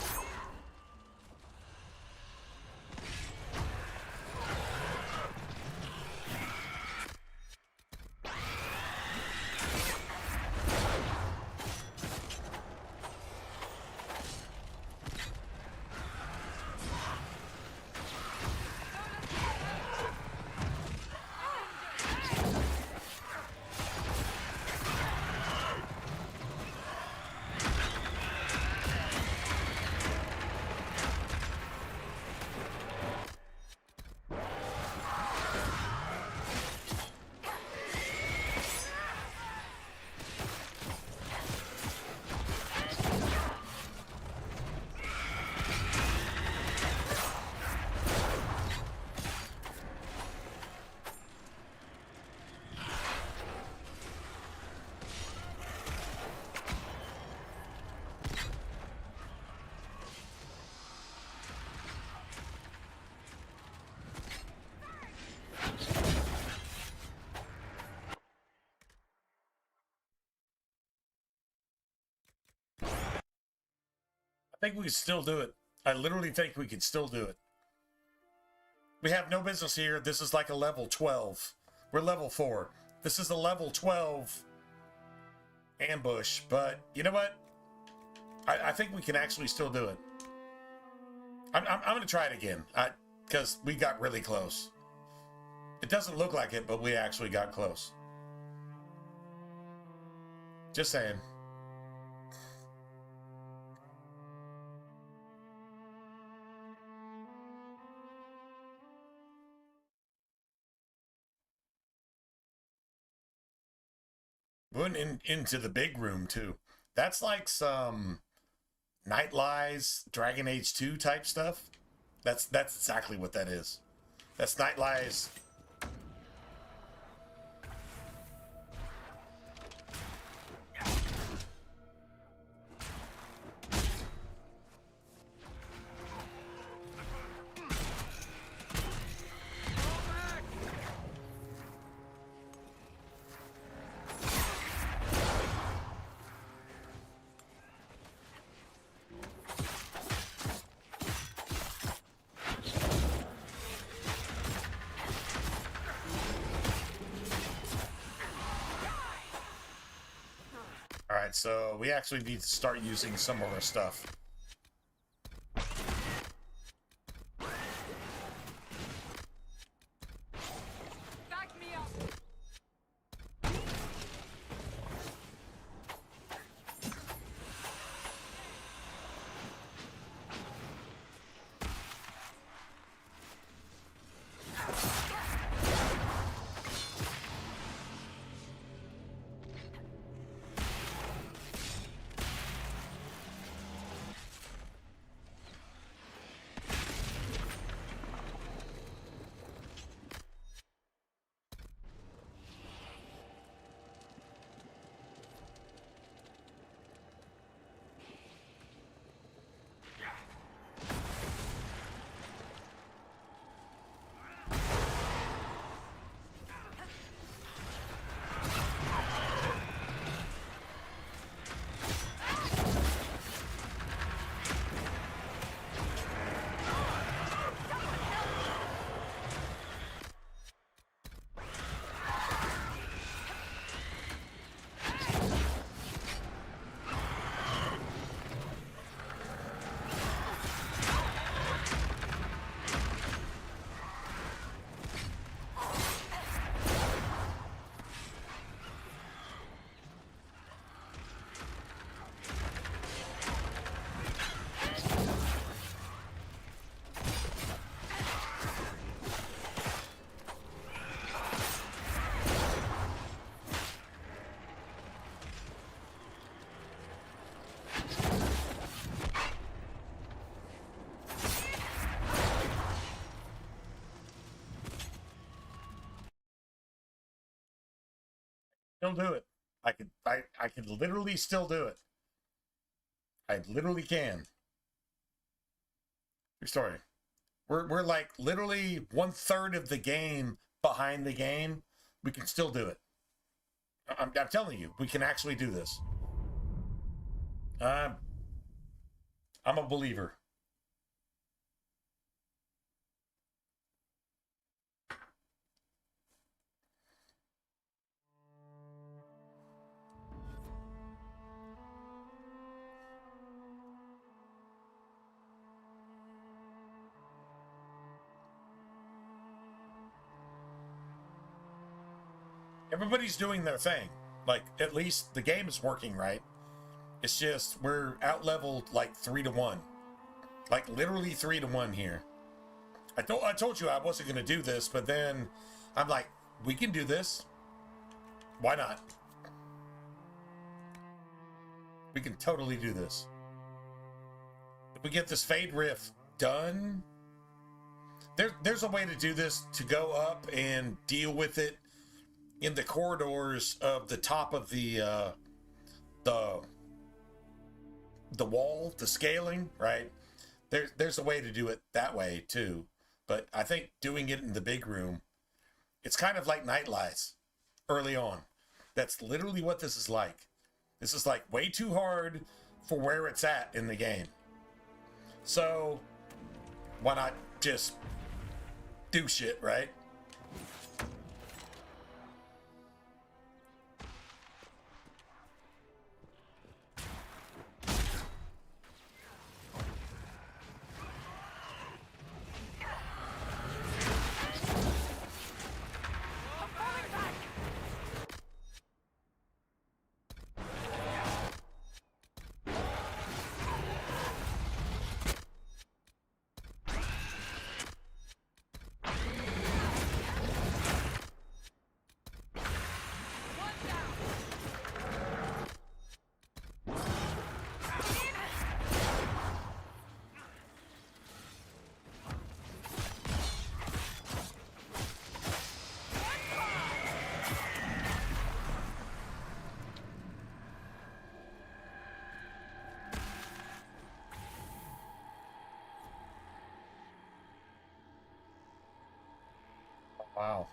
I think we can still do it. I literally think we can still do it. We have no business here. This is like a level 12. We're level 4. This is a level 12 ambush, but you know what? I think we can actually still do it. I'm going to try it again, because we got really close. It doesn't look like it, but we actually got close. Just saying. Went into the big room too. That's like some Night Lies, Dragon Age 2 type stuff. That's exactly what that is. That's Night Lies. Alright, so we actually need to start using some of our stuff. Back me up. Still do it. I could literally still do it. I literally can. True story. We're like literally 1/3 of the game behind the game. We can still do it. I'm telling you, we can actually do this. I'm a believer. Everybody's doing their thing. Like, at least the game is working right. It's just we're out leveled like 3-1. Like literally 3-1 here. I told you I wasn't gonna do this, but then I'm like, we can do this. Why not? We can totally do this. If we get this Fade Rift done, there's a way to do this, to go up and deal with it in the corridors of the top of the wall, the scaling, right? There's a way to do it that way too. But I think doing it in the big room, it's kind of like Night Lies early on. That's literally what this is like. This is like way too hard for where it's at in the game. So why not just do shit, right? Wow.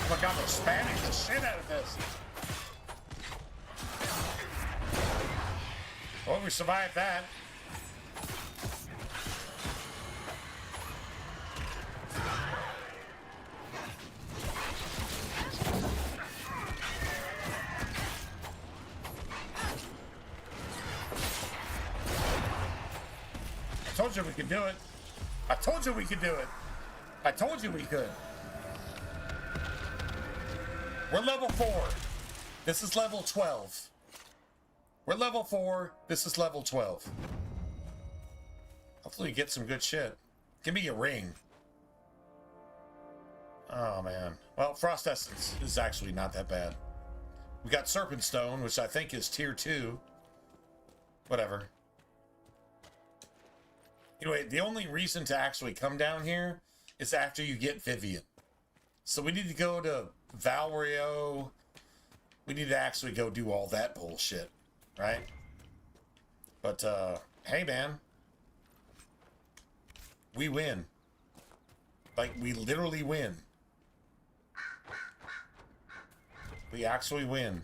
Oh my god, we're spamming the shit out of this. Well, we survived that. I told you we could do it. I told you we could do it. I told you we could. We're level 4. This is level 12. We're level 4. This is level 12. Hopefully we get some good shit. Give me a ring. Oh, man. Well, Frost Essence is actually not that bad. We got Serpent Stone, which I think is tier 2. Whatever. Anyway, the only reason to actually come down here is after you get Vivian. So we need to go to Valrio. We need to actually go do all that bullshit, right? But, hey, man. We win. Like, we literally win. We actually win.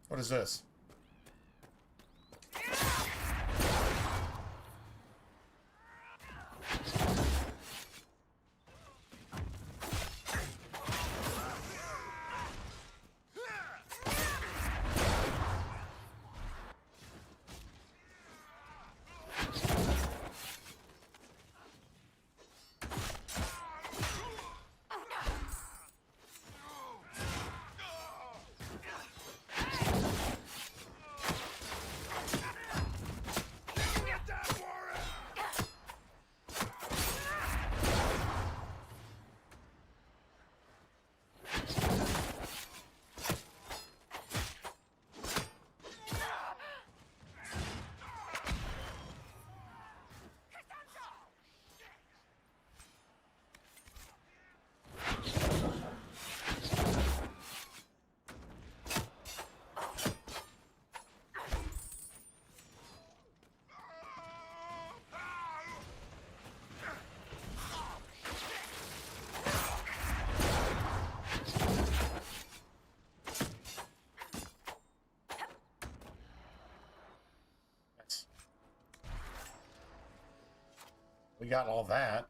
What is this? We got all that.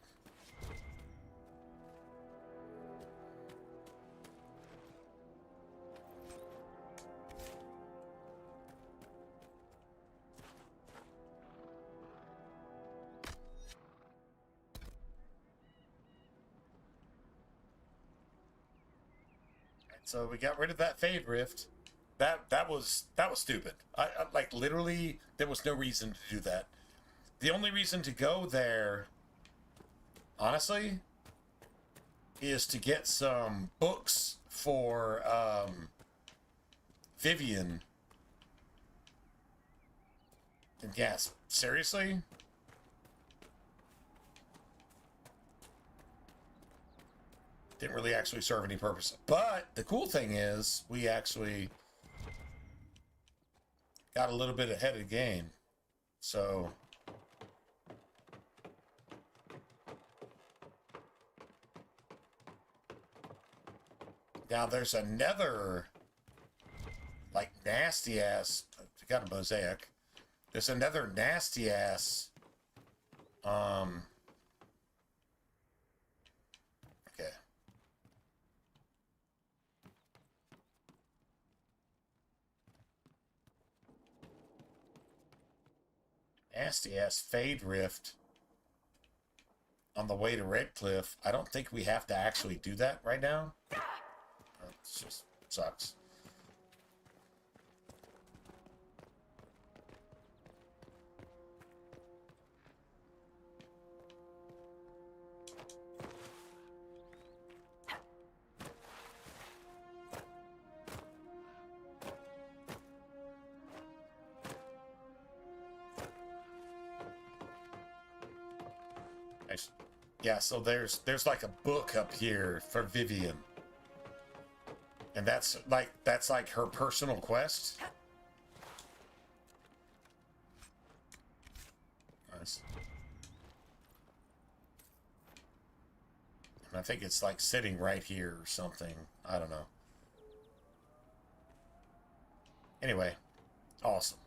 So we got rid of that Fade Rift. That was stupid. I like literally there was no reason to do that. The only reason to go there, honestly, is to get some books for Vivian. And yes, seriously? Didn't really actually serve any purpose. But the cool thing is, we actually got a little bit ahead of the game. So now there's another like nasty ass. Got a mosaic. There's another nasty ass. Okay. Nasty ass Fade Rift on the way to Redcliffe. I don't think we have to actually do that right now. It just sucks. Yeah, so there's like a book up here for Vivian. And that's like her personal quest. Nice. And I think it's like sitting right here or something. I don't know. Anyway, awesome.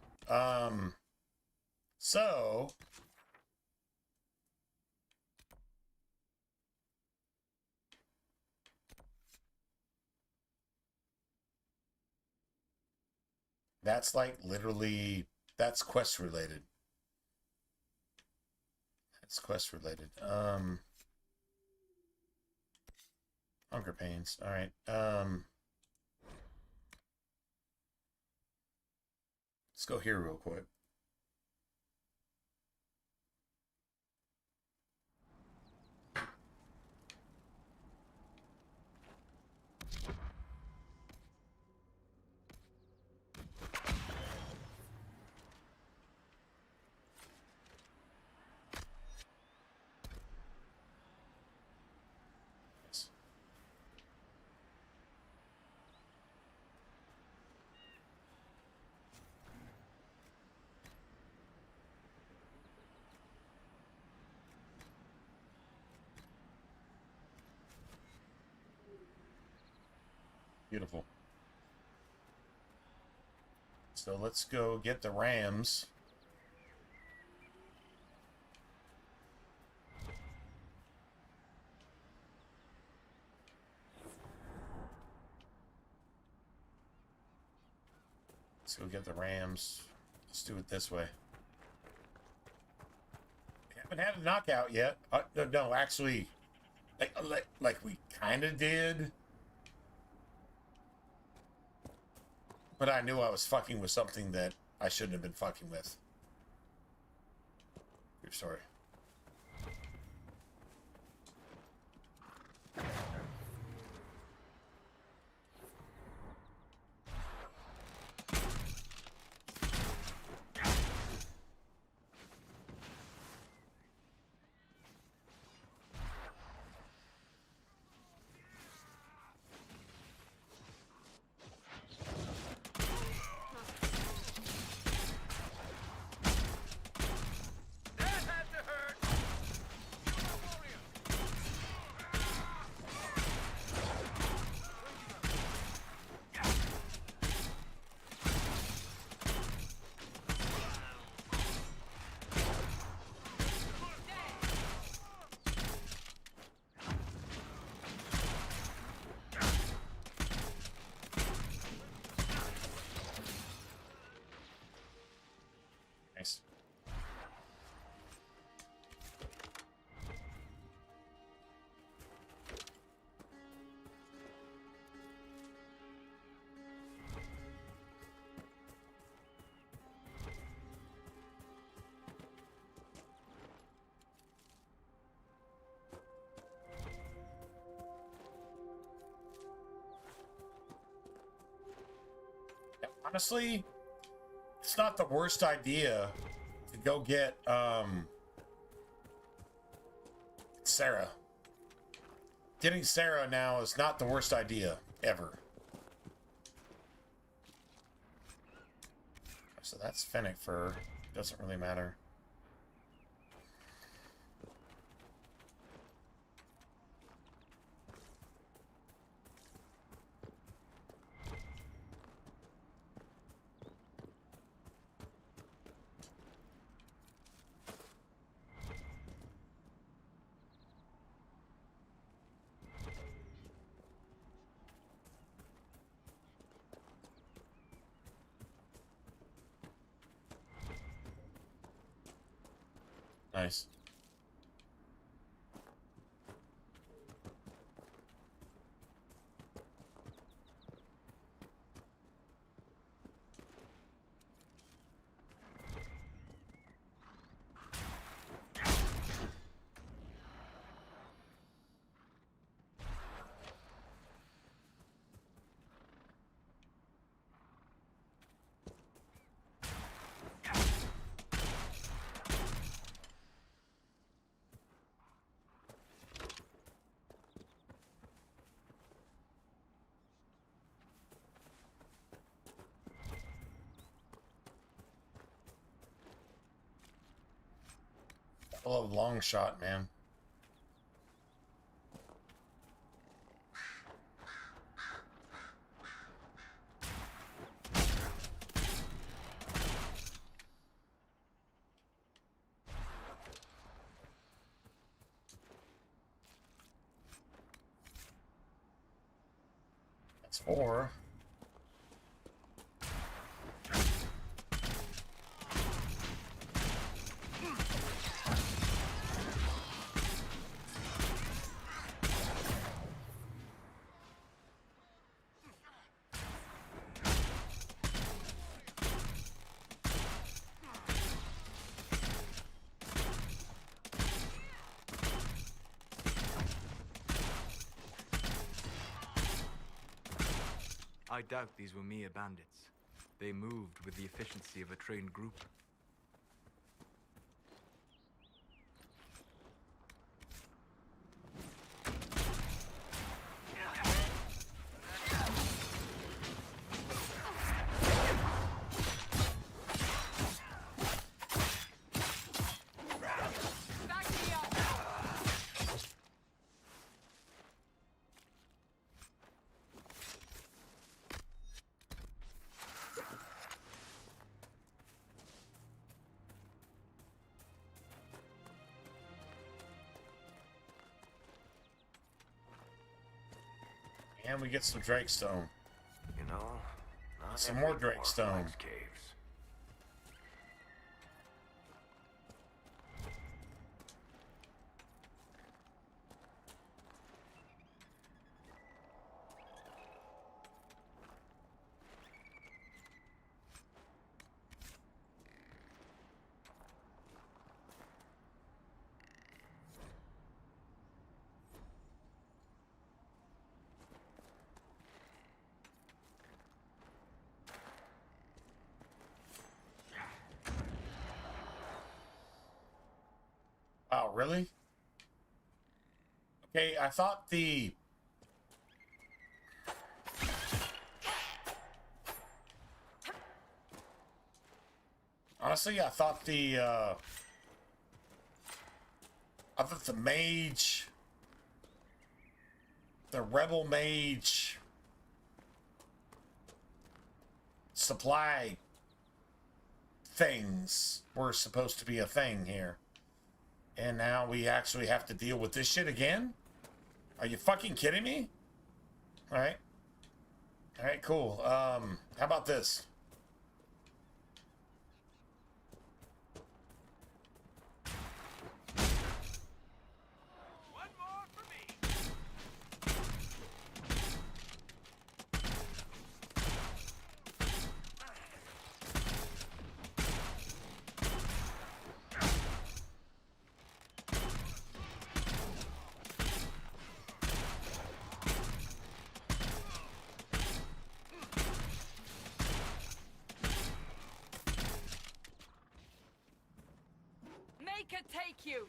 So that's like literally, that's quest related. That's quest related. Hunger pains. All right. Let's go here real quick. Beautiful. So let's go get the Rams. Let's go get the Rams. Let's do it this way. We haven't had a knockout yet. No, actually, like we kind of did. But I knew I was fucking with something that I shouldn't have been fucking with. True story. honestly, it's not the worst idea to go get Sarah. Getting Sarah now is not the worst idea ever. So that's Fennec fur. Doesn't really matter. Nice. I love long shot, man. That's 4. I doubt these were mere bandits. They moved with the efficiency of a trained group. And we get some Drakestone. You know, some more Drakestone. Caves. Wow, really? Okay, I thought the... Honestly, I thought the mage... The rebel mage... supply things were supposed to be a thing here. And now we actually have to deal with this shit again? Are you fucking kidding me? Alright. Alright, cool. How about this? take you!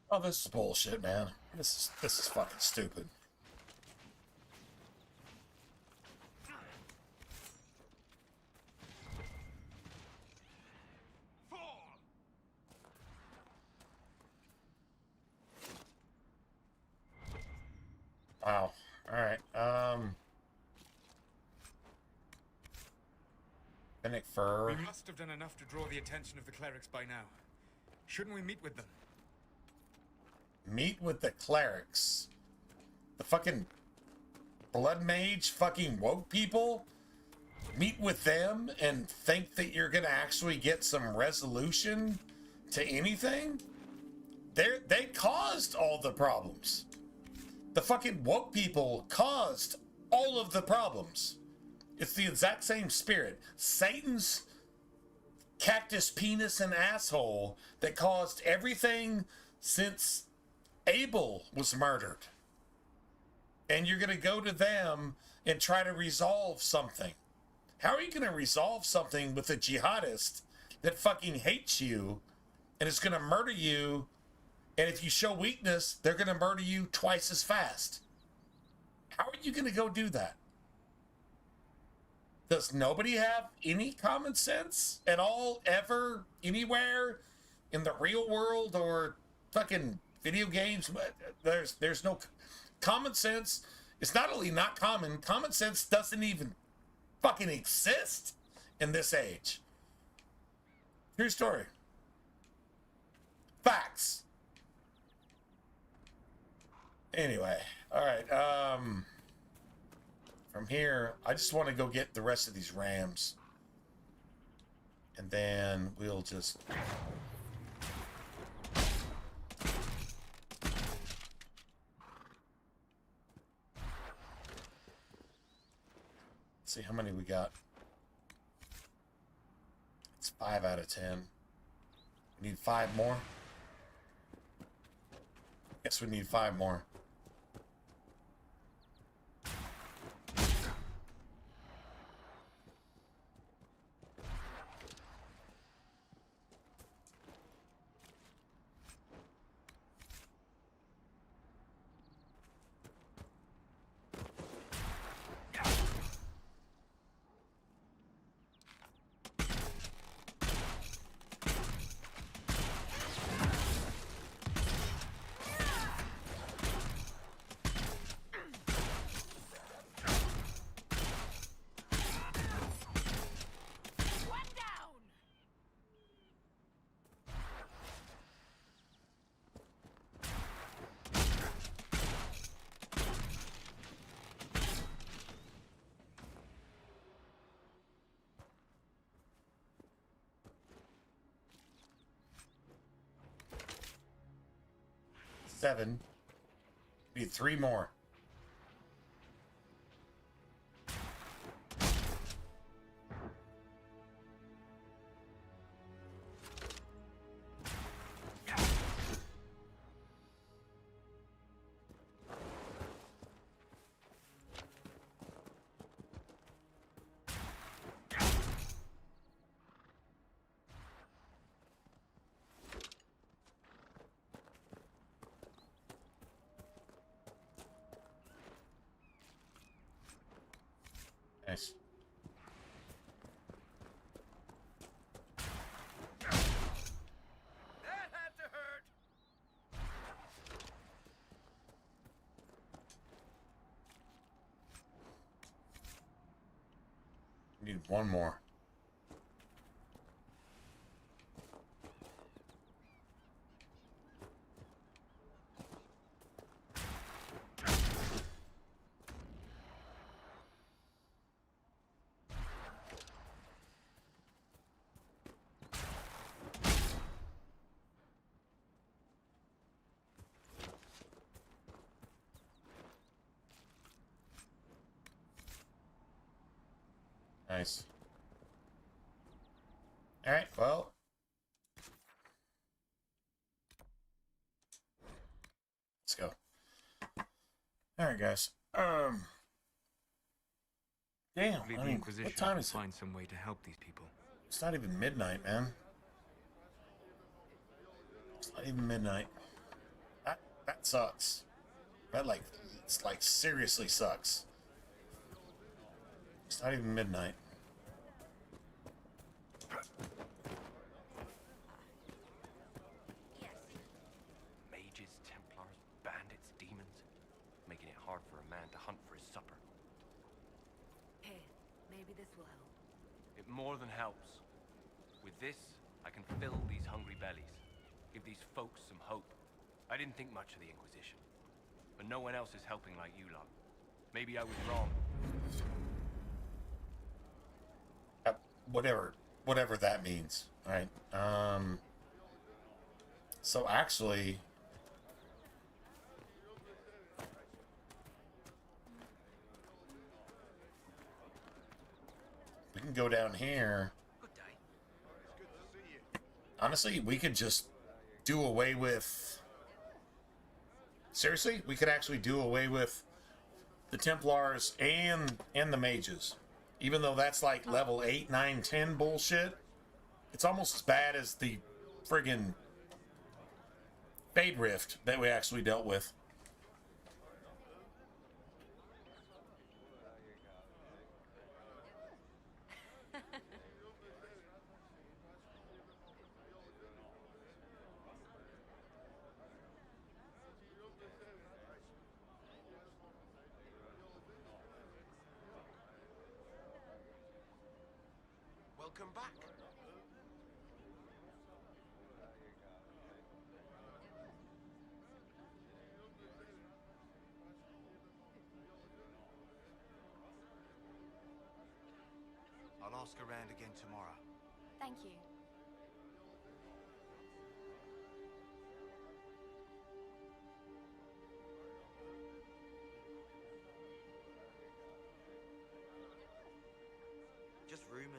Oh, this is bullshit, man. This is fucking stupid. Wow. All right. Fennec fur. We must have done enough to draw the attention of the clerics by now. Shouldn't we meet with them? Meet with the clerics. The fucking blood mage fucking woke people? Meet with them and think that you're gonna actually get some resolution to anything? They caused all the problems. The fucking woke people caused all of the problems. It's the exact same spirit. Satan's cactus penis and asshole that caused everything since Abel was murdered. And you're going to go to them and try to resolve something. How are you going to resolve something with a jihadist that fucking hates you and is going to murder you? And if you show weakness, they're going to murder you twice as fast. How are you going to go do that? Does nobody have any common sense at all, ever, anywhere, in the real world or fucking video games? There's no common sense. It's not only not common sense doesn't even fucking exist in this age. True story. Facts. Anyway, all right. From here, I just want to go get the rest of these rams. And then we'll just... see how many we got. It's 5 out of 10. We need 5 more. Guess we need 5 more. Seven. Need 3 more. Nice. That had to hurt. Need 1 more. Nice. Alright, well. Let's go. Alright, guys. Damn, Hopefully I the mean, Inquisition what time can is it? find some way to help these people. It's not even midnight, man. It's not even midnight. That sucks. That, like, it's like seriously sucks. It's not even midnight. Mages, Templars, bandits, demons, making it hard for a man to hunt for his supper. Here, maybe this will help. It more than helps. With this, I can fill these hungry bellies, give these folks some hope. I didn't think much of the Inquisition, but no one else is helping like you lot. Maybe I was wrong. Whatever that means. All right. So actually, we can go down here. Honestly, we could just do away with... Seriously, we could actually do away with the Templars and the mages. Even though that's like level 8, 9, 10 bullshit. It's almost as bad as the friggin' Fade Rift that we actually dealt with. Welcome back. I'll ask around again tomorrow. Thank you. Just rumors.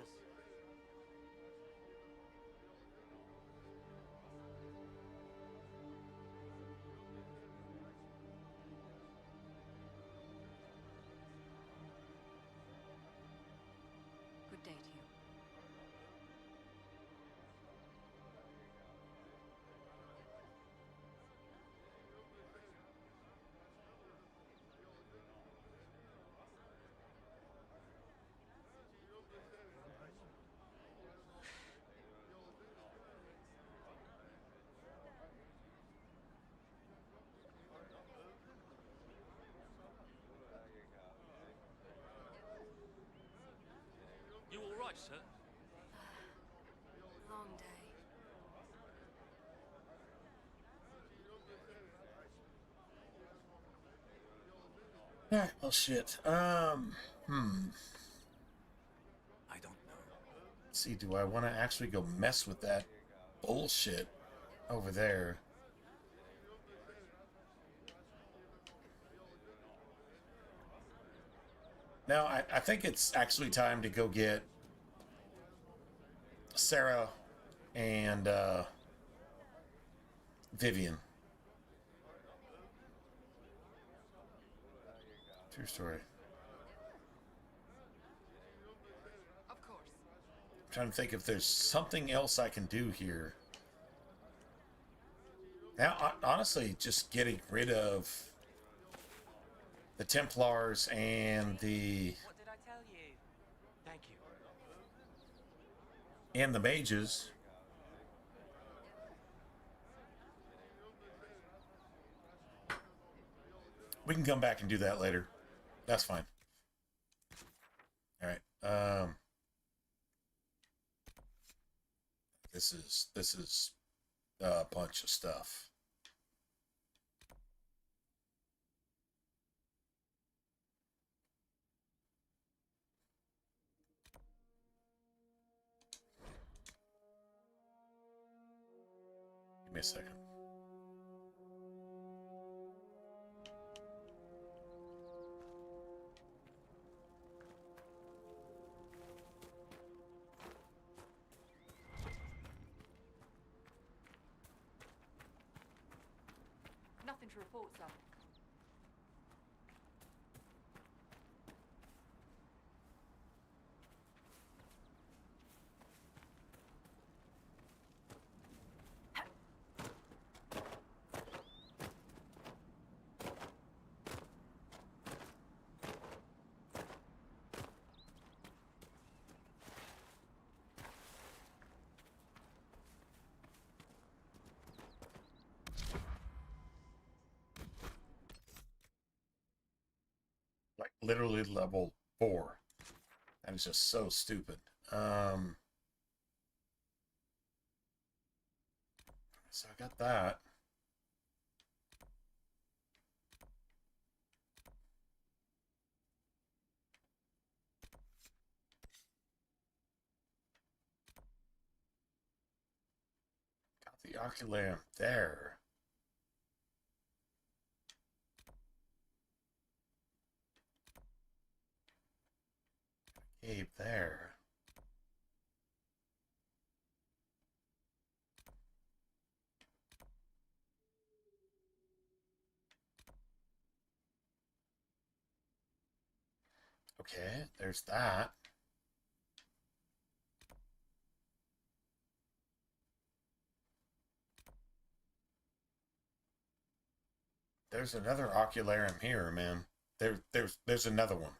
Good day to you. You all right, sir? Long day. Alright, well shit. I don't know. Let's see, do I want to actually go mess with that bullshit over there? No, I think it's actually time to go get Sarah and Vivian. True story. Of course. I'm trying to think if there's something else I can do here. Now, honestly, just getting rid of the Templars and the... What did I tell you? Thank you. and the mages. We can come back and do that later. That's fine. All right. This is a bunch of stuff. Give me a second. Nothing to report, sir. Like literally level 4. That is just so stupid. So I got that. Got the ocular there. Cave there. Okay, there's that. There's another ocularium here, man. There's another one.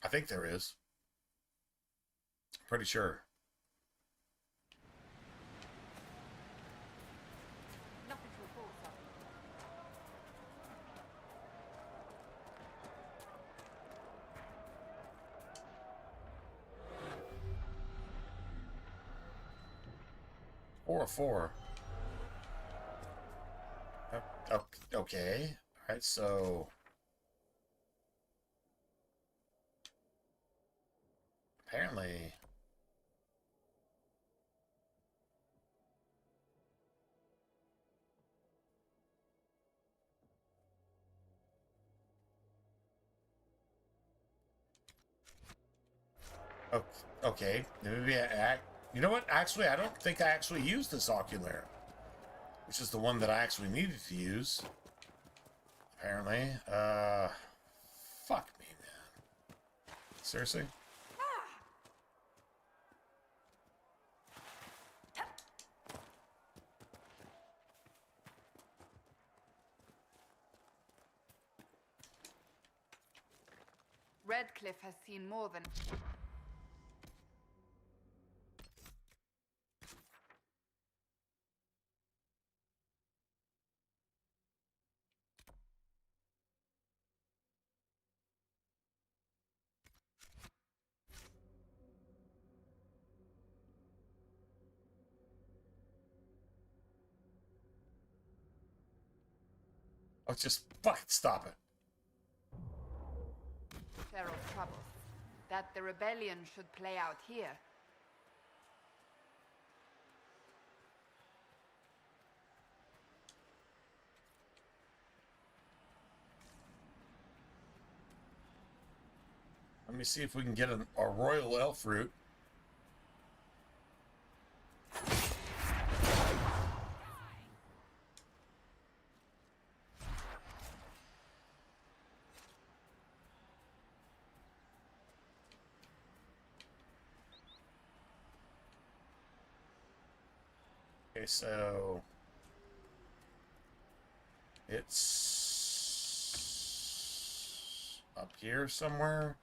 I think there is. Pretty sure. Nothing to report, sir. 404. Okay. All right, so apparently okay, maybe you know what? Actually, I don't think I actually used this ocular, which is the one that I actually needed to use. Apparently, fuck me, man. Seriously? Redcliffe has seen more than... Oh, just fucking stop it. Cheryl's troubles. That the rebellion should play out here. Let me see if we can get a royal elf root. Okay, so it's up here somewhere.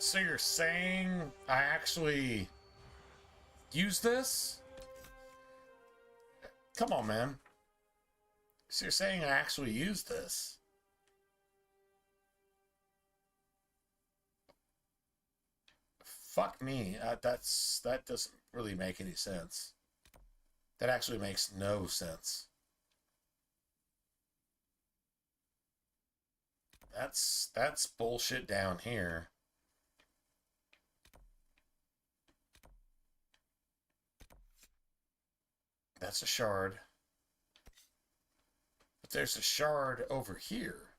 So you're saying I actually use this? Come on, man. So you're saying I actually use this? Fuck me. That doesn't really make any sense. That actually makes no sense. That's bullshit down here. That's a shard. But there's a shard over here.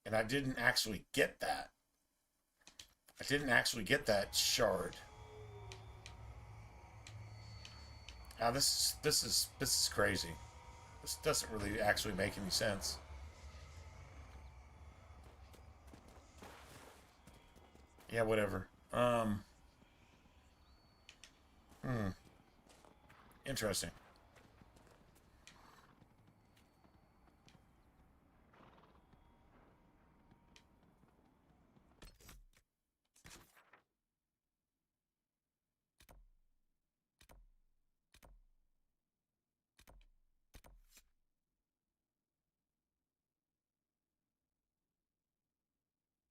And I didn't actually get that. I didn't actually get that shard. Now this is crazy. This doesn't really actually make any sense. Yeah, whatever. Interesting.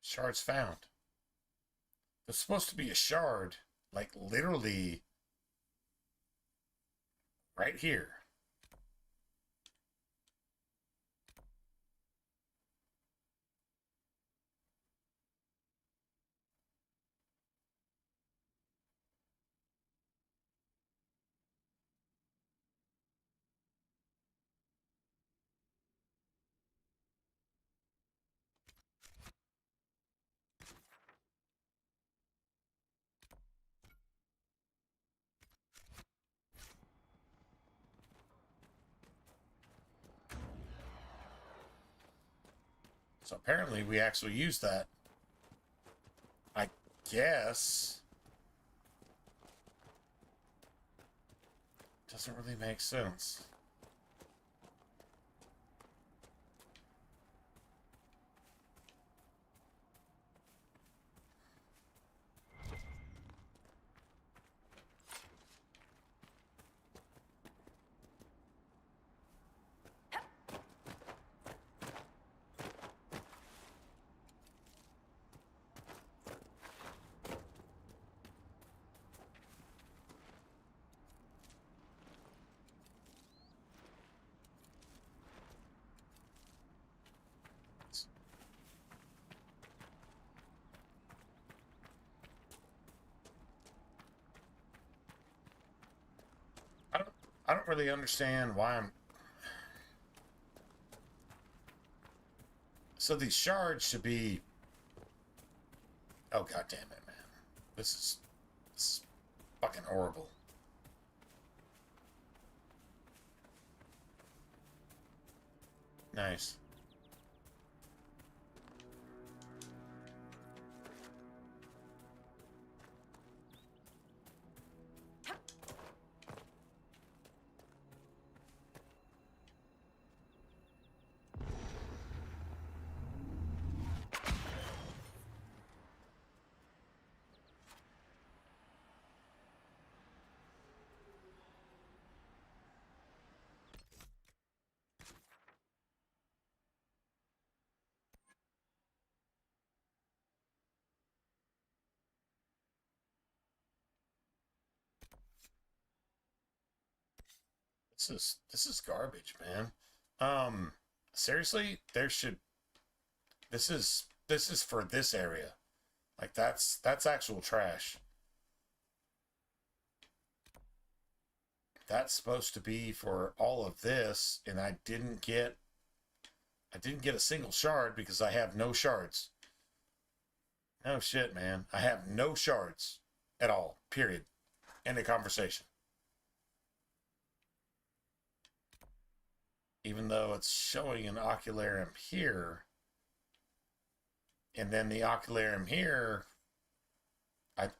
Shards found. There's supposed to be a shard, like literally right here. So apparently we actually used that. I guess. Doesn't really make sense. I don't really understand why I'm... So these shards should be... Oh, god damn it, man. This is fucking horrible. Nice. This is garbage, man. Seriously, there should... This is for this area. Like that's actual trash. That's supposed to be for all of this, and I didn't get a single shard because I have no shards. No shit, man. I have no shards at all. Period. End of conversation. Even though it's showing an ocularium here, and then the ocularium here, I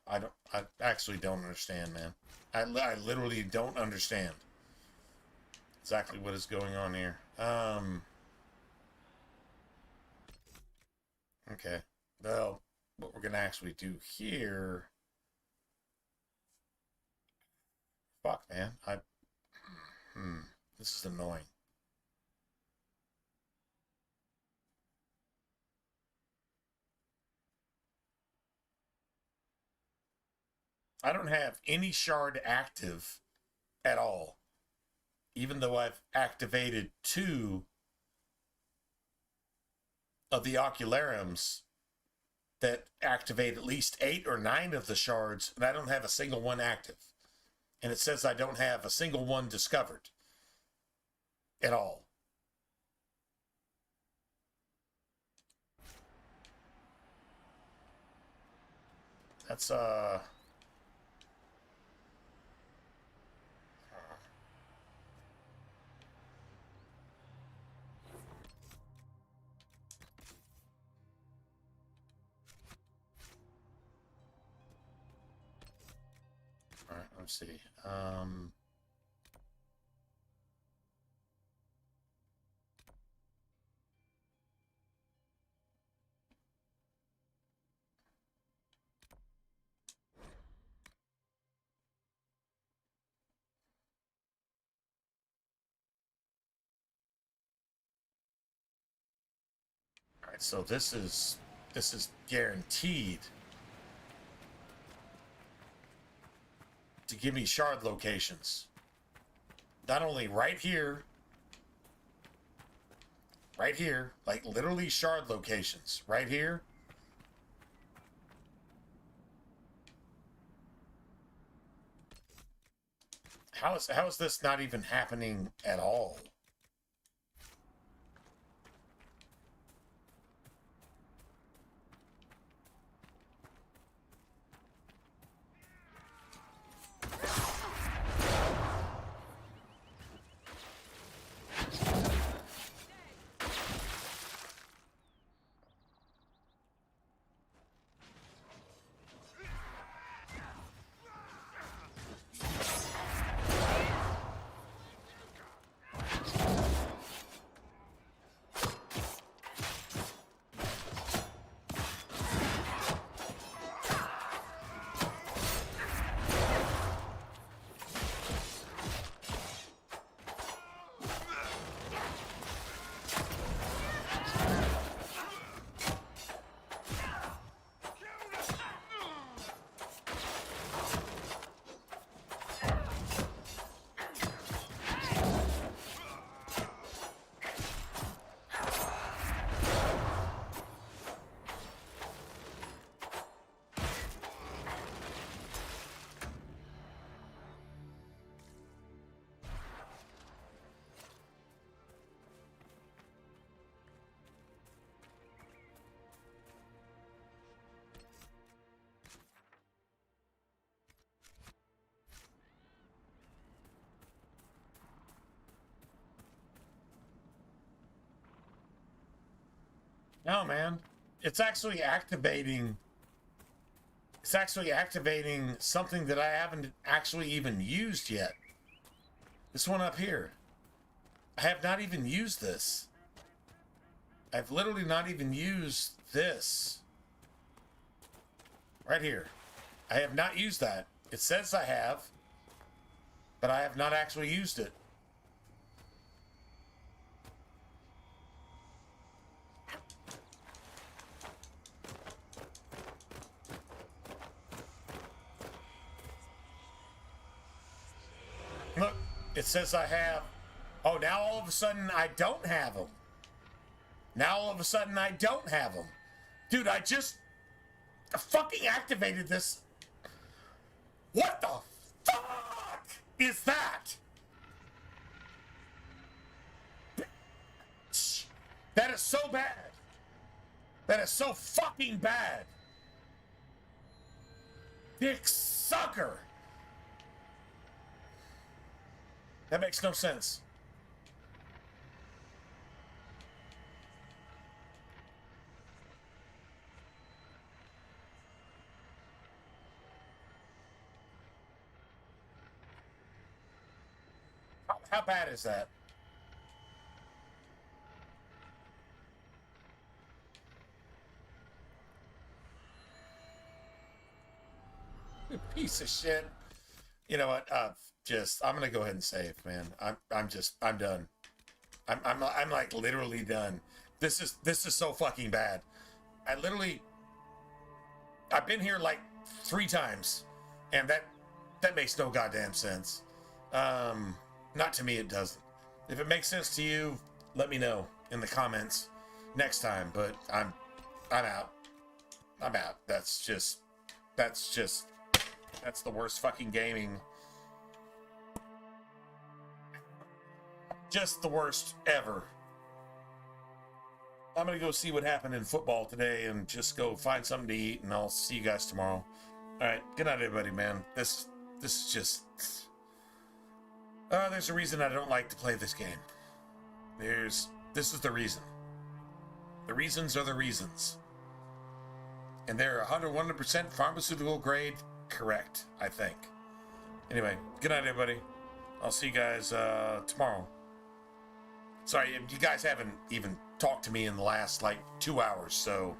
actually don't understand, man. I literally don't understand exactly what is going on here. Okay. Well, what we're going to actually do here. Fuck, man. This is annoying. I don't have any shard active at all, even though I've activated 2 of the oculariums that activate at least 8 or 9 of the shards, and I don't have a single one active. And it says I don't have a single one discovered at all. That's all right, let's see. All right, so this is guaranteed to give me shard locations. Not only right here, like literally shard locations, right here. How is this not even happening at all? No, man. It's actually activating. It's actually activating something that I haven't actually even used yet. This one up here. I have not even used this. I've literally not even used this. Right here. I have not used that. It says I have, but I have not actually used it. Look, it says I have. Oh, now all of a sudden I don't have them. Now all of a sudden I don't have them. Dude, I just fucking activated this. What the fuck is that? That is so bad. That is so fucking bad. Dick sucker. That makes no sense. How bad is that? piece of shit. You know what? I'm gonna go ahead and save, man. I'm done. I'm like literally done. This is so fucking bad. I've been here like 3 times, and that makes no goddamn sense. Not to me, it doesn't. If it makes sense to you, let me know in the comments next time. But I'm out. I'm out. That's the worst fucking gaming. Just the worst ever. I'm gonna go see what happened in football today and just go find something to eat, and I'll see you guys tomorrow. All right, good night, everybody, man. This is just. There's a reason I don't like to play this game. This is the reason. The reasons are the reasons. And they're 100% pharmaceutical grade correct, I think. Anyway, good night, everybody. I'll see you guys tomorrow. Sorry, you guys haven't even talked to me in the last, like, 2 hours, so